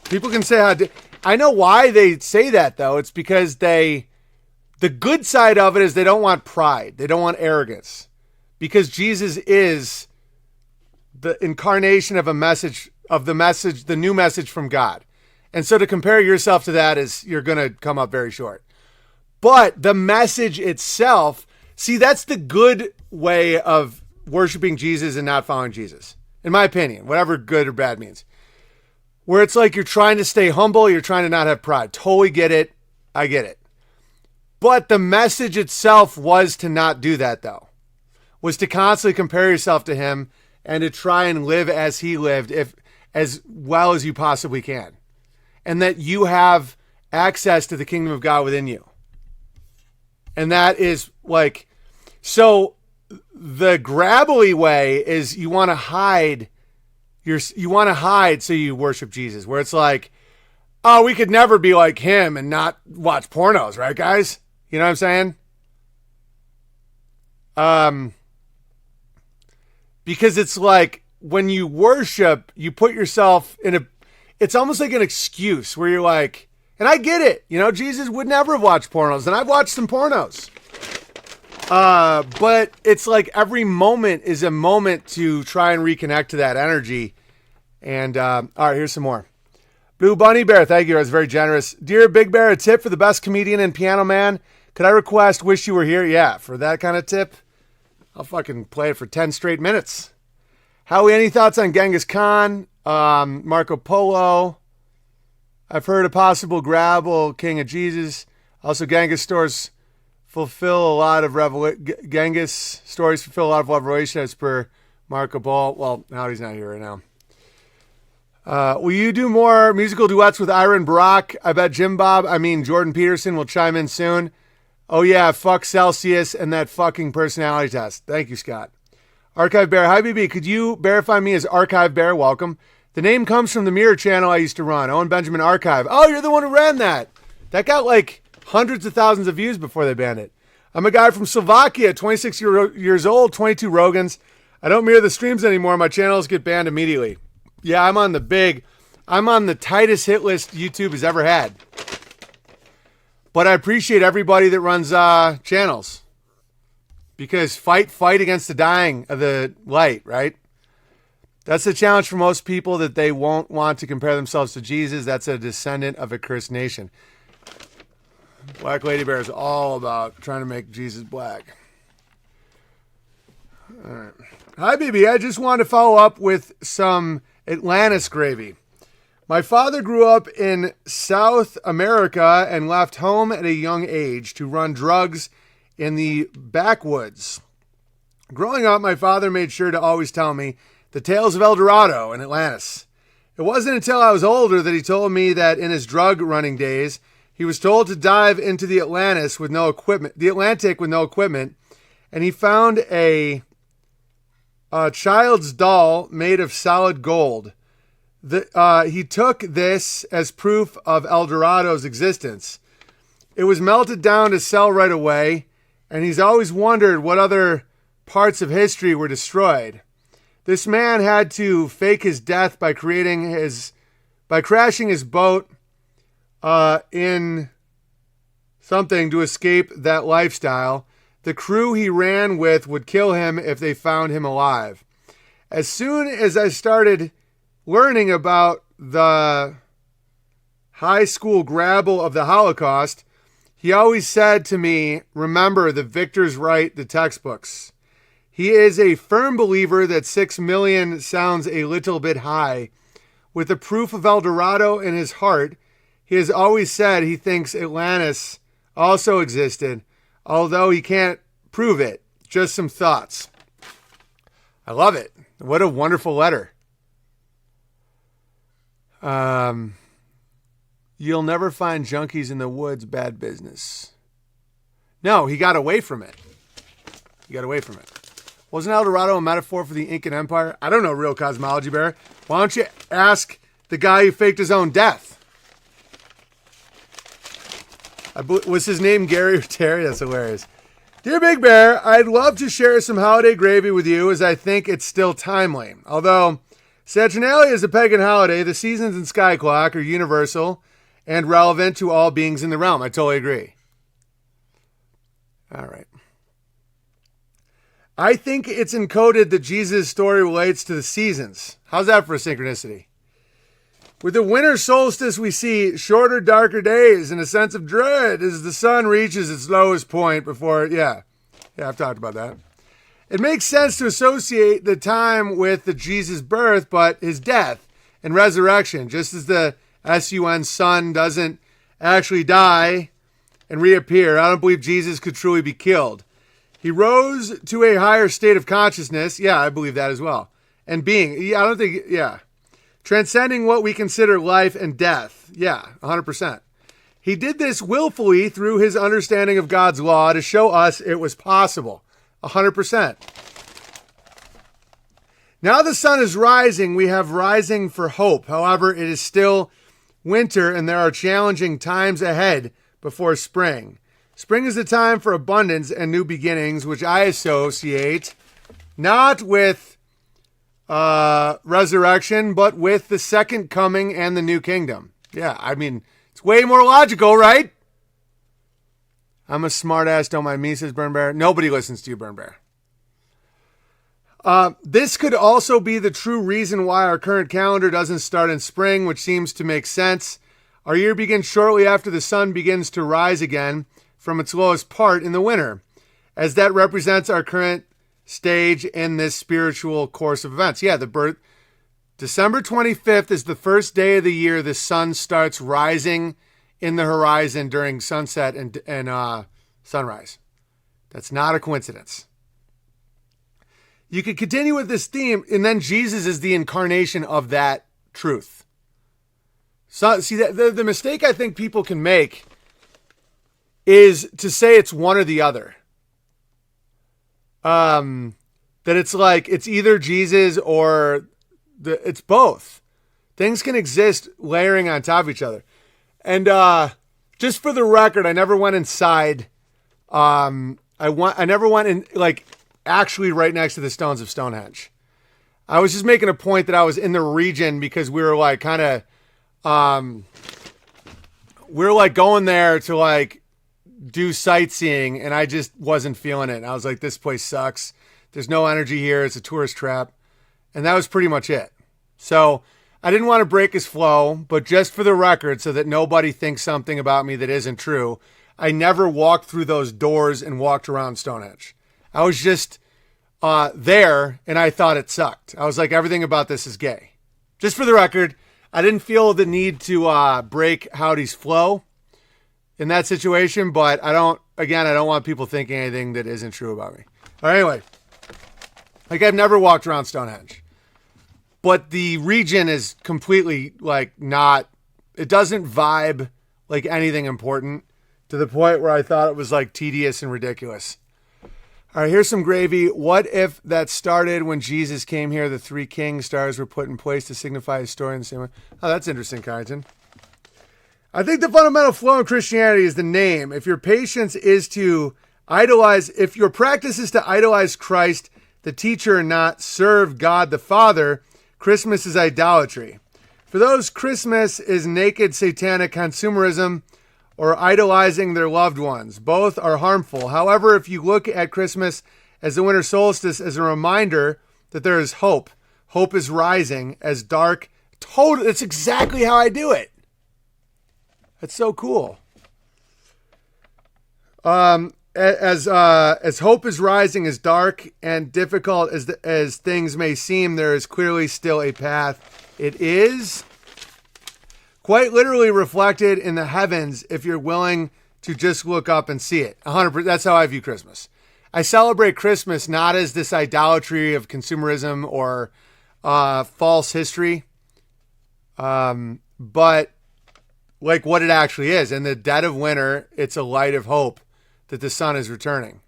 people can say I know why they say that, though. It's because the good side of it is they don't want pride. They don't want arrogance. Because Jesus is the incarnation of the new message from God. And so to compare yourself to that is you're going to come up very short. But the message itself, see, that's the good way of worshiping Jesus and not following Jesus. In my opinion, whatever good or bad means. Where it's like you're trying to stay humble, you're trying to not have pride. Totally get it. I get it. But the message itself was to not do that, though. Was to constantly compare yourself to him and to try and live as he lived, as well as you possibly can. And that you have access to the kingdom of God within you. And that is like, so the grabbly way is you want to hide so you worship Jesus, where it's like, oh, we could never be like him and not watch pornos, right, guys? You know what I'm saying? Because it's like when you worship, you put yourself in it's almost like an excuse where you're like, and I get it, Jesus would never have watched pornos, and I've watched some pornos. But it's like every moment is a moment to try and reconnect to that energy. And, all right, here's some more. Blue Bunny Bear, thank you. I was very generous. Dear Big Bear, a tip for the best comedian and piano man. Could I request Wish You Were Here? Yeah, for that kind of tip, I'll fucking play it for 10 straight minutes. Howie, any thoughts on Genghis Khan? Marco Polo? I've heard a possible grabble, King of Jesus. Also, Genghis stories fulfill a lot of Genghis stories fulfill a lot of revelation as per Marco Polo. Well, Howdy's not here right now. Will you do more musical duets with Ira and Barack? I bet Jordan Peterson will chime in soon. Oh yeah, fuck Celsius and that fucking personality test. Thank you, Scott. Archive Bear. Hi, BB. Could you verify me as Archive Bear? Welcome. The name comes from the Mirror channel I used to run. Owen Benjamin Archive. Oh, you're the one who ran that. That got like hundreds of thousands of views before they banned it. I'm a guy from Slovakia, 26 years old, 22 Rogans. I don't mirror the streams anymore. My channels get banned immediately. Yeah, I'm on the tightest hit list YouTube has ever had. But I appreciate everybody that runs channels. Because fight against the dying of the light, right? That's the challenge for most people, that they won't want to compare themselves to Jesus. That's a descendant of a cursed nation. Black Lady Bear is all about trying to make Jesus black. All right. Hi, BB. I just wanted to follow up with some Atlantis gravy. My father grew up in South America and left home at a young age to run drugs in the backwoods. Growing up, my father made sure to always tell me the tales of El Dorado and Atlantis. It wasn't until I was older that he told me that in his drug running days, he was told to dive into the Atlantic with no equipment, and he found a child's doll made of solid gold. He took this as proof of El Dorado's existence. It was melted down to sell right away, and he's always wondered what other parts of history were destroyed. This man had to fake his death by crashing his boat in something to escape that lifestyle. The crew he ran with would kill him if they found him alive. As soon as I started learning about the high school grabble of the Holocaust, he always said to me, remember, the victors write the textbooks. He is a firm believer that 6 million sounds a little bit high. With the proof of El Dorado in his heart, he has always said he thinks Atlantis also existed, although he can't prove it. Just some thoughts. I love it. What a wonderful letter. You'll never find junkies in the woods, bad business. No, he got away from it. Wasn't El Dorado a metaphor for the Incan Empire? I don't know, Real Cosmology Bear. Why don't you ask the guy who faked his own death? Was his name Gary or Terry? That's hilarious. Dear Big Bear, I'd love to share some holiday gravy with you, as I think it's still timely. Although Saturnalia is a pagan holiday. The seasons and sky clock are universal and relevant to all beings in the realm. I totally agree. All right. I think it's encoded that Jesus' story relates to the seasons. How's that for a synchronicity? With the winter solstice, we see shorter, darker days and a sense of dread as the sun reaches its lowest point before, yeah, I've talked about that. It makes sense to associate the time with the Jesus' birth, but his death and resurrection, just as the sun sun doesn't actually die and reappear. I don't believe Jesus could truly be killed. He rose to a higher state of consciousness. Yeah, I believe that as well. And being, yeah, I don't think, yeah. Transcending what we consider life and death. Yeah, 100%. He did this willfully through his understanding of God's law to show us it was possible. 100%. Now the sun is rising. We have rising for hope. However, it is still winter and there are challenging times ahead before spring. Spring is the time for abundance and new beginnings, which I associate not with resurrection, but with the second coming and the new kingdom. Yeah, I mean, it's way more logical, right? I'm a smart ass, don't mind me, says Burn Bear. Nobody listens to you, Burn Bear. This could also be the true reason why our current calendar doesn't start in spring, which seems to make sense. Our year begins shortly after the sun begins to rise again from its lowest part in the winter, as that represents our current stage in this spiritual course of events. Yeah, the birth, December 25th is the first day of the year the sun starts rising in the horizon during sunset and sunrise. That's not a coincidence. You could continue with this theme, and then Jesus is the incarnation of that truth. So, see, the mistake I think people can make is to say it's one or the other. That it's like, it's either Jesus or it's both. Things can exist layering on top of each other. And just for the record, I never went inside. I never went in, like, actually right next to the stones of Stonehenge. I was just making a point that I was in the region because we were like kind of, we were like going there to like do sightseeing, and I just wasn't feeling it. And I was like, this place sucks. There's no energy here. It's a tourist trap. And that was pretty much it. So I didn't want to break his flow, but just for the record, so that nobody thinks something about me that isn't true, I never walked through those doors and walked around Stonehenge. I was just there, and I thought it sucked. I was like, everything about this is gay. Just for the record, I didn't feel the need to break Howdie's flow in that situation, but I don't want people thinking anything that isn't true about me. All right, anyway, like I've never walked around Stonehenge, but the region is completely like not, it doesn't vibe like anything important to the point where I thought it was like tedious and ridiculous. All right, here's some gravy. What if that started when Jesus came here? The three king stars were put in place to signify his story in the same way. Oh, that's interesting, Carrington. I think the fundamental flaw in Christianity is the name. If your practice is to idolize Christ, the teacher, and not serve God the Father, Christmas is idolatry. For those, Christmas is naked satanic consumerism or idolizing their loved ones. Both are harmful. However, if you look at Christmas as the winter solstice as a reminder that there is hope, hope is rising as dark. That's exactly how I do it. That's so cool. As hope is rising, as dark and difficult as things may seem, there is clearly still a path. It is quite literally reflected in the heavens if you're willing to just look up and see it. 100%. That's how I view Christmas. I celebrate Christmas not as this idolatry of consumerism or false history, but like what it actually is. In the dead of winter, it's a light of hope that the sun is returning.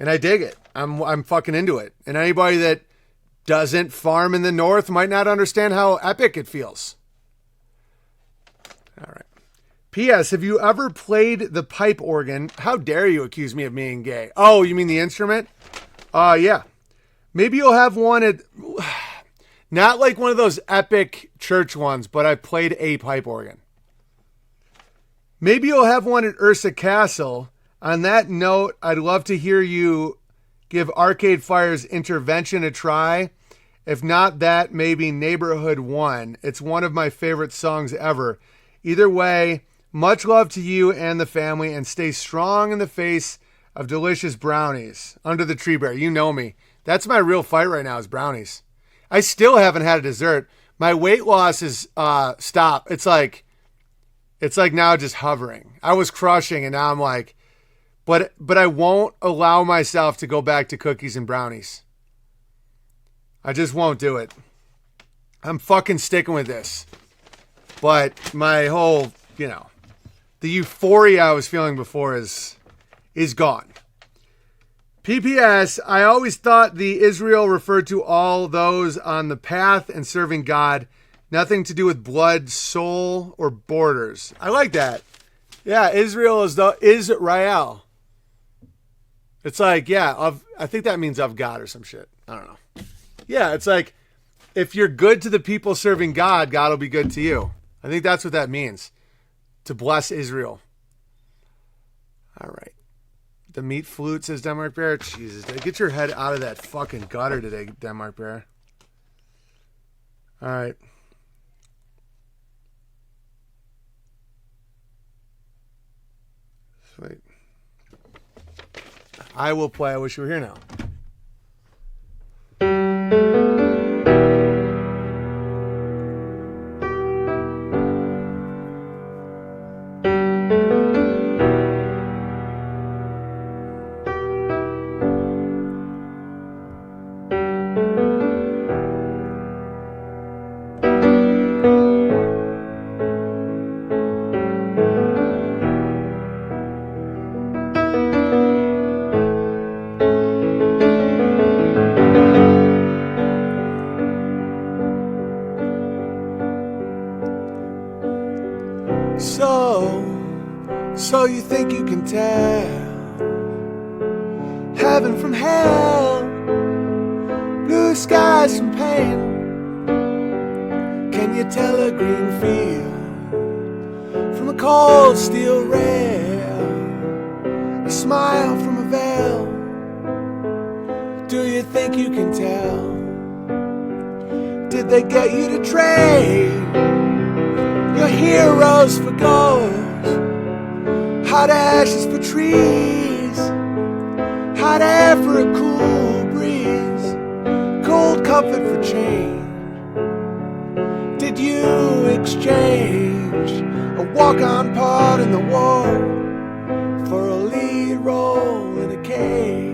And I dig it. I'm fucking into it. And anybody that doesn't farm in the north might not understand how epic it feels. All right. P.S. Have you ever played the pipe organ? How dare you accuse me of being gay? Oh, you mean the instrument? Yeah. Maybe you'll have one at... Not like one of those epic church ones, but I played a pipe organ. Maybe you'll have one at Ursa Castle. On that note, I'd love to hear you give Arcade Fire's Intervention a try. If not that, maybe Neighborhood 1. It's one of my favorite songs ever. Either way, much love to you and the family, and stay strong in the face of delicious brownies. Under the Tree Bear, you know me. That's my real fight right now is brownies. I still haven't had a dessert. My weight loss is stop. It's like now just hovering. I was crushing and now I'm like, but I won't allow myself to go back to cookies and brownies. I just won't do it. I'm fucking sticking with this. But my whole, the euphoria I was feeling before is gone. PPS, I always thought the Israel referred to all those on the path and serving God. Nothing to do with blood, soul, or borders. I like that. Yeah, Israel is the Israel. It's like, I think that means of God or some shit. I don't know. Yeah, it's like, if you're good to the people serving God, God will be good to you. I think that's what that means. To bless Israel. All right. The meat flute, says Denmark Bear. Jesus, get your head out of that fucking gutter today, Denmark Bear. All right. Sweet. I will play I Wish You Were Here Now. So you think you can tell heaven from hell, blue skies from pain? Can you tell a green field from a cold steel rail, a smile from a veil? Do you think you can tell? Did they get you to trade your heroes for gold? Hot ashes for trees, hot air for a cool breeze, cold comfort for change. Did you exchange a walk-on part in the war for a lead role in a cage?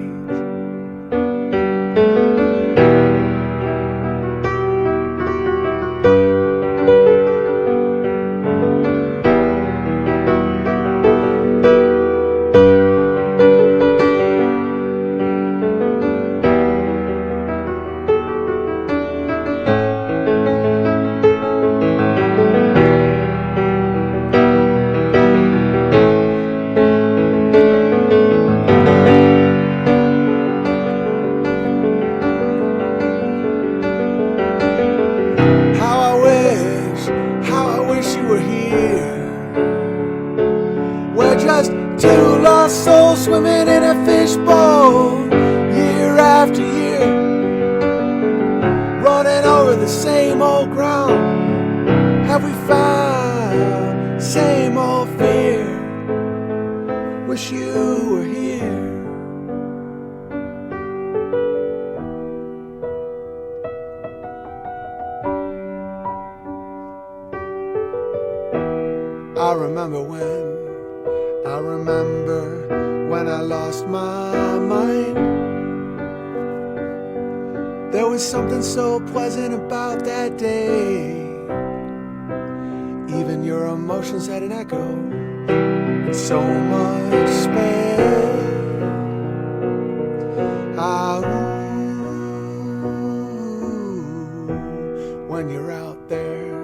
Swimming in a fishbowl year after year, running over the same old ground. Have we found same old fear? Wish you were here. I remember when I lost my mind. There was something so pleasant about that day. Even your emotions had an echo and so much space. When you're out there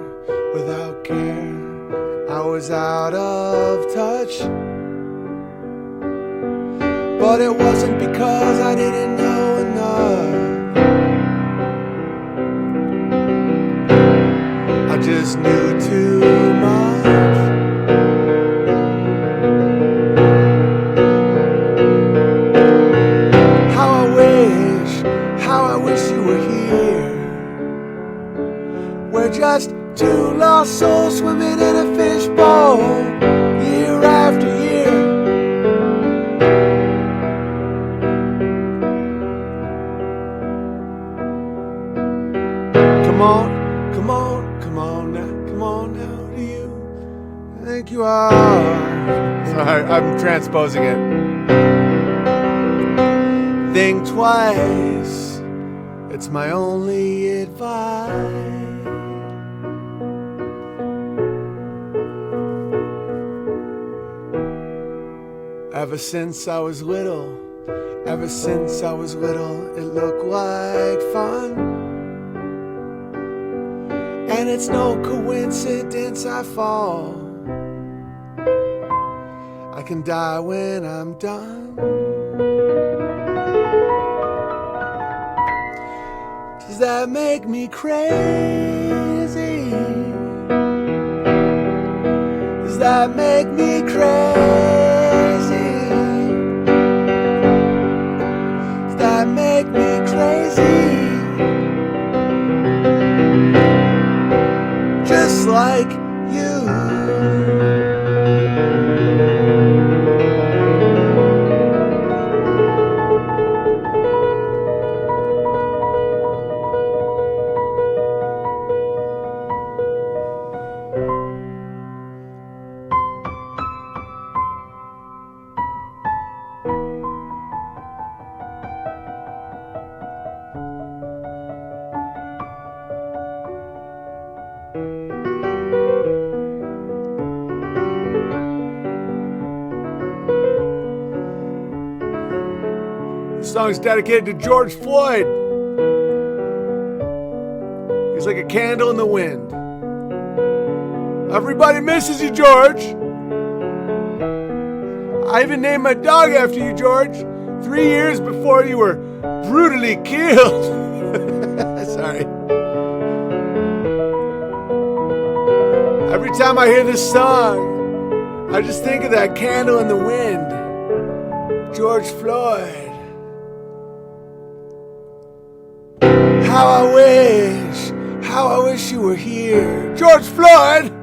without care, I was out of touch. But it wasn't because I didn't know enough. just knew too much. How I wish you were here. We're just two lost souls swimming in a fishbowl, year after year. Come on now, do you think you are? Sorry, I'm transposing it. Think twice, it's my only advice. Ever since I was little, it looked like fun. And it's no coincidence I fall. I can die when I'm done. Does that make me crazy? Does that make me crazy? Does that make me crazy? Just like you. This song's dedicated to George Floyd. He's like a candle in the wind. Everybody misses you, George. I even named my dog after you, George. 3 years before you were brutally killed. Sorry. Every time I hear this song, I just think of that candle in the wind. George Floyd. How I wish you were here. George Floyd!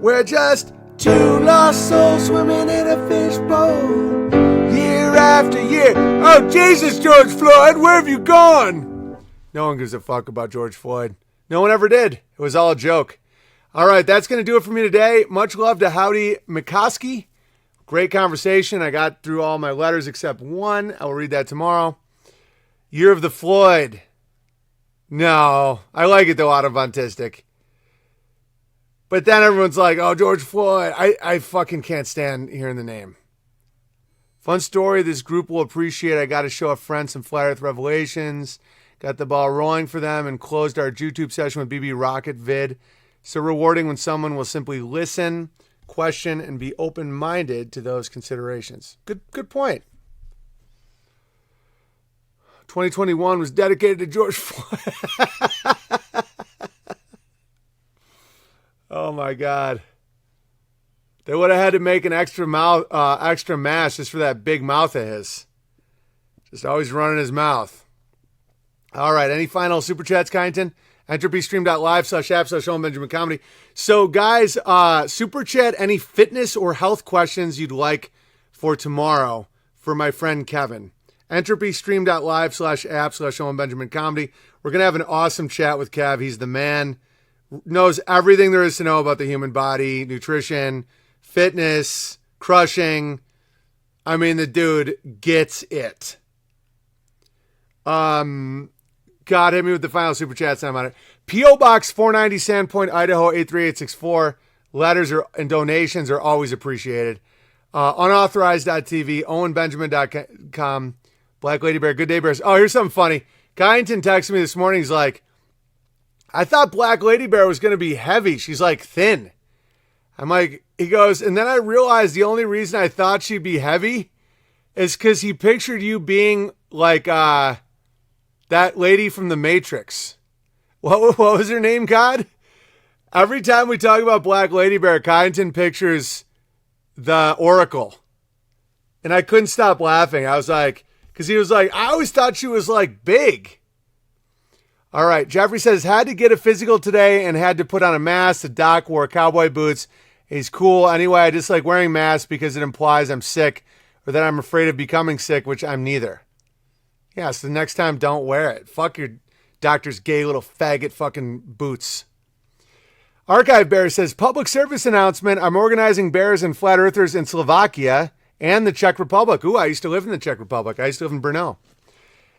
We're just two lost souls swimming in a fishbowl, year after year. Oh, Jesus, George Floyd, where have you gone? No one gives a fuck about George Floyd. No one ever did. It was all a joke. All right, that's going to do it for me today. Much love to Howdie Mickoski. Great conversation. I got through all my letters except one. I will read that tomorrow. Year of the Floyd. No, I like it though, autobontistic. But then everyone's like, oh, George Floyd. I fucking can't stand hearing the name. Fun story this group will appreciate. I got to show a friend some Flat Earth revelations. Got the ball rolling for them and closed our YouTube session with BB Rocket vid. So rewarding when someone will simply listen, question, and be open-minded to those considerations. Good point. 2021 was dedicated to George Floyd. Oh my God. They would have had to make an extra mask just for that big mouth of his. Just always running his mouth. All right. Any final super chats, Kyneton? EntropyStream.live/app/Owen Benjamin Comedy. So guys, super chat any fitness or health questions you'd like for tomorrow for my friend Kevin. EntropyStream.live/app/Owen Benjamin Comedy. We're going to have an awesome chat with Kev. He's the man. Knows everything there is to know about the human body, nutrition, fitness, crushing. I mean, the dude gets it. God, hit me with the final super chat. I'm on it. P.O. Box 490 Sandpoint, Idaho 83864. Letters and donations are always appreciated. Unauthorized.tv, OwenBenjamin.com, Black Lady Bear, Good Day Bears. Oh, here's something funny. Kyneton texted me this morning. He's like, I thought Black Lady Bear was going to be heavy. She's like thin. I'm like, he goes, and then I realized the only reason I thought she'd be heavy is because he pictured you being like that lady from The Matrix. What was her name, God? Every time we talk about Black Lady Bear, Kyneton pictures the Oracle. And I couldn't stop laughing. I was like, because he was like, I always thought she was like big. All right. Jeffrey says, had to get a physical today and had to put on a mask. The doc wore cowboy boots. He's cool. Anyway, I just like wearing masks because it implies I'm sick or that I'm afraid of becoming sick, which I'm neither. Yeah, so the next time, don't wear it. Fuck your doctor's gay little faggot fucking boots. Archive Bear says, public service announcement. I'm organizing bears and flat earthers in Slovakia and the Czech Republic. Ooh, I used to live in the Czech Republic. I used to live in Brno.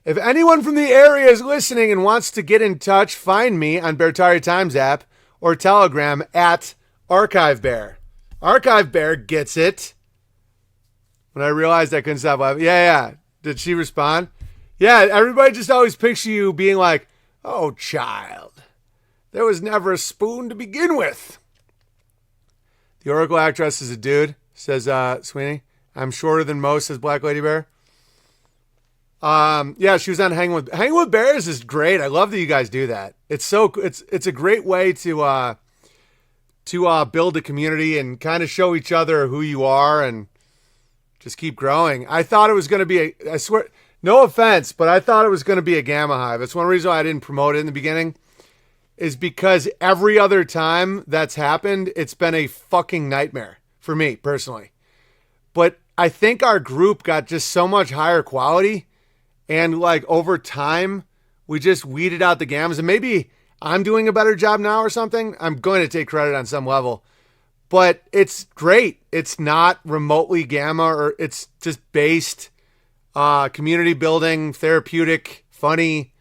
If anyone from the area is listening and wants to get in touch, find me on Beartaria Times app or Telegram at Archive Bear. Archive Bear gets it. When I realized I couldn't stop laughing. Yeah. Did she respond? Yeah, everybody just always picture you being like, oh, child. There was never a spoon to begin with. The Oracle actress is a dude, says Sweeney. I'm shorter than most, says Black Lady Bear. Yeah, she was on Hanging with Bears is great. I love that you guys do that. It's a great way to build a community and kind of show each other who you are and just keep growing. I thought it was going to be I swear, no offense, but I thought it was going to be a Gamma Hive. That's one reason why I didn't promote it in the beginning. Is because every other time that's happened, it's been a fucking nightmare for me personally. But I think our group got just so much higher quality, and like over time, we just weeded out the gammas. And maybe I'm doing a better job now or something. I'm going to take credit on some level, but it's great. It's not remotely gamma, or it's just based community building, therapeutic, funny.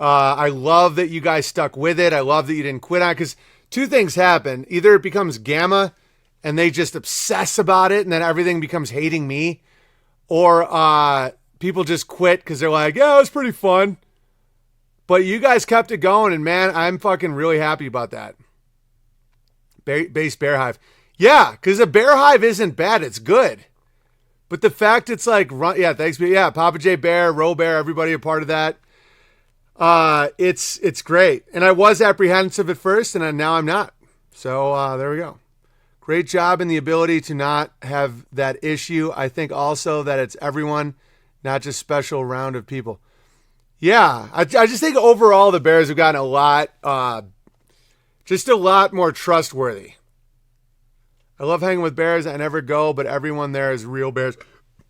I love that you guys stuck with it. I love that you didn't quit on it, because two things happen. Either it becomes gamma and they just obsess about it and then everything becomes hating me, or people just quit because they're like, yeah, it was pretty fun. But you guys kept it going, and man, I'm fucking really happy about that. Base Bear Hive. Yeah, because a Bear Hive isn't bad. It's good. But the fact it's like, yeah, thanks. Yeah, Papa J Bear, Ro Bear, everybody a part of that. It's great. And I was apprehensive at first, and now I'm not. So there we go. Great job in the ability to not have that issue. I think also that it's everyone, not just special round of people. Yeah, I just think overall the Bears have gotten a lot more trustworthy. I love hanging with Bears. I never go, but everyone there is real Bears.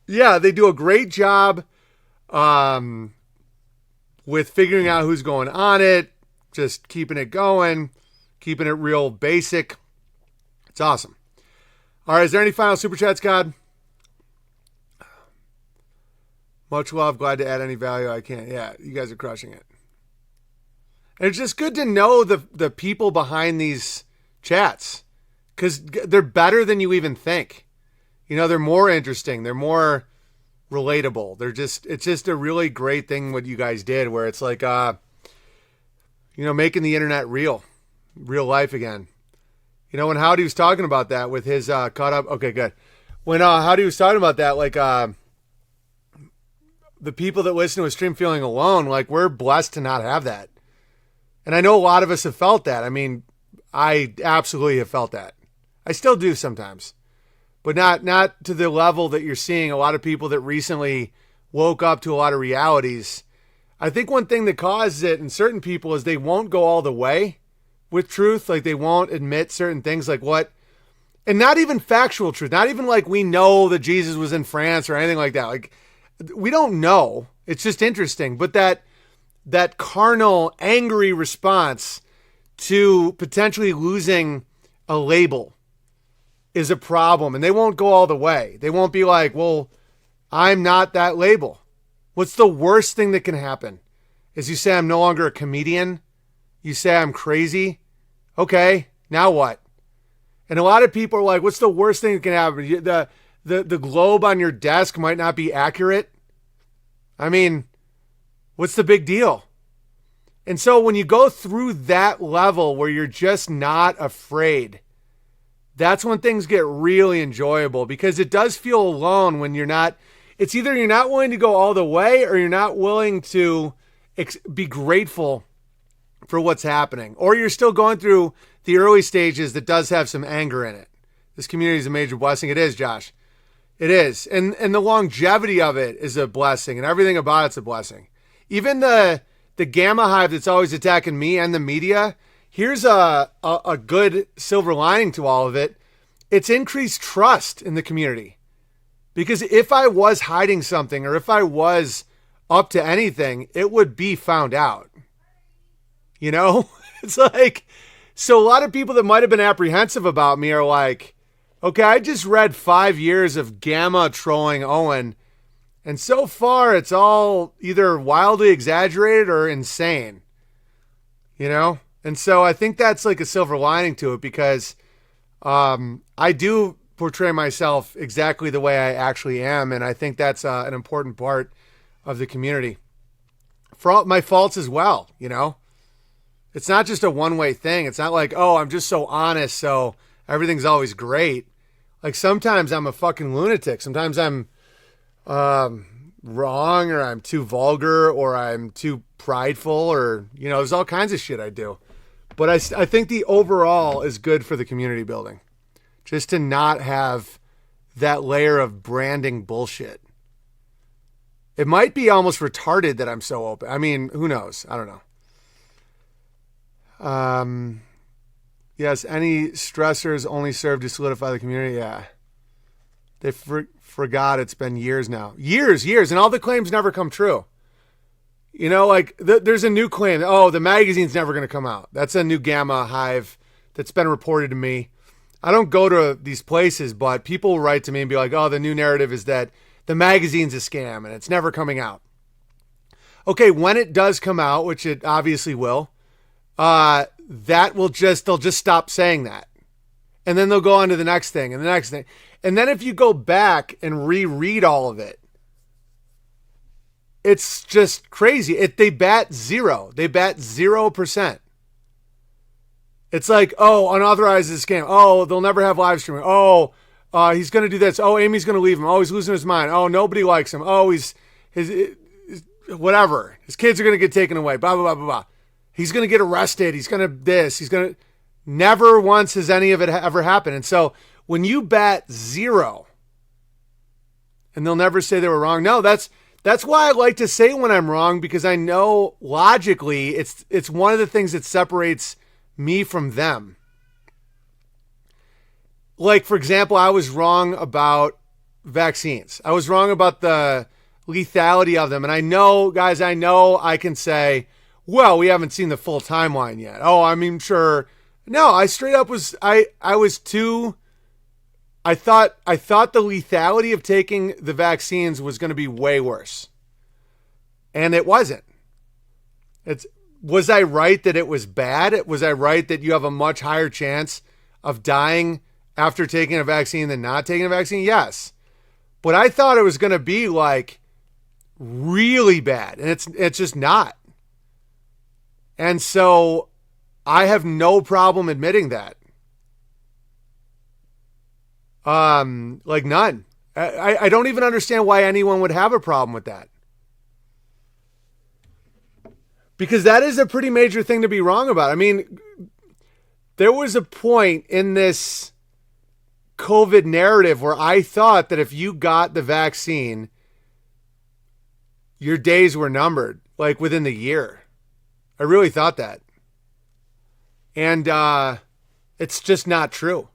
Yeah, they do a great job with figuring out who's going on it, just keeping it going, keeping it real basic. It's awesome. All right, is there any final Super Chat, Scott? Much love. Glad to add any value I can. Yeah, you guys are crushing it. And it's just good to know the people behind these chats, because they're better than you even think. You know, they're more interesting. They're more relatable. It's just a really great thing what you guys did, where it's like, making the internet real life again. You know, when Howdie was talking about that with his caught up. Okay, good. When Howdie was talking about that, like the people that listen to a stream feeling alone, like we're blessed to not have that. And I know a lot of us have felt that. I mean, I absolutely have felt that. I still do sometimes. But not to the level that you're seeing a lot of people that recently woke up to a lot of realities. I think one thing that causes it in certain people is they won't go all the way with truth. Like they won't admit certain things like what, and not even factual truth, not even like we know that Jesus was in France or anything like that. Like we don't know. It's just interesting. But that carnal, angry response to potentially losing a label is a problem, and they won't go all the way. They won't be like, well, I'm not that label. What's the worst thing that can happen? Is you say I'm no longer a comedian. You say I'm crazy. Okay, now what? And a lot of people are like, what's the worst thing that can happen? The globe on your desk might not be accurate. I mean, what's the big deal? And so when you go through that level where you're just not afraid, that's when things get really enjoyable, because it does feel alone when you're not. It's either you're not willing to go all the way, or you're not willing to be grateful for what's happening, or you're still going through the early stages that does have some anger in it. This community is a major blessing. It is, Josh. It is. And the longevity of it is a blessing, and everything about it's a blessing. Even the gamma hive that's always attacking me and the media, here's a good silver lining to all of it. It's increased trust in the community. Because if I was hiding something or if I was up to anything, it would be found out. You know? It's like, so a lot of people that might have been apprehensive about me are like, okay, I just read 5 years of gamma trolling Owen, and so far it's all either wildly exaggerated or insane. You know? And so I think that's like a silver lining to it, because I do portray myself exactly the way I actually am, and I think that's an important part of the community. For all my faults as well, you know? It's not just a one-way thing. It's not like, oh, I'm just so honest, so everything's always great. Like, sometimes I'm a fucking lunatic. Sometimes I'm wrong, or I'm too vulgar, or I'm too prideful, or, you know, there's all kinds of shit I do. But I think the overall is good for the community building. Just to not have that layer of branding bullshit. It might be almost retarded that I'm so open. I mean, who knows? I don't know. Yes, any stressors only serve to solidify the community. Yeah. They forgot it's been years now. Years. And all the claims never come true. You know, like there's a new claim. Oh, the magazine's never going to come out. That's a new gamma hive that's been reported to me. I don't go to these places, but people write to me and be like, oh, the new narrative is that the magazine's a scam and it's never coming out. Okay, when it does come out, which it obviously will, they'll just stop saying that. And then they'll go on to the next thing and the next thing. And then if you go back and reread all of it, it's just crazy. They bat zero. They bat 0%. It's like, oh, unauthorized is a scam. Oh, they'll never have live streaming. Oh, he's going to do this. Oh, Amy's going to leave him. Oh, he's losing his mind. Oh, nobody likes him. Oh, his whatever. His kids are going to get taken away. Blah, blah, blah, blah, blah. He's going to get arrested. He's going to this. He's going to... Never once has any of it ever happened. And so when you bat zero, and they'll never say they were wrong. No, that's why I like to say when I'm wrong, because I know logically it's one of the things that separates me from them. Like, for example, I was wrong about vaccines. I was wrong about the lethality of them. And I know, guys, I can say, well, we haven't seen the full timeline yet. Oh, I mean, sure. No, I straight up was, I thought the lethality of taking the vaccines was going to be way worse. And it wasn't. Was I right that it was bad? Was I right that you have a much higher chance of dying after taking a vaccine than not taking a vaccine? Yes. But I thought it was going to be like really bad, and it's just not. And so I have no problem admitting that. Like none. I don't even understand why anyone would have a problem with that. Because that is a pretty major thing to be wrong about. I mean, there was a point in this COVID narrative where I thought that if you got the vaccine, your days were numbered, like within the year. I really thought that. And it's just not true.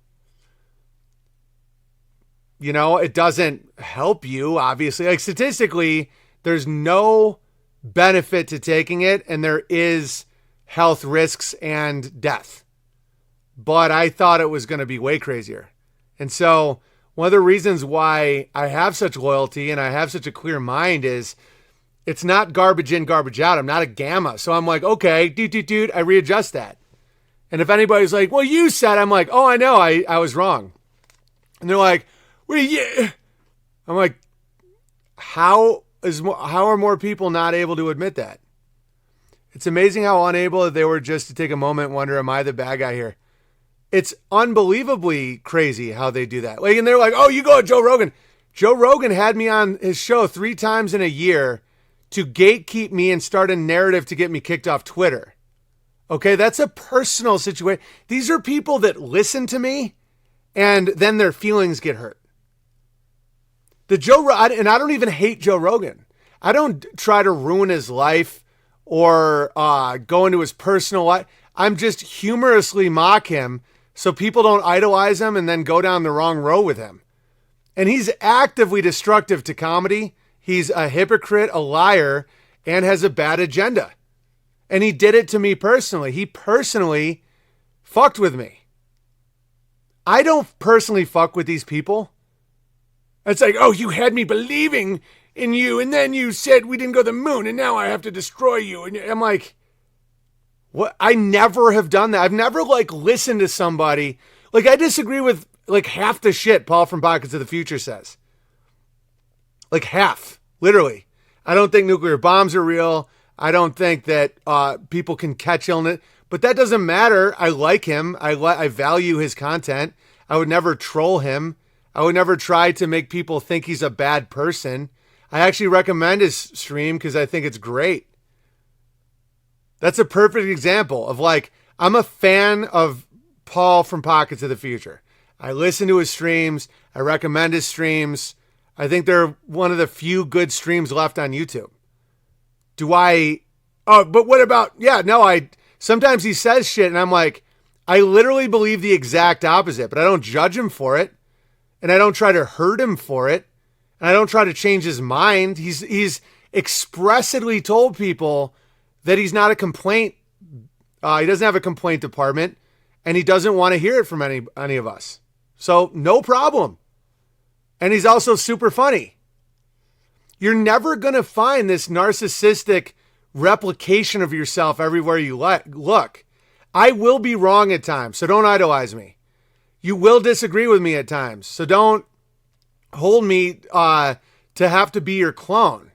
You know, it doesn't help you, obviously. Like, statistically, there's no benefit to taking it, and there is health risks and death. But I thought it was going to be way crazier. And so one of the reasons why I have such loyalty and I have such a clear mind is it's not garbage in, garbage out. I'm not a gamma. So I'm like, okay, dude, I readjust that. And if anybody's like, well, you said, I'm like, oh, I know, I was wrong. And they're like, well, yeah. I'm like, how are more people not able to admit that? It's amazing how unable they were just to take a moment and wonder, am I the bad guy here? It's unbelievably crazy how they do that. Like, and they're like, oh, you go to Joe Rogan. Joe Rogan had me on his show 3 times in a year to gatekeep me and start a narrative to get me kicked off Twitter. Okay, that's a personal situation. These are people that listen to me and then their feelings get hurt. And I don't even hate Joe Rogan. I don't try to ruin his life or go into his personal life. I'm just humorously mock him so people don't idolize him and then go down the wrong road with him. And he's actively destructive to comedy. He's a hypocrite, a liar, and has a bad agenda. And he did it to me personally. He personally fucked with me. I don't personally fuck with these people. It's like, oh, you had me believing in you, and then you said we didn't go to the moon, and now I have to destroy you. And I'm like, what? I never have done that. I've never listened to somebody. I disagree with half the shit Paul from Pockets of the Future says. Half, literally. I don't think nuclear bombs are real. I don't think that people can catch illness, but that doesn't matter. I like him. I value his content. I would never troll him. I would never try to make people think he's a bad person. I actually recommend his stream because I think it's great. That's a perfect example of I'm a fan of Paul from Pockets of the Future. I listen to his streams. I recommend his streams. I think they're one of the few good streams left on YouTube. But what about, sometimes he says shit and I'm like, I literally believe the exact opposite, but I don't judge him for it. And I don't try to hurt him for it. And I don't try to change his mind. He's expressly told people that he's not a complaint. He doesn't have a complaint department and he doesn't want to hear it from any of us. So no problem. And he's also super funny. You're never going to find this narcissistic replication of yourself everywhere you look. I will be wrong at times, so don't idolize me. You will disagree with me at times, so don't hold me to have to be your clone.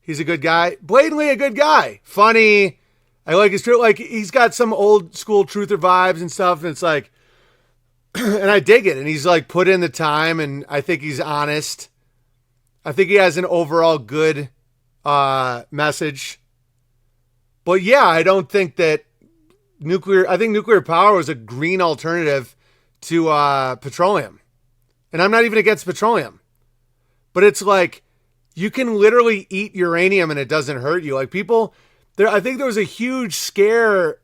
He's a good guy. Blatantly a good guy. Funny. I like his truth. He's got some old school truther vibes and stuff, and it's and I dig it. And he's put in the time, and I think he's honest. I think he has an overall good message. But yeah, I don't think that I think nuclear power was a green alternative to petroleum. And I'm not even against petroleum. But it's you can literally eat uranium and it doesn't hurt you. I think there was a huge scare,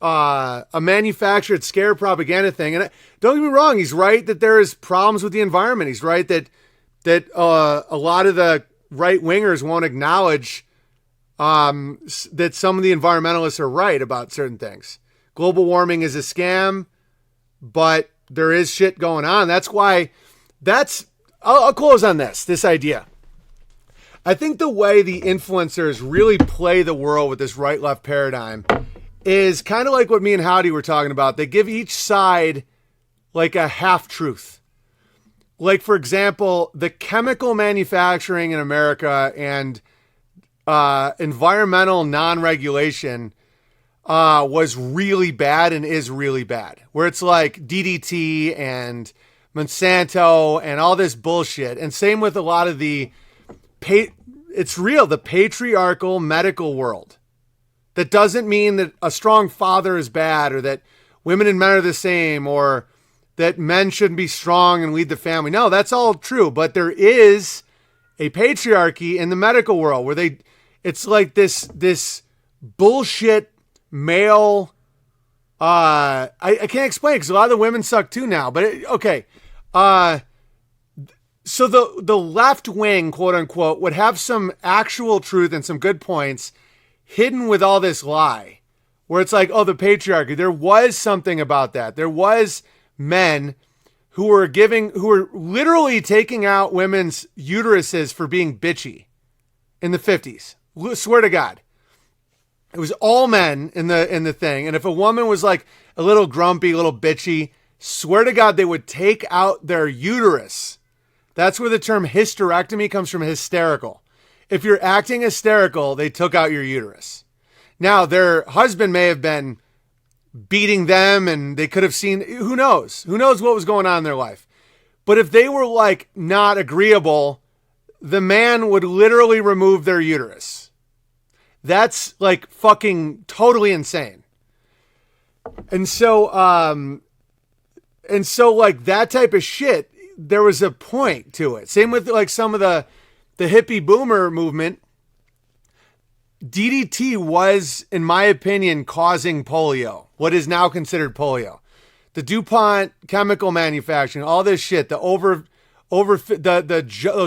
a manufactured scare propaganda thing. And don't get me wrong, he's right that there is problems with the environment. He's right that a lot of the right-wingers won't acknowledge that some of the environmentalists are right about certain things. Global warming is a scam, but there is shit going on. That's why I'll close on this idea. I think the way the influencers really play the world with this right-left paradigm is kind of like what me and Howdie were talking about. They give each side a half-truth. For example, the chemical manufacturing in America and environmental non-regulation was really bad and is really bad. Where it's DDT and Monsanto and all this bullshit. And same with a lot of the the patriarchal medical world. That doesn't mean that a strong father is bad or that women and men are the same or that men shouldn't be strong and lead the family. No, that's all true. But there is a patriarchy in the medical world where it's this bullshit male. I can't explain it because a lot of the women suck too now. But okay. So the left wing, quote unquote, would have some actual truth and some good points hidden with all this lie where it's the patriarchy. There was something about that. There was men who were literally taking out women's uteruses for being bitchy in the 50s. Swear to God. It was all men in the thing. And if a woman was a little grumpy, a little bitchy, swear to God, they would take out their uterus. That's where the term hysterectomy comes from, hysterical. If you're acting hysterical, they took out your uterus. Now, their husband may have been beating them and they could have seen, who knows? Who knows what was going on in their life? But if they were not agreeable, the man would literally remove their uterus. That's fucking totally insane. And so like that type of shit, there was a point to it. Same with like some of the hippie boomer movement. DDT was, in my opinion, causing polio, what is now considered polio. The DuPont chemical manufacturing, all this shit, those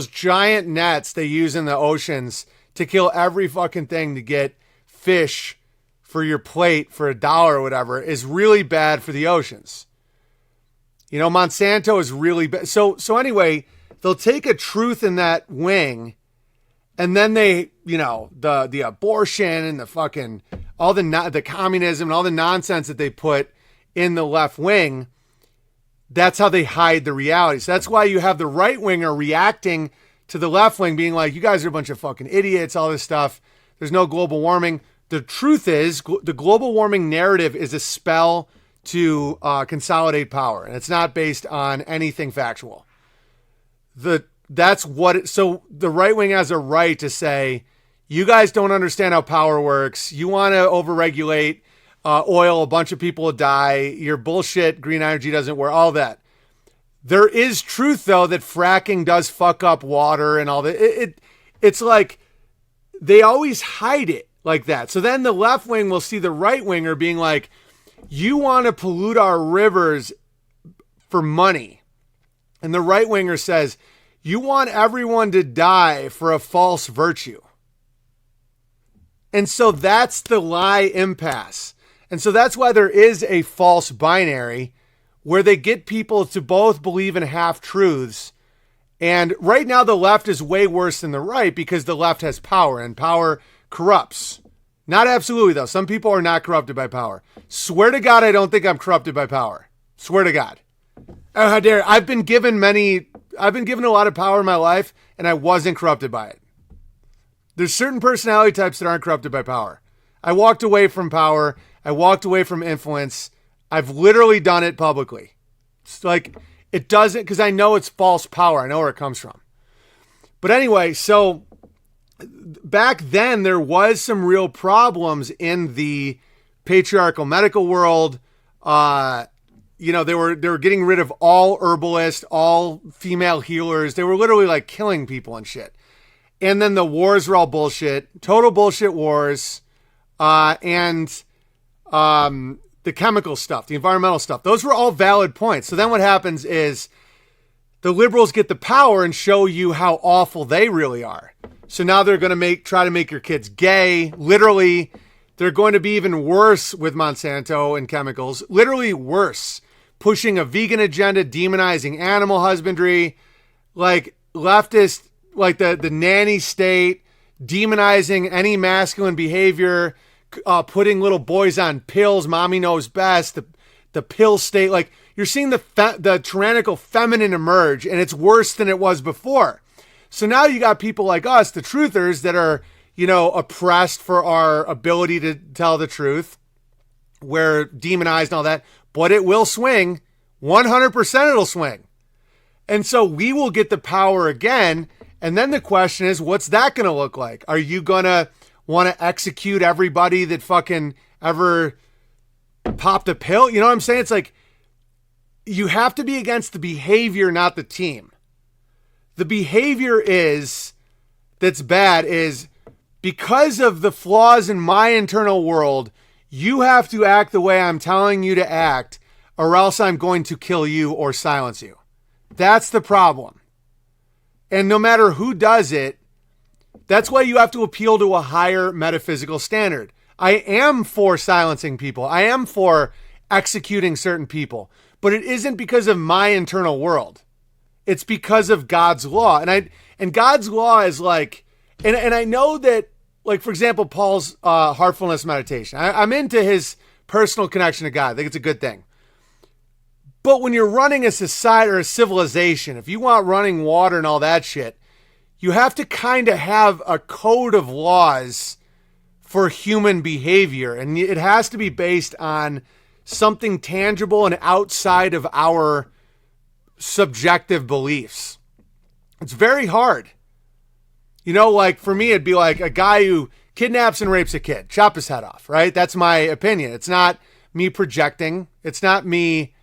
giant nets they use in the oceans to kill every fucking thing to get fish for your plate for $1 or whatever is really bad for the oceans. You know, Monsanto is really bad. So anyway, they'll take a truth in that wing, and then they, you know, the abortion and the fucking all the communism and all the nonsense that they put in the left wing. That's how they hide the reality. So that's why you have the right winger reacting to the left wing, being like, "You guys are a bunch of fucking idiots." All this stuff. There's no global warming. The truth is, the global warming narrative is a spell to consolidate power, and it's not based on anything factual. So the right wing has a right to say, you guys don't understand how power works. You want to overregulate oil. A bunch of people will die. Your bullshit green energy doesn't work. All that. There is truth though that fracking does fuck up water and all that. It's like they always hide it like that. So then the left wing will see the right winger being like, you want to pollute our rivers for money. And the right winger says, you want everyone to die for a false virtue. And so that's the lie impasse. And so that's why there is a false binary where they get people to both believe in half-truths. And right now the left is way worse than the right because the left has power, and power corrupts. Not absolutely, though. Some people are not corrupted by power. Swear to God, I don't think I'm corrupted by power. Swear to God. Oh, how dare. I've been given a lot of power in my life, and I wasn't corrupted by it. There's certain personality types that aren't corrupted by power. I walked away from power. I walked away from influence. I've literally done it publicly. It's like, it doesn't, because I know it's false power. I know where it comes from. But anyway, so back then there was some real problems in the patriarchal medical world. You know, they were getting rid of all herbalists, all female healers. They were literally like killing people and shit. And then the wars were all bullshit, total bullshit wars, and the chemical stuff, the environmental stuff. Those were all valid points. So then what happens is the liberals get the power and show you how awful they really are. So now they're going to try to make your kids gay. Literally, they're going to be even worse with Monsanto and chemicals. Literally worse. Pushing a vegan agenda, demonizing animal husbandry, like leftist, like the nanny state, demonizing any masculine behavior, putting little boys on pills. Mommy knows best. The pill state. Like, you're seeing the tyrannical feminine emerge, and it's worse than it was before. So now you got people like us, the truthers, that are, you know, oppressed for our ability to tell the truth. We're demonized and all that, but it will swing. 100% it'll swing. And so we will get the power again. And then the question is, what's that going to look like? Are you going to want to execute everybody that fucking ever popped a pill? You know what I'm saying? It's like, you have to be against the behavior, not the team. The behavior that's bad is because of the flaws in my internal world, you have to act the way I'm telling you to act, or else I'm going to kill you or silence you. That's the problem. And no matter who does it, that's why you have to appeal to a higher metaphysical standard. I am for silencing people. I am for executing certain people. But it isn't because of my internal world. It's because of God's law. And God's law is like, and I know that, like, for example, Paul's heartfulness meditation. I'm into his personal connection to God. I think it's a good thing. But when you're running a society or a civilization, if you want running water and all that shit, you have to kind of have a code of laws for human behavior. And it has to be based on something tangible and outside of our subjective beliefs. It's very hard. You know, like for me, it'd be like a guy who kidnaps and rapes a kid, chop his head off, right? That's my opinion. It's not me projecting. It's not me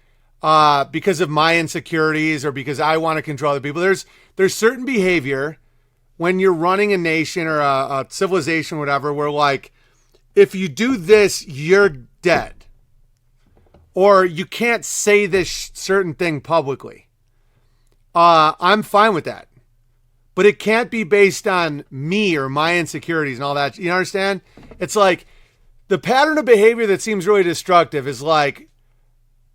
because of my insecurities or because I want to control other people. There's certain behavior when you're running a nation or a civilization, whatever, where like, if you do this, you're dead. Or you can't say this certain thing publicly. I'm fine with that. But it can't be based on me or my insecurities and all that. You understand? It's like the pattern of behavior that seems really destructive is like,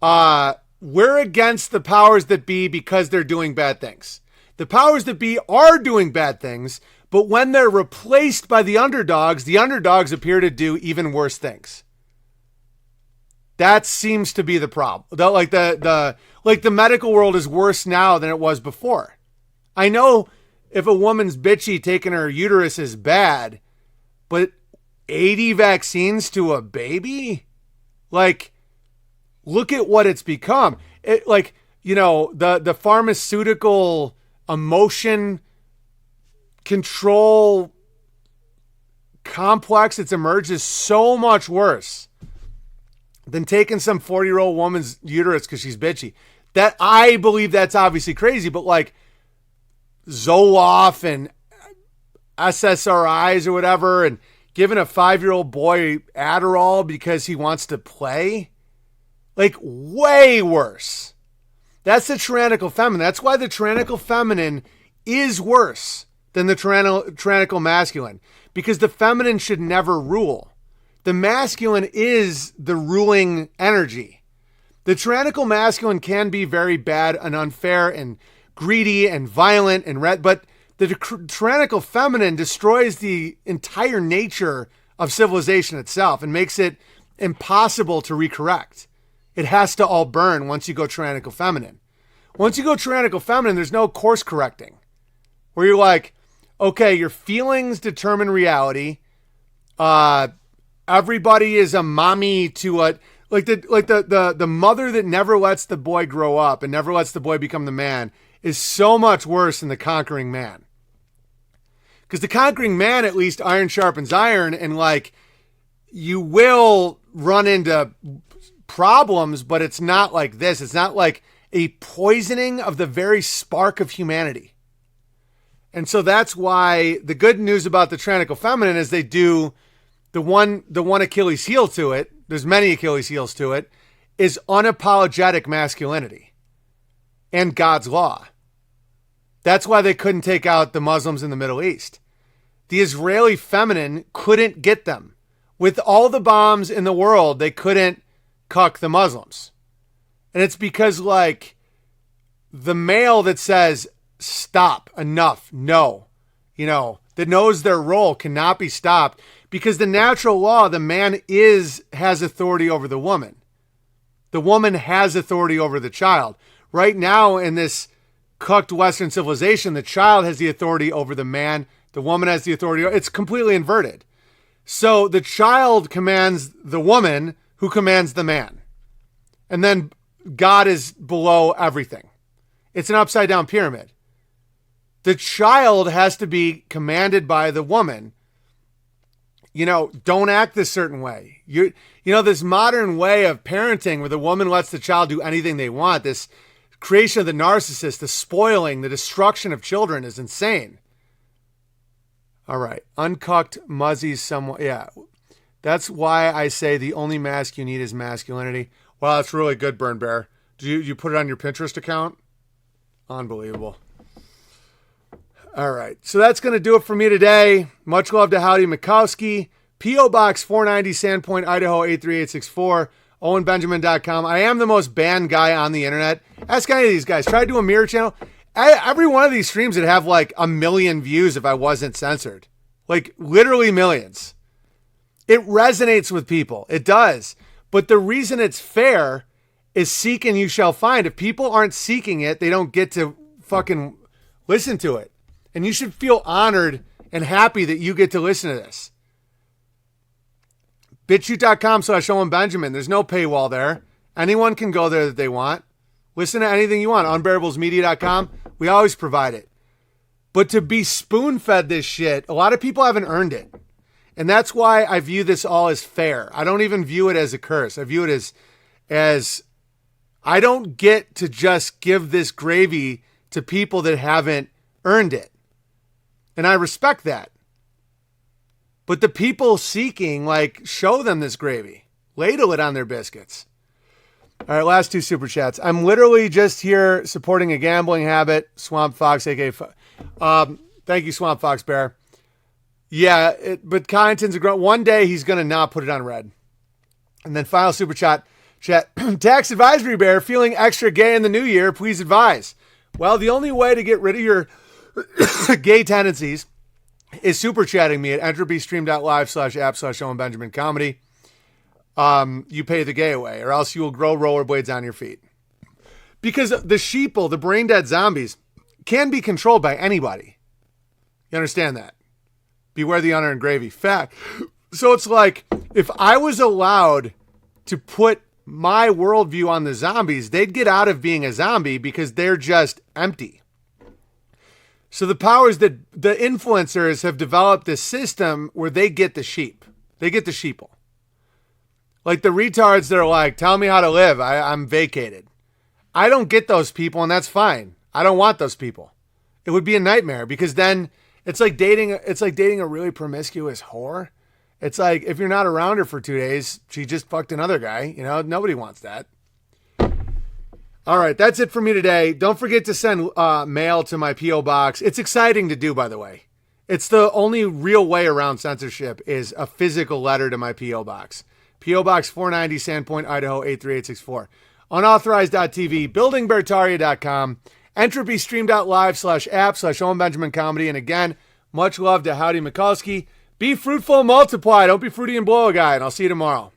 we're against the powers that be because they're doing bad things. The powers that be are doing bad things, but when they're replaced by the underdogs appear to do even worse things. That seems to be the problem. Like the medical world is worse now than it was before. I know if a woman's bitchy, taking her uterus is bad, but 80 vaccines to a baby? Like, look at what it's become. The pharmaceutical emotion control complex that's emerged is so much worse than taking some 40-year-old woman's uterus because she's bitchy. That, I believe that's obviously crazy, but like Zoloft and SSRIs or whatever, and giving a 5-year-old boy Adderall because he wants to play, like way worse. That's the tyrannical feminine. That's why the tyrannical feminine is worse than the tyrannical masculine, because the feminine should never rule. The masculine is the ruling energy. The tyrannical masculine can be very bad and unfair and greedy and violent and but the tyrannical feminine destroys the entire nature of civilization itself and makes it impossible to recorrect. It has to all burn once you go tyrannical feminine. Once you go tyrannical feminine, there's no course correcting. Where you're like, okay, your feelings determine reality. Everybody is a mommy to a the mother that never lets the boy grow up and never lets the boy become the man is so much worse than the conquering man. Because the conquering man, at least iron sharpens iron, and like you will run into problems, but it's not like this. It's not like a poisoning of the very spark of humanity. And so that's why the good news about the tyrannical feminine is they do the one Achilles heel to it. There's many Achilles heels to it, is unapologetic masculinity and God's law. That's why they couldn't take out the Muslims in the Middle East. The Israeli feminine couldn't get them. With all the bombs in the world, they couldn't cuck the Muslims. And it's because like the male that says, stop, enough, no, that knows their role cannot be stopped, because the natural law, the man has authority over the woman. The woman has authority over the child. Right now in this cucked Western civilization, the child has the authority over the man. The woman has the authority. It's completely inverted. So the child commands the woman, who commands the man. And then God is below everything. It's an upside down pyramid. The child has to be commanded by the woman. Don't act this certain way. This modern way of parenting where the woman lets the child do anything they want, this creation of the narcissist, the spoiling, the destruction of children is insane. All right. Uncucked muzzies somewhat. Yeah. That's why I say the only mask you need is masculinity. Wow, that's really good, Burn Bear. Do you put it on your Pinterest account? Unbelievable. All right. So that's going to do it for me today. Much love to Howdie Mickoski. P.O. Box 490, Sandpoint, Idaho 83864. OwenBenjamin.com. I am the most banned guy on the internet. Ask any of these guys. Try to do a mirror channel. Every one of these streams would have like 1 million views if I wasn't censored. Like literally millions. It resonates with people. It does. But the reason it's fair is seek and you shall find. If people aren't seeking it, they don't get to fucking listen to it. And you should feel honored and happy that you get to listen to this. BitChute.com/OwenBenjamin. There's no paywall there. Anyone can go there that they want. Listen to anything you want. Unbearablesmedia.com. We always provide it. But to be spoon-fed this shit, a lot of people haven't earned it. And that's why I view this all as fair. I don't even view it as a curse. I view it as I don't get to just give this gravy to people that haven't earned it. And I respect that. But the people seeking, like, show them this gravy. Ladle it on their biscuits. All right, last 2 super chats. I'm literally just here supporting a gambling habit. Swamp Fox, a.k.a. Thank you, Swamp Fox Bear. Yeah, but Kyneton's a grunt. One day he's going to not put it on red. And then final super chat. Tax Advisory Bear, feeling extra gay in the new year, please advise. Well, the only way to get rid of your gay tendencies is super chatting me at entropystream.live/app/OwenBenjamin Comedy. You pay the gay away, or else you will grow rollerblades on your feet. Because the sheeple, the brain dead zombies, can be controlled by anybody. You understand that? Beware the unearned gravy. Fact. So it's like, if I was allowed to put my worldview on the zombies, they'd get out of being a zombie because they're just empty. So the powers that the influencers have developed this system where they get the sheep. They get the sheeple. Like the retards that are like, tell me how to live. I'm vacated. I don't get those people, and that's fine. I don't want those people. It would be a nightmare because then it's like dating a really promiscuous whore. It's like, if you're not around her for 2 days, she just fucked another guy. You know, nobody wants that. All right, that's it for me today. Don't forget to send mail to my P.O. Box. It's exciting to do, by the way. It's the only real way around censorship is a physical letter to my P.O. Box. P.O. Box 490, Sandpoint, Idaho, 83864. Unauthorized.tv, buildingbertaria.com, entropystream.live/app/OwenBenjamin Comedy. And again, much love to Howdie Mickoski. Be fruitful and multiply. Don't be fruity and blow a guy. And I'll see you tomorrow.